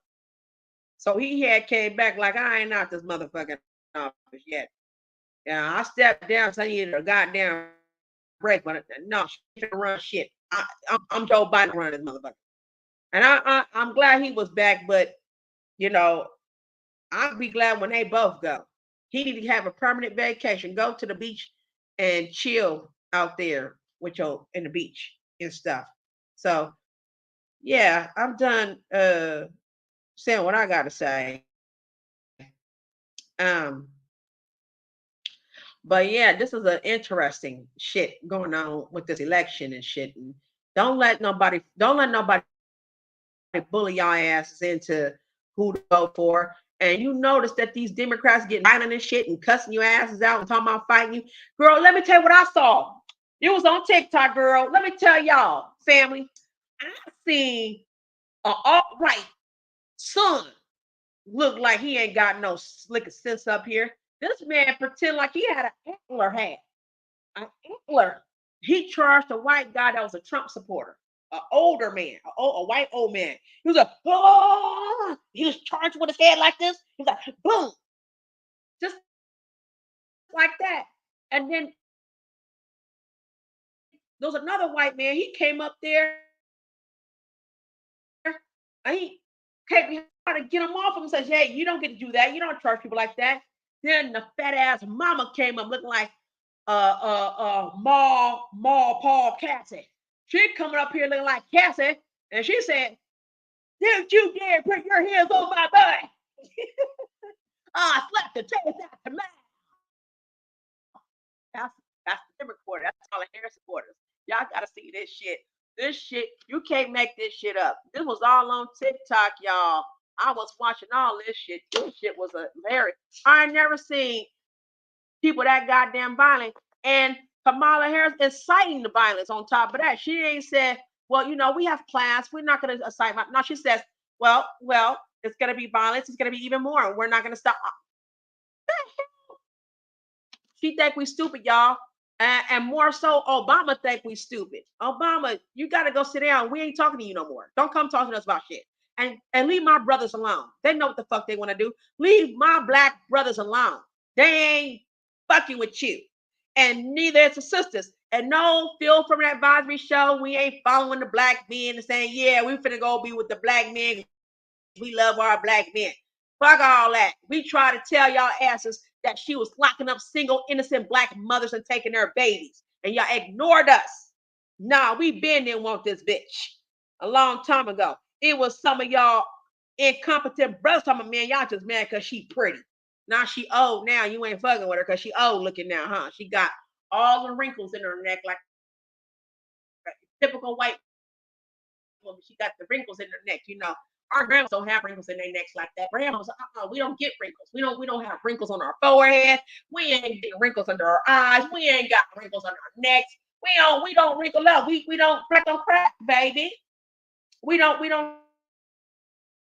So he had came back like, "I ain't out this motherfucking office yet." Yeah, I stepped down so I needed a goddamn break, but no, she can run shit. I'm Joe Biden running this motherfucker, and I'm glad he was back, but you know, I'll be glad when they both go. He need to have a permanent vacation, go to the beach and chill out there with your in the beach and stuff. So yeah, I'm done saying what I gotta say. Um, but yeah, this is an interesting shit going on with this election and shit. And don't let nobody bully y'all asses into who to vote for. And you notice that these Democrats get violent and shit and cussing your asses out and talking about fighting you. Girl, let me tell you what I saw. It was on TikTok, girl. Let me tell y'all, family. I seen an alt-right son look like he ain't got no slick sense up here. This man pretend like he had an antler hat. An antler. He charged a white guy that was a Trump supporter, an older man, a white old man. He was like, "Oh," he was charged with his head like this. He was like, boom, just like that. And then there was another white man. He came up there and he came trying to get him off him and says, hey, you don't get to do that. You don't charge people like that. Then the fat ass mama came up looking like Maul Paul Cassie. She coming up here looking like Cassie, and she said, don't you dare put your hands on my boy. I slapped the taste out the mouth. That's that's the recorder. That's all the hair supporters. Y'all gotta see this shit. This shit, you can't make this shit up. This was all on TikTok, y'all. I was watching all this shit. This shit was hilarious. I ain't never seen people that goddamn violent. And Kamala Harris inciting the violence on top of that. She ain't said, well, we have class. We're not going to incite. No, she says, well, it's going to be violence. It's going to be even more. We're not going to stop. She think we stupid, y'all. And more so, Obama think we stupid. Obama, you got to go sit down. We ain't talking to you no more. Don't come talking to us about shit. And leave my brothers alone. They know what the fuck they want to do. Leave my black brothers alone. They ain't fucking with you. And neither is the sisters. And no, Phil from that advisory show, we ain't following the black men and saying, yeah, we finna go be with the black men. We love our black men. Fuck all that. We try to tell y'all asses that she was locking up single, innocent black mothers and taking their babies. And y'all ignored us. Nah, we been didn't want this bitch a long time ago. It was some of y'all incompetent brothers talking, man, y'all just mad because she pretty. Now she old now. You ain't fucking with her because she old looking now, huh? She got all the wrinkles in her neck like typical white woman. She got the wrinkles in her neck, Our grandmas don't have wrinkles in their necks like that. Grandmas, we don't get wrinkles. We don't have wrinkles on our forehead. We ain't getting wrinkles under our eyes. We ain't got wrinkles on our necks. We don't wrinkle up. We don't crack, baby. We don't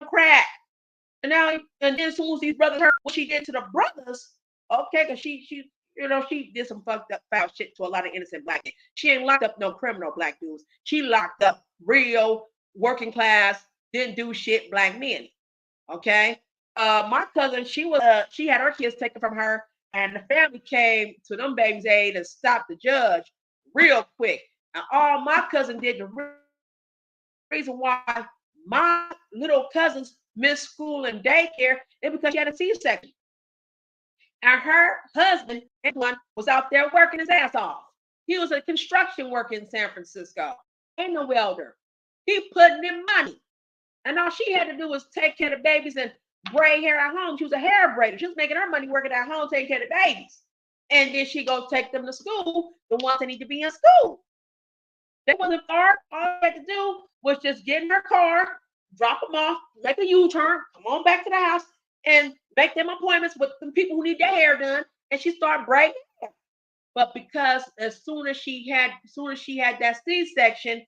crack. And now, and then as soon as these brothers heard what she did to the brothers, okay, because she did some fucked up foul shit to a lot of innocent black men. She ain't locked up no criminal black dudes. She locked up real working class, didn't do shit black men. Okay. My cousin, she had her kids taken from her, and the family came to them babies' aid and stopped the judge real quick. And all my cousin did, the reason why my little cousins missed school and daycare is because she had a C-section. And her husband, Antoine, was out there working his ass off. He was a construction worker in San Francisco. Ain't no welder. He putting in money. And all she had to do was take care of the babies and braid hair at home. She was a hair braider. She was making her money working at home, taking care of the babies. And then she go take them to school, the ones that need to be in school. They wasn't far. All they had to do was just get in her car, drop them off, make a U-turn, come on back to the house, and make them appointments with some people who need their hair done. And she started braiding hair. But because as soon as she had that C-section,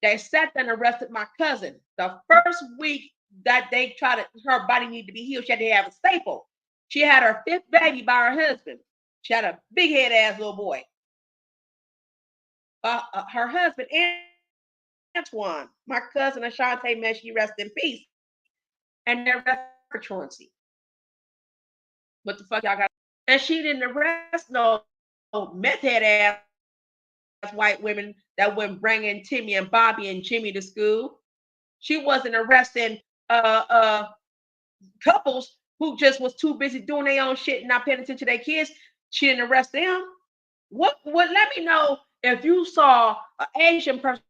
they sat there and arrested my cousin. The first week that they tried her body needed to be healed, she had to have a staple. She had her 5th baby by her husband. She had a big head ass little boy. Her husband, Antoine, my cousin Ashante, may she rest in peace. And they're for truancy. What the fuck y'all got? And she didn't arrest no meth head ass white women that went bringing Timmy and Bobby and Jimmy to school. She wasn't arresting couples who just was too busy doing their own shit and not paying attention to their kids. She didn't arrest them. What? Let me know if you saw an Asian person.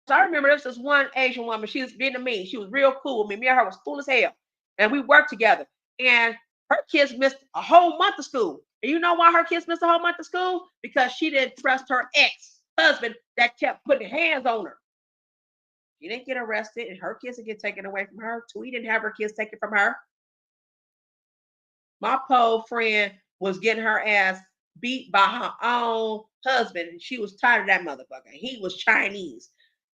So I remember there was this one Asian woman. She was Vietnamese. She was real cool with me. Me and her was cool as hell, and we worked together. And her kids missed a whole month of school. And you know why her kids missed a whole month of school? Because she didn't trust her ex-husband that kept putting hands on her. She didn't get arrested, and her kids would get taken away from her. Tweet didn't have her kids taken from her. My pole friend was getting her ass beat by her own husband, and she was tired of that motherfucker. He was Chinese.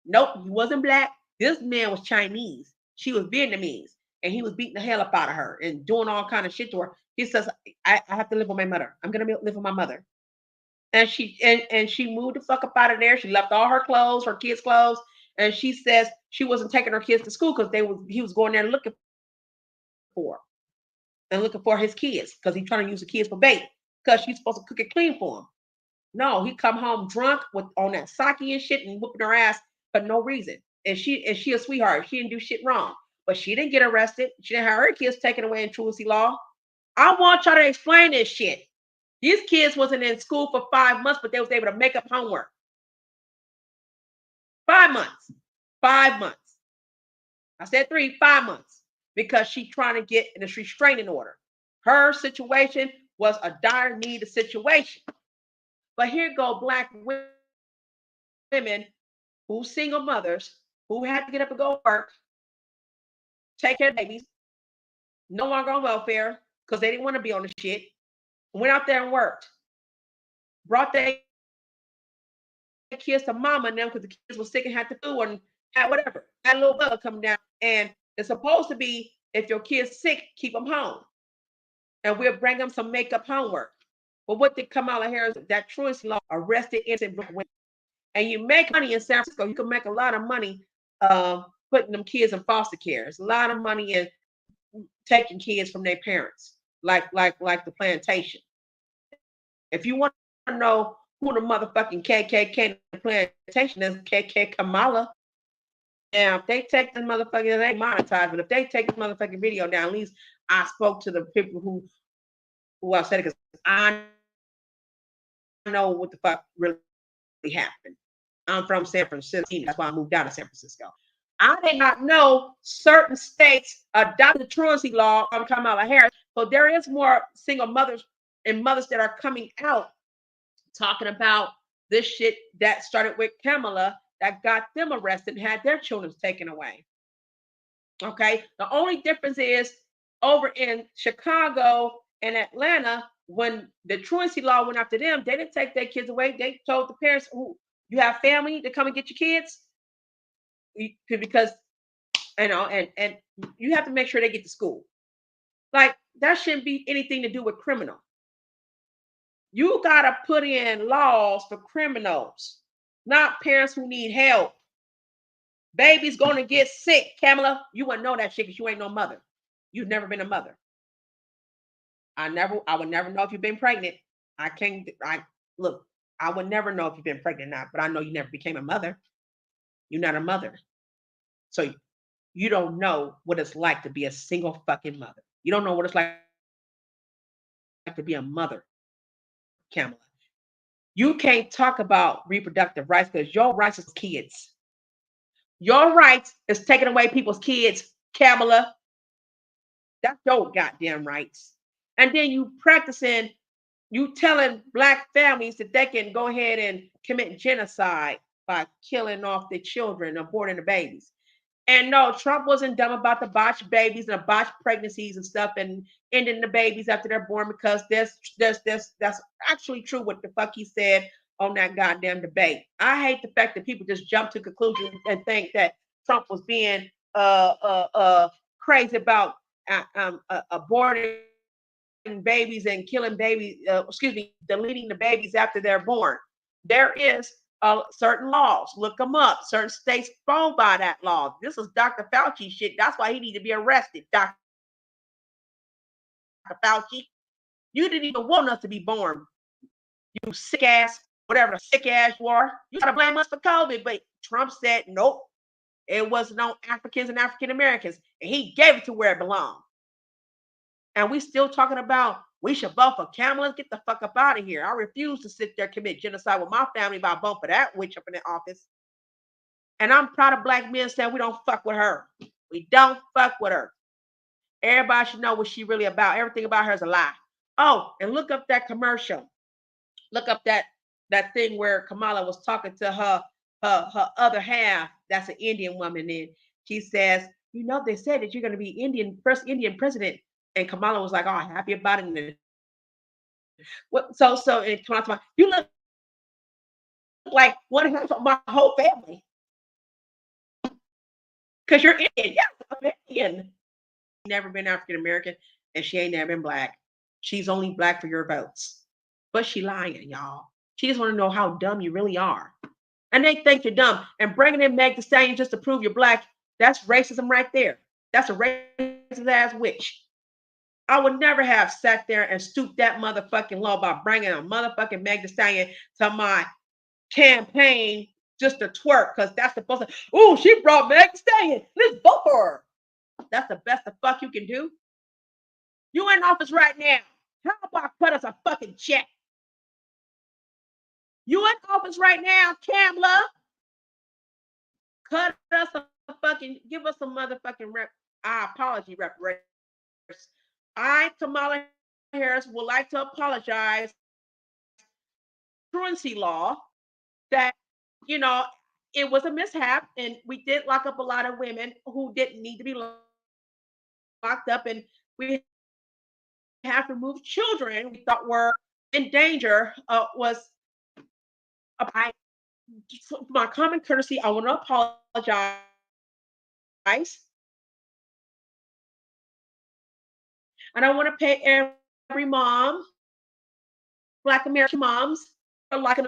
Nope, he wasn't black. This man was Chinese. She was Vietnamese, and he was beating the hell up out of her and doing all kind of shit to her. He says, I have to live with my mother. I'm gonna live with my mother. And she moved the fuck up out of there. She left all her clothes, her kids' clothes, and she says she wasn't taking her kids to school because he was going there looking for his kids because he's trying to use the kids for bait because she's supposed to cook it clean for him. No, he come home drunk with on that sake and shit and whooping her ass for no reason. And she a sweetheart. She didn't do shit wrong. But she didn't get arrested. She didn't have her kids taken away in truancy law. I want y'all to explain this shit. These kids wasn't in school for 5 months, but they was able to make up homework. 5 months. 5 months. I said 5 months. Because she trying to get in a restraining order. Her situation was a dire need of situation. But here go black women who single mothers who had to get up and go work, take care of babies, no longer on welfare because they didn't want to be on the shit, went out there and worked, brought their kids to mama and them because the kids were sick and had the flu and had whatever, had a little bug coming down. And it's supposed to be if your kid's sick, keep them home. And we'll bring them some makeup homework. But what did Kamala Harris, that truancy law, arrested innocent women? And you make money in San Francisco, you can make a lot of money putting them kids in foster care. It's a lot of money in taking kids from their parents, like the plantation. If you want to know who the motherfucking KKK plantation is, KK Kamala. Now, if they take the motherfucking, they monetize, but if they take this motherfucking video down, at least I spoke to the people who I said it because I know what the fuck really happened. I'm from San Francisco. That's why I moved down to San Francisco. I did not know certain states adopted the truancy law from Kamala Harris. So there is more single mothers and mothers that are coming out talking about this shit that started with Kamala that got them arrested and had their children taken away. Okay. The only difference is over in Chicago and Atlanta, when the truancy law went after them, they didn't take their kids away. They told the parents, "Who you have family to come and get your kids," because and you have to make sure they get to school. Like that shouldn't be anything to do with criminal. You gotta put in laws for criminals, not parents who need help. Baby's gonna get sick, Kamala. You wouldn't know that shit because you ain't no mother. You've never been a mother. I would never know if you've been pregnant. I look, I would never know if you've been pregnant or not, but I know you never became a mother. You're not a mother. So you don't know what it's like to be a single fucking mother. You don't know what it's like to be a mother, Kamala. You can't talk about reproductive rights because your rights is kids. Your rights is taking away people's kids, Kamala. That's your goddamn rights. And then you telling black families that they can go ahead and commit genocide by killing off their children, aborting the babies. And no, Trump wasn't dumb about the botched babies and the botched pregnancies and stuff and ending the babies after they're born because that's actually true what the fuck he said on that goddamn debate. I hate the fact that people just jump to conclusions and think that Trump was being crazy about aborting babies and killing babies, deleting the babies after they're born. There is certain laws. Look them up. Certain states fall by that law. This is Dr. Fauci shit. That's why he need to be arrested, Dr. Fauci. You didn't even want us to be born. You sick ass, whatever the sick ass you are. You gotta blame us for COVID, but Trump said nope. It wasn't on Africans and African Americans, and he gave it to where it belonged. And we still talking about we should vote for Kamala. Get the fuck up out of here. I refuse to sit there commit genocide with my family by voting for that witch up in the office. And I'm proud of black men saying we don't fuck with her. We don't fuck with her. Everybody should know what she really about. Everything about her is a lie. Oh, and look up that commercial. Look up that thing where Kamala was talking to her other half. That's an Indian woman. And she says, you know, they said that you're going to be first Indian president. And Kamala was like, "Oh, happy about it." What? So and Kamala, you look like one half of my whole family because you're Indian. Yes, I'm Indian. Never been African American, and she ain't never been black. She's only black for your votes, but she lying, y'all. She just want to know how dumb you really are, and they think you're dumb. And bringing in Meg Thee Stallion just to prove you're black, that's racism right there. That's a racist ass witch. I would never have sat there and stooped that motherfucking low by bringing a motherfucking Meg Thee Stallion to my campaign just to twerk because that's supposed to. Oh, she brought Meg Thee Stallion. Let's vote for her. That's the best the fuck you can do. You in office right now. How about cut us a fucking check? You in office right now, Kamala. Cut us a fucking, give us a motherfucking apology reparations. I, Kamala Harris, would like to apologize truancy law that, you know, it was a mishap and we did lock up a lot of women who didn't need to be locked up, and we have to move children we thought were in danger. Was I, my common courtesy, I want to apologize. And I want to pay every mom, Black American moms, for locking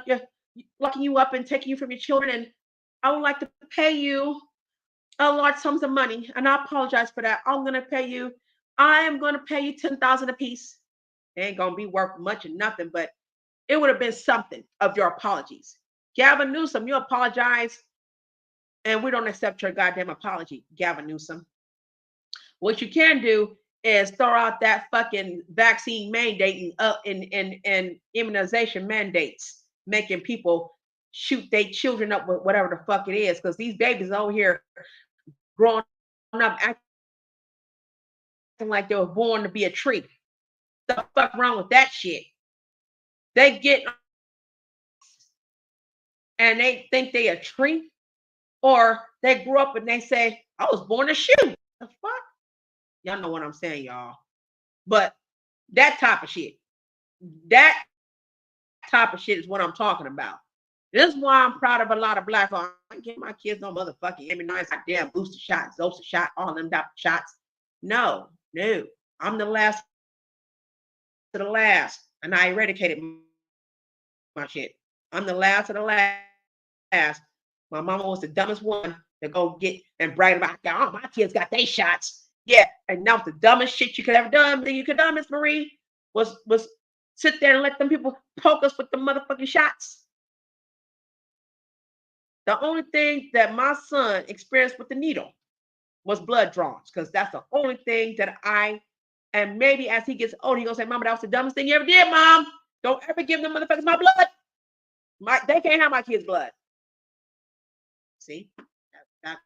you up and taking you from your children. And I would like to pay you a large sums of money. And I apologize for that. I am going to pay you 10,000 a piece. It ain't going to be worth much or nothing, but it would have been something of your apologies. Gavin Newsom, you apologize, and we don't accept your goddamn apology, Gavin Newsom. What you can do is throw out that fucking vaccine mandating and immunization mandates, making people shoot their children up with whatever the fuck it is, because these babies over here growing up acting like they were born to be a tree. The fuck wrong with that shit? They get and they think they a tree, or they grew up and they say, I was born to shoot. The fuck? Y'all know what I'm saying, y'all. But that type of shit, that type of shit is what I'm talking about. This is why I'm proud of a lot of Black folks. I ain't giving my kids no motherfucking immunize, goddamn booster shot, Zosa shot, all them type of shots. No. I'm the last to the last, and I eradicated my shit. I'm the last of the last. My mama was the dumbest one to go get and brag about, oh, my kids got their shots. Yeah, and that was the dumbest shit you could ever done. That you could done, Miss Marie, was sit there and let them people poke us with the motherfucking shots. The only thing that my son experienced with the needle was blood draws, because that's the only thing that and maybe as he gets older, he's gonna say, Mama, that was the dumbest thing you ever did, Mom. Don't ever give them motherfuckers my blood. They can't have my kids' blood. See? That's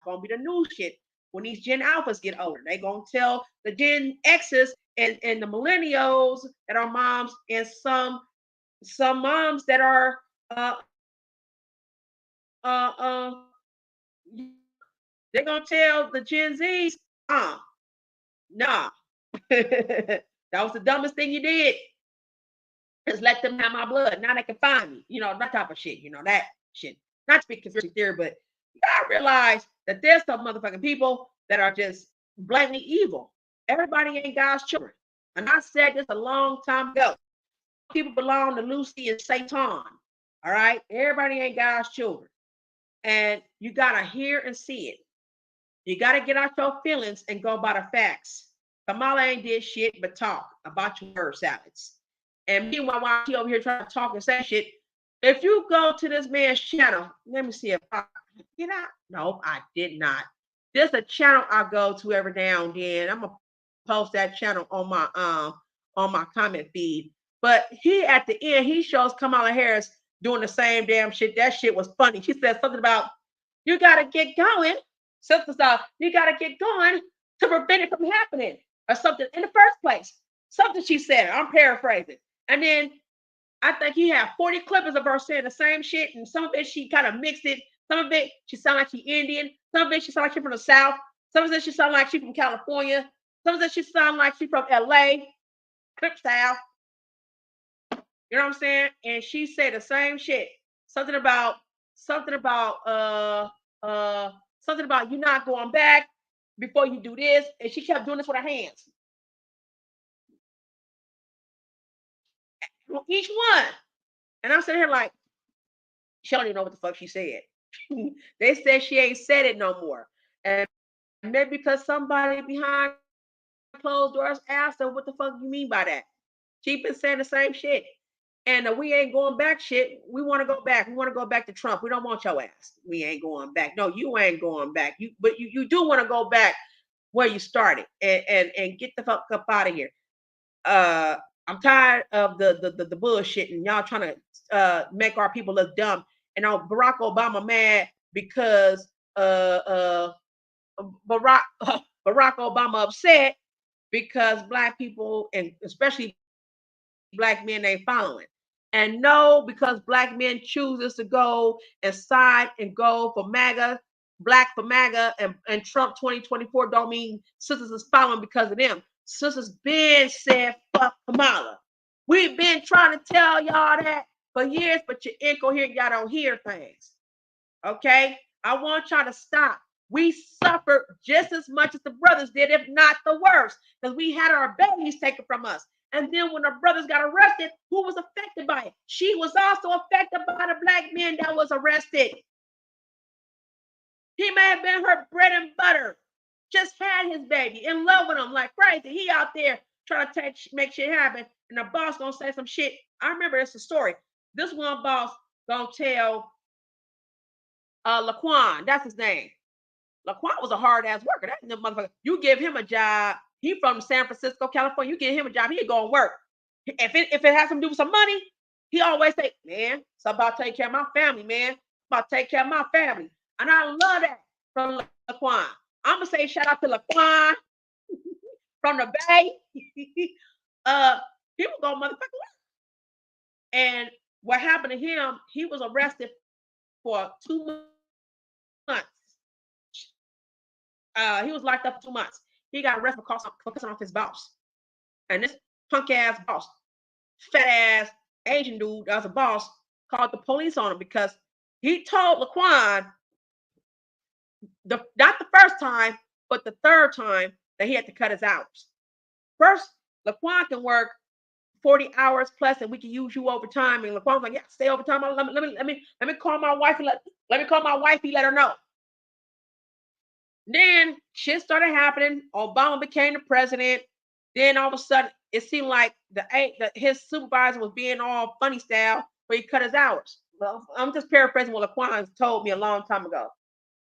gonna be the new shit when these Gen Alphas get older. They gonna tell the Gen X's and the millennials that are moms, and some moms that are they're gonna tell the Gen Zs, nah. That was the dumbest thing you did. Just let them have my blood. Now they can find me. That type of shit. That shit. Not to speak conspiracy theory, but you gotta realize that there's some motherfucking people that are just blatantly evil. Everybody ain't God's children. And I said this a long time ago. People belong to Lucy and Satan. All right? Everybody ain't God's children. And you gotta hear and see it. You gotta get out your feelings and go by the facts. Kamala ain't did shit but talk about your word salads. And meanwhile, while she over here trying to talk and say shit, if you go to this man's channel, let me see if I get out. No, I did not. There's a channel I go to every now and then. I'm gonna post that channel on my comment feed. But he at the end, he shows Kamala Harris doing the same damn shit. That shit was funny. She said something about you gotta get going. Something stuff. You gotta get going to prevent it from happening, or something in the first place. Something she said. I'm paraphrasing. And then I think he had 40 clippers of her saying the same shit, and some of it she kind of mixed it. Some of it she sounded like she Indian. Some of it she sounded like she from the South. Some of it she sounded like she from California. Some of it she sounded like she from LA, Clip South. You know what I'm saying? And she said the same shit. Something about something about you not going back before you do this. And she kept doing this with her hands. Each one. And I'm sitting here like, she don't even know what the fuck she said. They said she ain't said it no more. And maybe because somebody behind closed doors. Asked her, what the fuck you mean by that? She been saying the same shit. And we ain't going back shit. We want to go back. We want to go back to Trump. We don't want your ass. We ain't going back. No, you ain't going back. But you do want to go back where you started and get the fuck up out of here. I'm tired of the bullshit and y'all trying to make our people look dumb. And Barack Obama mad because Barack Barack Obama upset because black people and especially black men ain't following. And no, because black men chooses to go and side and go for MAGA, black for MAGA, and Trump 2024 don't mean sisters is following because of them. Sisters been said fuck Kamala. We've been trying to tell y'all that for years, but you're incoherent, y'all don't hear things. Okay? I want y'all to stop. We suffered just as much as the brothers did, if not the worst, because we had our babies taken from us. And then when the brothers got arrested, who was affected by it? She was also affected by the black man that was arrested. He may have been her bread and butter, just had his baby, in love with him like crazy. He out there trying to make shit happen, and the boss gonna say some shit. I remember it's a story. This one boss gonna tell Laquan, that's his name. Laquan was a hard ass worker. That motherfucker. You give him a job. He from San Francisco, California. You give him a job, he go and work. If it has something to do with some money, he always say, "Man, it's about taking care of my family, man. It's about taking care of my family." And I love that from Laquan. I'm gonna say shout out to Laquan from the Bay. He was going motherfucking work. And what happened to him? He was arrested for 2 months. He was locked up for 2 months. He got arrested for pissing off his boss. And this punk ass boss, fat ass Asian dude that was a boss, called the police on him because he told Laquan not the first time, but the third time that he had to cut his hours. First, Laquan can work 40 hours plus and we can use you overtime. And Laquan's like, yeah, stay overtime. Let me call my wife and let me call my wifey, let her know. Then shit started happening. Obama became the president. Then all of a sudden, it seemed like his supervisor was being all funny style, where he cut his hours. Well, I'm just paraphrasing what Laquan told me a long time ago.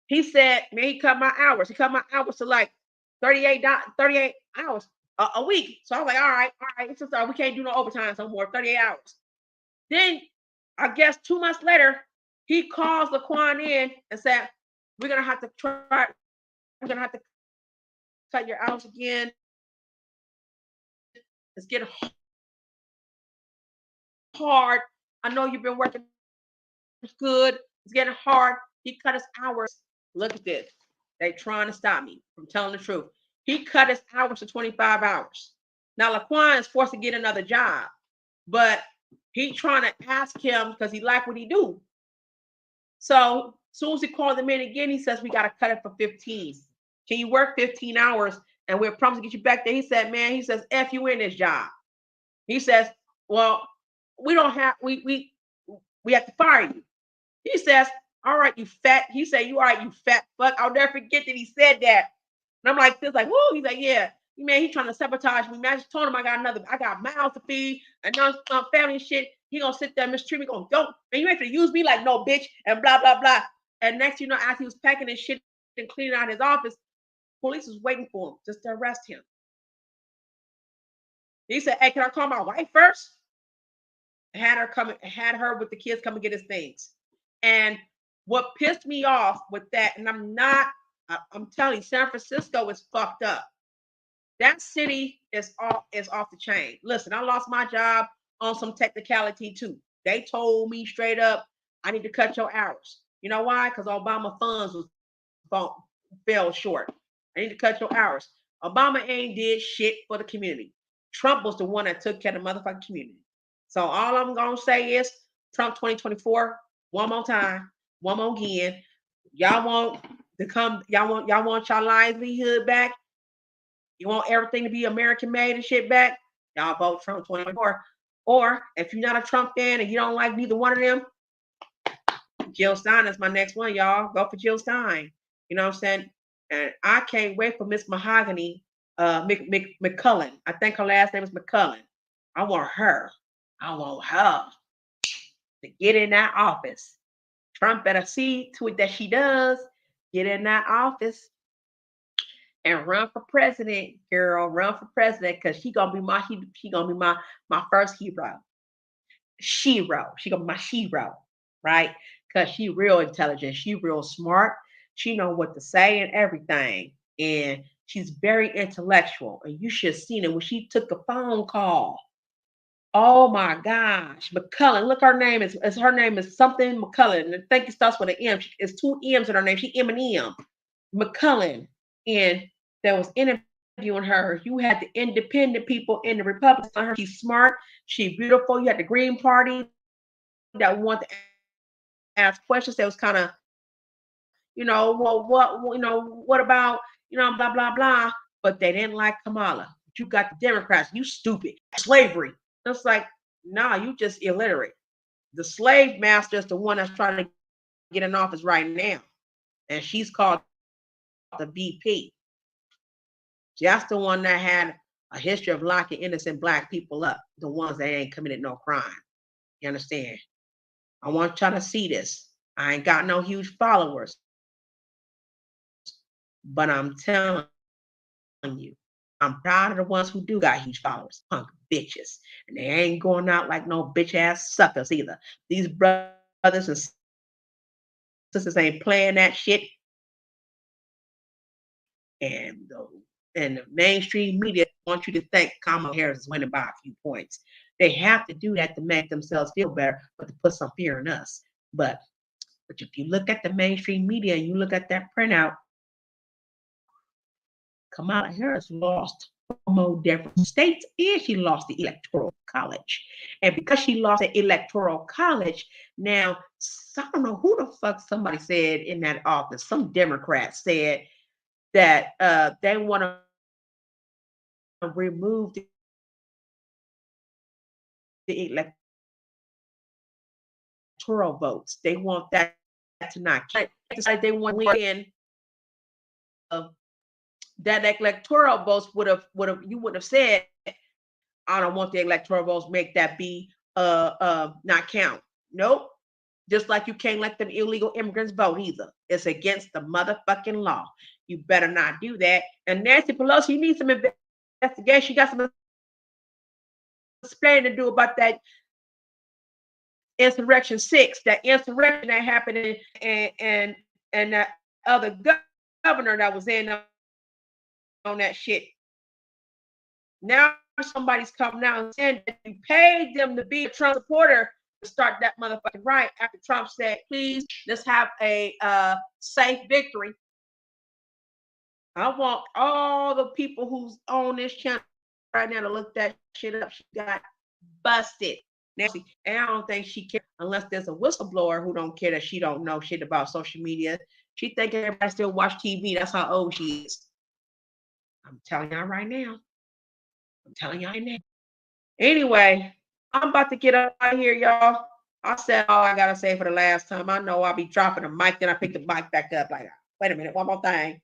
He said, "Man, he cut my hours. He cut my hours to like 38 hours a week." So I was like, "All right. It's just we can't do no overtime no more. 38 hours." Then I guess 2 months later, he calls Laquan in and said, "We're gonna have to try. We're gonna have to cut your hours again. It's getting hard. I know you've been working good. It's getting hard." He cut his hours. Look at this. They trying to stop me from telling the truth. He cut his hours to 25 hours. Now Laquan is forced to get another job, but he trying to ask him because he like what he do. So as soon as he calls him in again, he says, "We got to cut it for 15. Can you work 15 hours and we're promised to get you back there?" He said, "Man," he says, "F you in this job." He says, "Well, we don't have we have to fire you." He says, "All right, you fat." He said, "You all right, you fat fuck." I'll never forget that he said that. And I'm like, this like, whoa. He's like, "Yeah, man, he's trying to sabotage me. Man, I just told him I got mouths to feed and family and shit. He gonna sit there mistreat me, going, don't, man, you ain't to use me like no bitch," and blah, blah, blah. And next, as he was packing his shit and cleaning out his office, police was waiting for him just to arrest him. He said, "Hey, can I call my wife first?" Had her with the kids come and get his things. And what pissed me off with that, and I'm telling you, San Francisco is fucked up. That city is off the chain. Listen, I lost my job on some technicality too. They told me straight up, "I need to cut your hours." You know why? Because Obama funds fell short. "I need to cut your hours." Obama ain't did shit for the community. Trump was the one that took care of the motherfucking community. So all I'm gonna say is Trump 2024, one more time, one more again. Y'all want to come, y'all want y'all livelihood back. You want everything to be American made and shit back. Y'all vote Trump 2024. Or if you're not a Trump fan and you don't like neither one of them, Jill Stein is my next one, y'all. Go for Jill Stein. You know what I'm saying? And I can't wait for Miss Mahogany McCullen. I think her last name is McCullen. I want her. I want her to get in that office. Trump better see to it that she does get in that office and run for president, girl. Run for president because she gonna be my first hero. Shero. She gonna be my shero, right? Because she real intelligent. She real smart. She know what to say and everything. And she's very intellectual. And you should have seen it when she took a phone call. Oh my gosh, McCullen. Look, her name is something McCullen. I think it starts with an M. It's two M's in her name. She M. McCullen. And that was interviewing her. You had the independent people in the Republicans on her. She's smart. She's beautiful. You had the Green Party that wanted to ask questions that was kind of, well, what about, blah, blah, blah. But they didn't like Kamala. But you got the Democrats. You stupid. Slavery. It's like, nah, you just illiterate. The slave master is the one that's trying to get in office right now. And she's called the BP. That's the one that had a history of locking innocent black people up, the ones that ain't committed no crime. You understand? I want y'all to see this. I ain't got no huge followers, but I'm telling you, I'm proud of the ones who do got huge followers, punk bitches. And they ain't going out like no bitch ass suckers either. These brothers and sisters ain't playing that shit. And the mainstream media want you to think Kamala Harris is winning by a few points. They have to do that to make themselves feel better, but to put some fear in us. But if you look at the mainstream media and you look at that printout, Kamala Harris lost more different states and she lost the electoral college. And because she lost the electoral college, now I don't know who the fuck somebody said in that office, some Democrat said that they want to remove the electoral votes. They want that to not count. They want to win that electoral votes would have you would have said, I don't want the electoral votes, make that be not count. Nope. Just like you can't let them illegal immigrants vote either. It's against the motherfucking law. You better not do that. And Nancy Pelosi needs some investigation. She got some explaining to do about that Insurrection 6, that insurrection that happened and that other governor that was in on that shit. Now somebody's coming out and saying that you paid them to be a Trump supporter to start that motherfucking right after Trump said, please, let's have a safe victory. I want all the people who's on this channel right now to look that shit up. She got busted. Nancy, and I don't think she cares unless there's a whistleblower who don't care that she don't know shit about social media. She think everybody still watch TV. That's how old she is. I'm telling y'all right now. Anyway, I'm about to get out of here, y'all. I said all I gotta say for the last time. I know I'll be dropping the mic, then I pick the mic back up like, wait a minute, one more thing.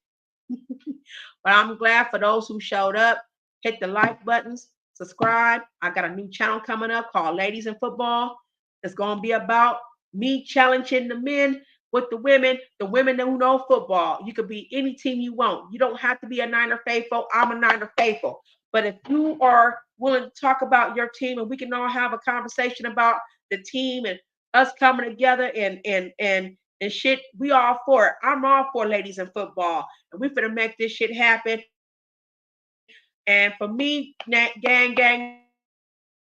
But I'm glad for those who showed up. Hit the like buttons, subscribe. I got a new channel coming up called Ladies in Football. It's going to be about me challenging the men with the women who know football. You could be any team you want. You don't have to be a Niner faithful. I'm a Niner faithful. But if you are willing to talk about your team and we can all have a conversation about the team and us coming together and shit, we all for it. I'm all for ladies in football. And we're going to make this shit happen. And for me, gang,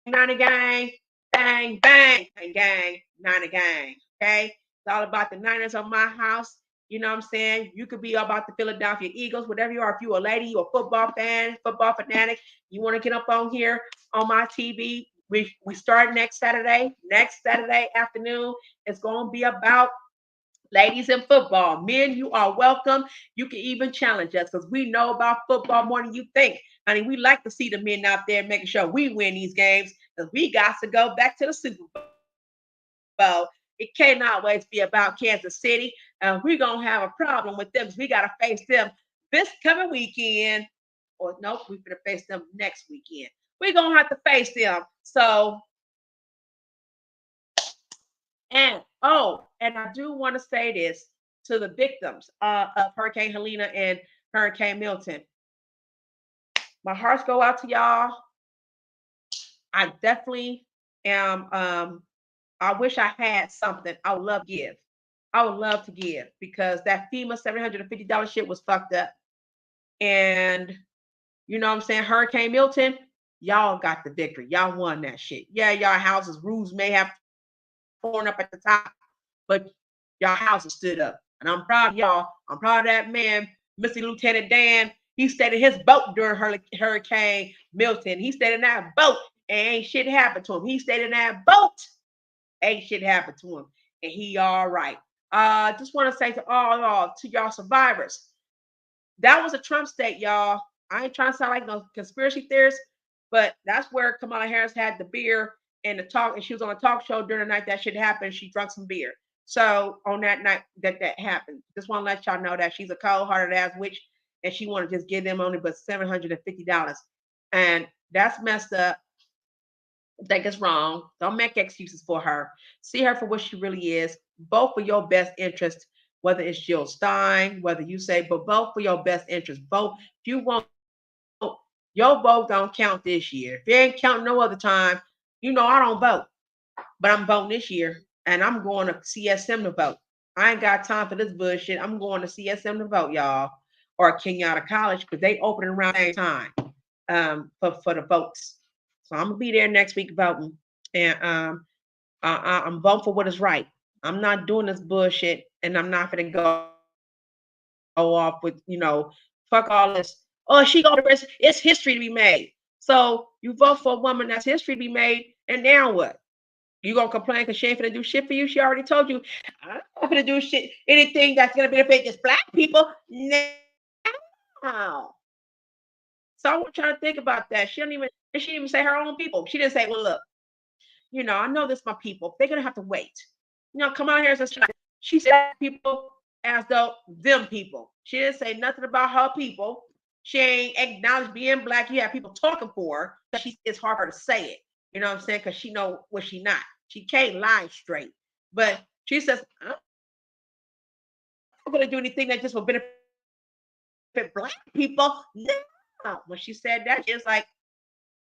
Niner gang, bang, bang, gang, Niner gang. Okay? It's all about the Niners on my house. You know what I'm saying? You could be about the Philadelphia Eagles, whatever you are. If you're a lady, you're a football fan, football fanatic, you want to get up on here on my TV. We start next Saturday afternoon. It's going to be about ladies in football. Men, you are welcome. You can even challenge us because we know about football more than you think. I mean, we like to see the men out there making sure we win these games because we got to go back to the Super Bowl. It can't always be about Kansas City. We're going to have a problem with them because we got to face them this coming weekend. or nope, we're gonna face them next weekend. We're gonna have to face them. So, and oh, and I do want to say this to the victims of Hurricane Helena and Hurricane Milton. My hearts go out to y'all. I definitely am. I wish I had something I would love to give. I would love to give because that FEMA $750 shit was fucked up. And you know what I'm saying? Hurricane Milton, y'all got the victory. Y'all won that shit. Yeah, y'all houses, roofs may have torn up at the top, but y'all houses stood up. And I'm proud of y'all. I'm proud of that man, Mr. Lieutenant Dan. He stayed in his boat during Hurricane Milton. He stayed in that boat and ain't shit happened to him. He stayed in that boat, ain't shit happened to him. And he all right. Just want to say to all y'all, to y'all survivors, that was a Trump state, y'all. I ain't trying to sound like no conspiracy theorist, but that's where Kamala Harris had the beer and the talk, and she was on a talk show during the night that shit happened. She drank some beer. So on that night that happened, just want to let y'all know that she's a cold-hearted ass witch, and she want to just give them only but $750, and that's messed up. I think it's wrong. Don't make excuses for her. See her for what she really is, both for your best interest, whether it's Jill Stein, whether you say, but both for your best interest. Vote. If you want, your vote don't count this year. If it ain't counting no other time, you know I don't vote. But I'm voting this year. And I'm going to CSM to vote. I ain't got time for this bullshit. I'm going to CSM to vote, y'all. Or Kenyatta College, because they open around the same time for the votes. So I'm gonna be there next week voting, and I'm voting for what is right. I'm not doing this bullshit, and I'm not gonna go off with fuck all this. Oh, she got the rest. It's history to be made. So you vote for a woman that's history to be made, and now what? You gonna complain because she ain't gonna do shit for you? She already told you, I'm not gonna do shit anything that's gonna benefit just black people. Now. So I want y'all to think about that. She didn't even say her own people. She didn't say, well, look, I know this my people. They're gonna have to wait. Come out here and say she said people as though them people. She didn't say nothing about her people. She ain't acknowledged being black. You have people talking for her. It's hard for her to say it. You know what I'm saying? Because she know what she not. She can't lie straight. But she says, I'm not gonna do anything that just will benefit black people. No. When she said that, she was like,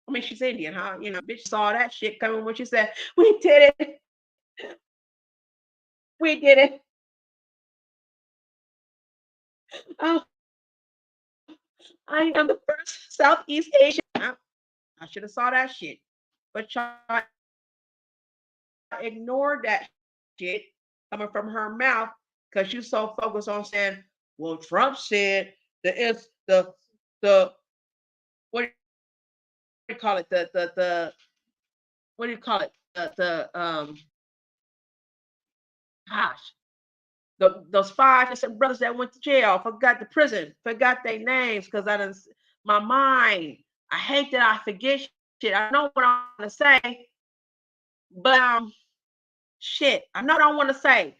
I mean, she's Indian, huh? Bitch saw that shit coming when she said, we did it. We did it. Oh, I am the first Southeast Asian. I should have saw that shit. But y'all ignored that shit coming from her mouth because you so focused on saying, well, Trump said it's the what do you call it? The what do you call it? The gosh, those five innocent brothers that went to jail, forgot the prison, forgot their names because my mind. I hate that I forget shit. I know what I want to say, but shit, I know what I want to say.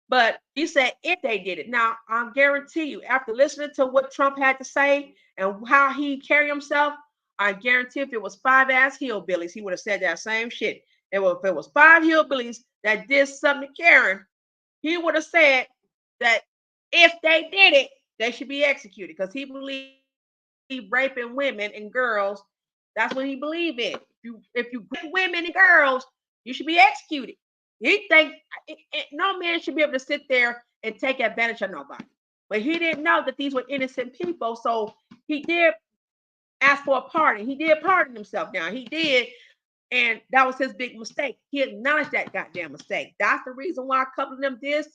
But you said if they did it. Now I guarantee you, after listening to what Trump had to say and how he carried himself, I guarantee if it was five ass hillbillies, he would have said that same shit. If it was five hillbillies that did something to Karen, he would have said that if they did it, they should be executed because he believed raping women and girls. That's what he believed in. If you rape women and girls, you should be executed. He think no man should be able to sit there and take advantage of nobody. But he didn't know that these were innocent people, so he did ask for a pardon. He did pardon himself. Now he did, and that was his big mistake. He acknowledged that goddamn mistake. That's the reason why a couple of them did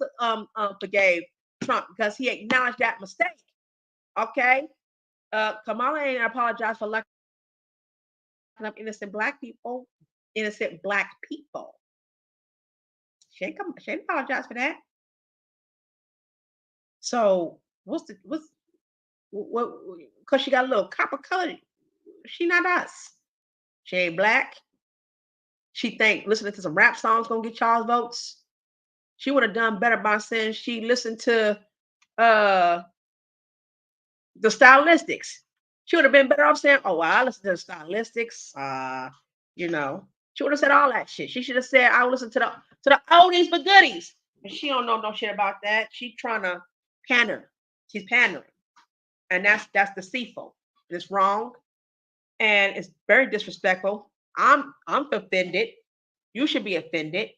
forgave Trump because he acknowledged that mistake. Okay, Kamala ain't apologized for locking up innocent black people. Innocent black people. She ain't apologized for that. So what's what? Because she got a little copper color. She not us. She ain't black. She think listening to some rap songs gonna get y'all's votes. She would have done better by saying she listened to uh the stylistics. She would have been better off saying, "Oh, well, I listen to the stylistics." You know, she would have said all that shit. She should have said, "I will listen to the oldies but goodies." And she don't know no shit about that. She trying to pander. She's pandering, and that's deceitful. It's wrong, and it's very disrespectful. I'm offended. You should be offended,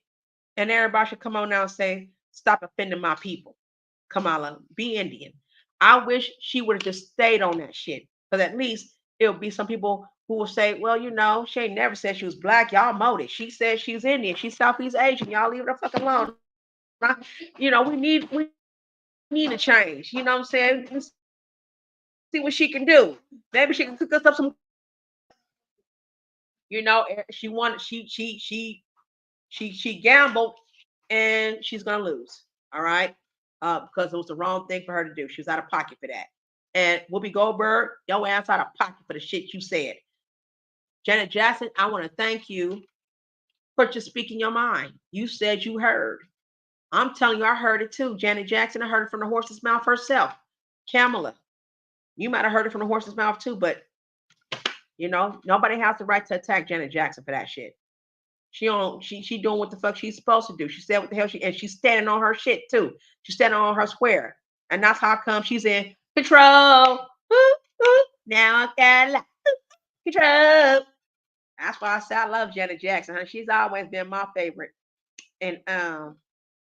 and everybody should come on now and say, "Stop offending my people." Kamala, be Indian. I wish she would have just stayed on that shit. Because at least it'll be some people who will say, well, she ain't never said she was black. Y'all molded. She said she's Indian. She's Southeast Asian. Y'all leave her fucking alone. We need to change. You know what I'm saying? Let's see what she can do. Maybe she can cook us up some. She wanted. She gambled, and she's gonna lose. All right, because it was the wrong thing for her to do. She was out of pocket for that. And Whoopi Goldberg, your ass out of pocket for the shit you said. Janet Jackson, I want to thank you for just speaking your mind. You said you heard. I'm telling you, I heard it too. Janet Jackson, I heard it from the horse's mouth herself. Kamala, you might have heard it from the horse's mouth too, but nobody has the right to attack Janet Jackson for that shit. She doing what the fuck she's supposed to do. She said what the hell she's standing on her shit too. She's standing on her square. And that's how come she's in control. Ooh, ooh, now I got control. That's why I say I love Janet Jackson. Huh? She's always been my favorite. And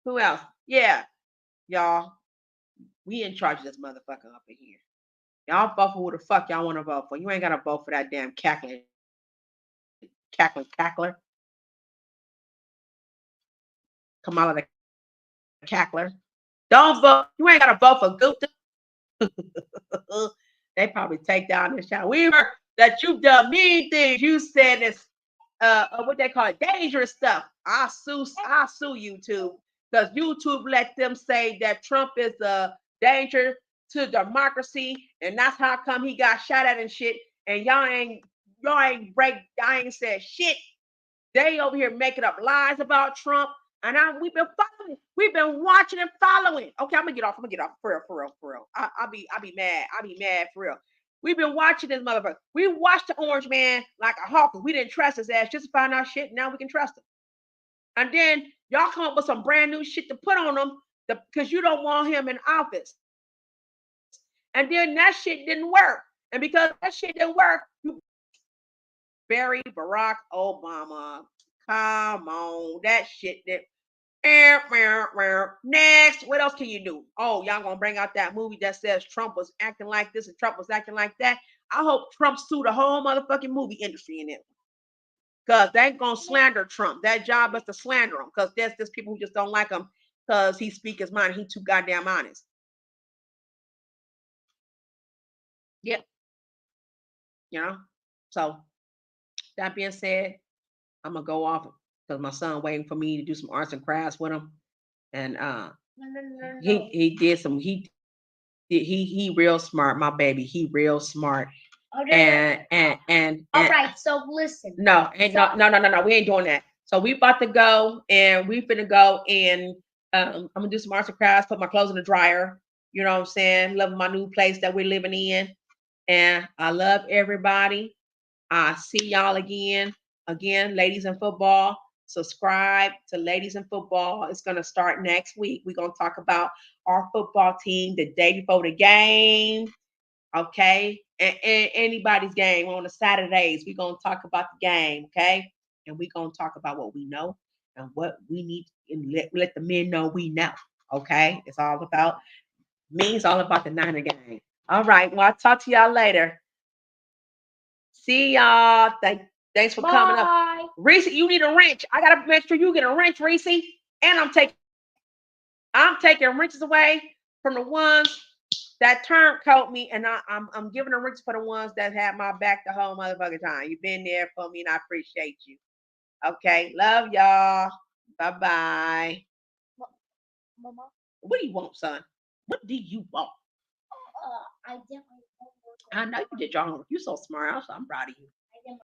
who else? Yeah, y'all. We in charge of this motherfucker up in here. Y'all vote for who the fuck y'all want to vote for. You ain't gotta vote for that damn cackler. Kamala the cackler. Don't vote. You ain't gotta vote for Gupta. They probably take down this channel. We heard that you've done mean things. You said this, what they call it, dangerous stuff. I sue YouTube because YouTube let them say that Trump is a danger to democracy, and that's how come he got shot at and shit. And y'all ain't said shit. They over here making up lies about Trump. And we've been following, we've been watching and following. Okay, I'm gonna get off for real. I'll be mad for real. We've been watching this motherfucker. We watched the orange man like a hawk. We didn't trust his ass just to find out shit. Now we can trust him. And then y'all come up with some brand new shit to put on him because you don't want him in office. And then that shit didn't work. And because that shit didn't work, you buried Barack Obama. Come on, that shit did. Next, what else can you do? Oh, y'all gonna bring out that movie that says Trump was acting like this and Trump was acting like that. I hope Trump sued the whole motherfucking movie industry in it. Because they ain't gonna slander Trump. That job is to slander him. Because there's just people who just don't like him because he speak his mind. He too goddamn honest. Yep. So that being said, I'm gonna go off because my son waiting for me to do some arts and crafts with him. And he did some he real smart, my baby. He real smart. Okay. And all right, so listen. No, we ain't doing that. So we about to go and we finna go and I'm gonna do some arts and crafts, put my clothes in the dryer. You know what I'm saying? Love my new place that we're living in. And I love everybody. I see y'all again. Again, ladies in football. Subscribe to Ladies in Football. It's going to start next week. We're going to talk about our football team the day before the game. Okay. And anybody's game on the Saturdays. We're going to talk about the game. Okay. And we're going to talk about what we know and what we need and let the men know we know. Okay. It's all about me. It's all about the Niner game. All right. Well, I'll talk to y'all later. See y'all. Thanks for coming up. Reese, you need a wrench. I gotta make sure you get a wrench, Reese. And I'm taking wrenches away from the ones that turncoat me, and I'm giving a wrench for the ones that had my back the whole motherfucking time. You've been there for me, and I appreciate you. Okay, love y'all. Bye-bye. Mama, what do you want, son? What do you want? I definitely. I know you did your homework. You're so smart. I'm proud of you.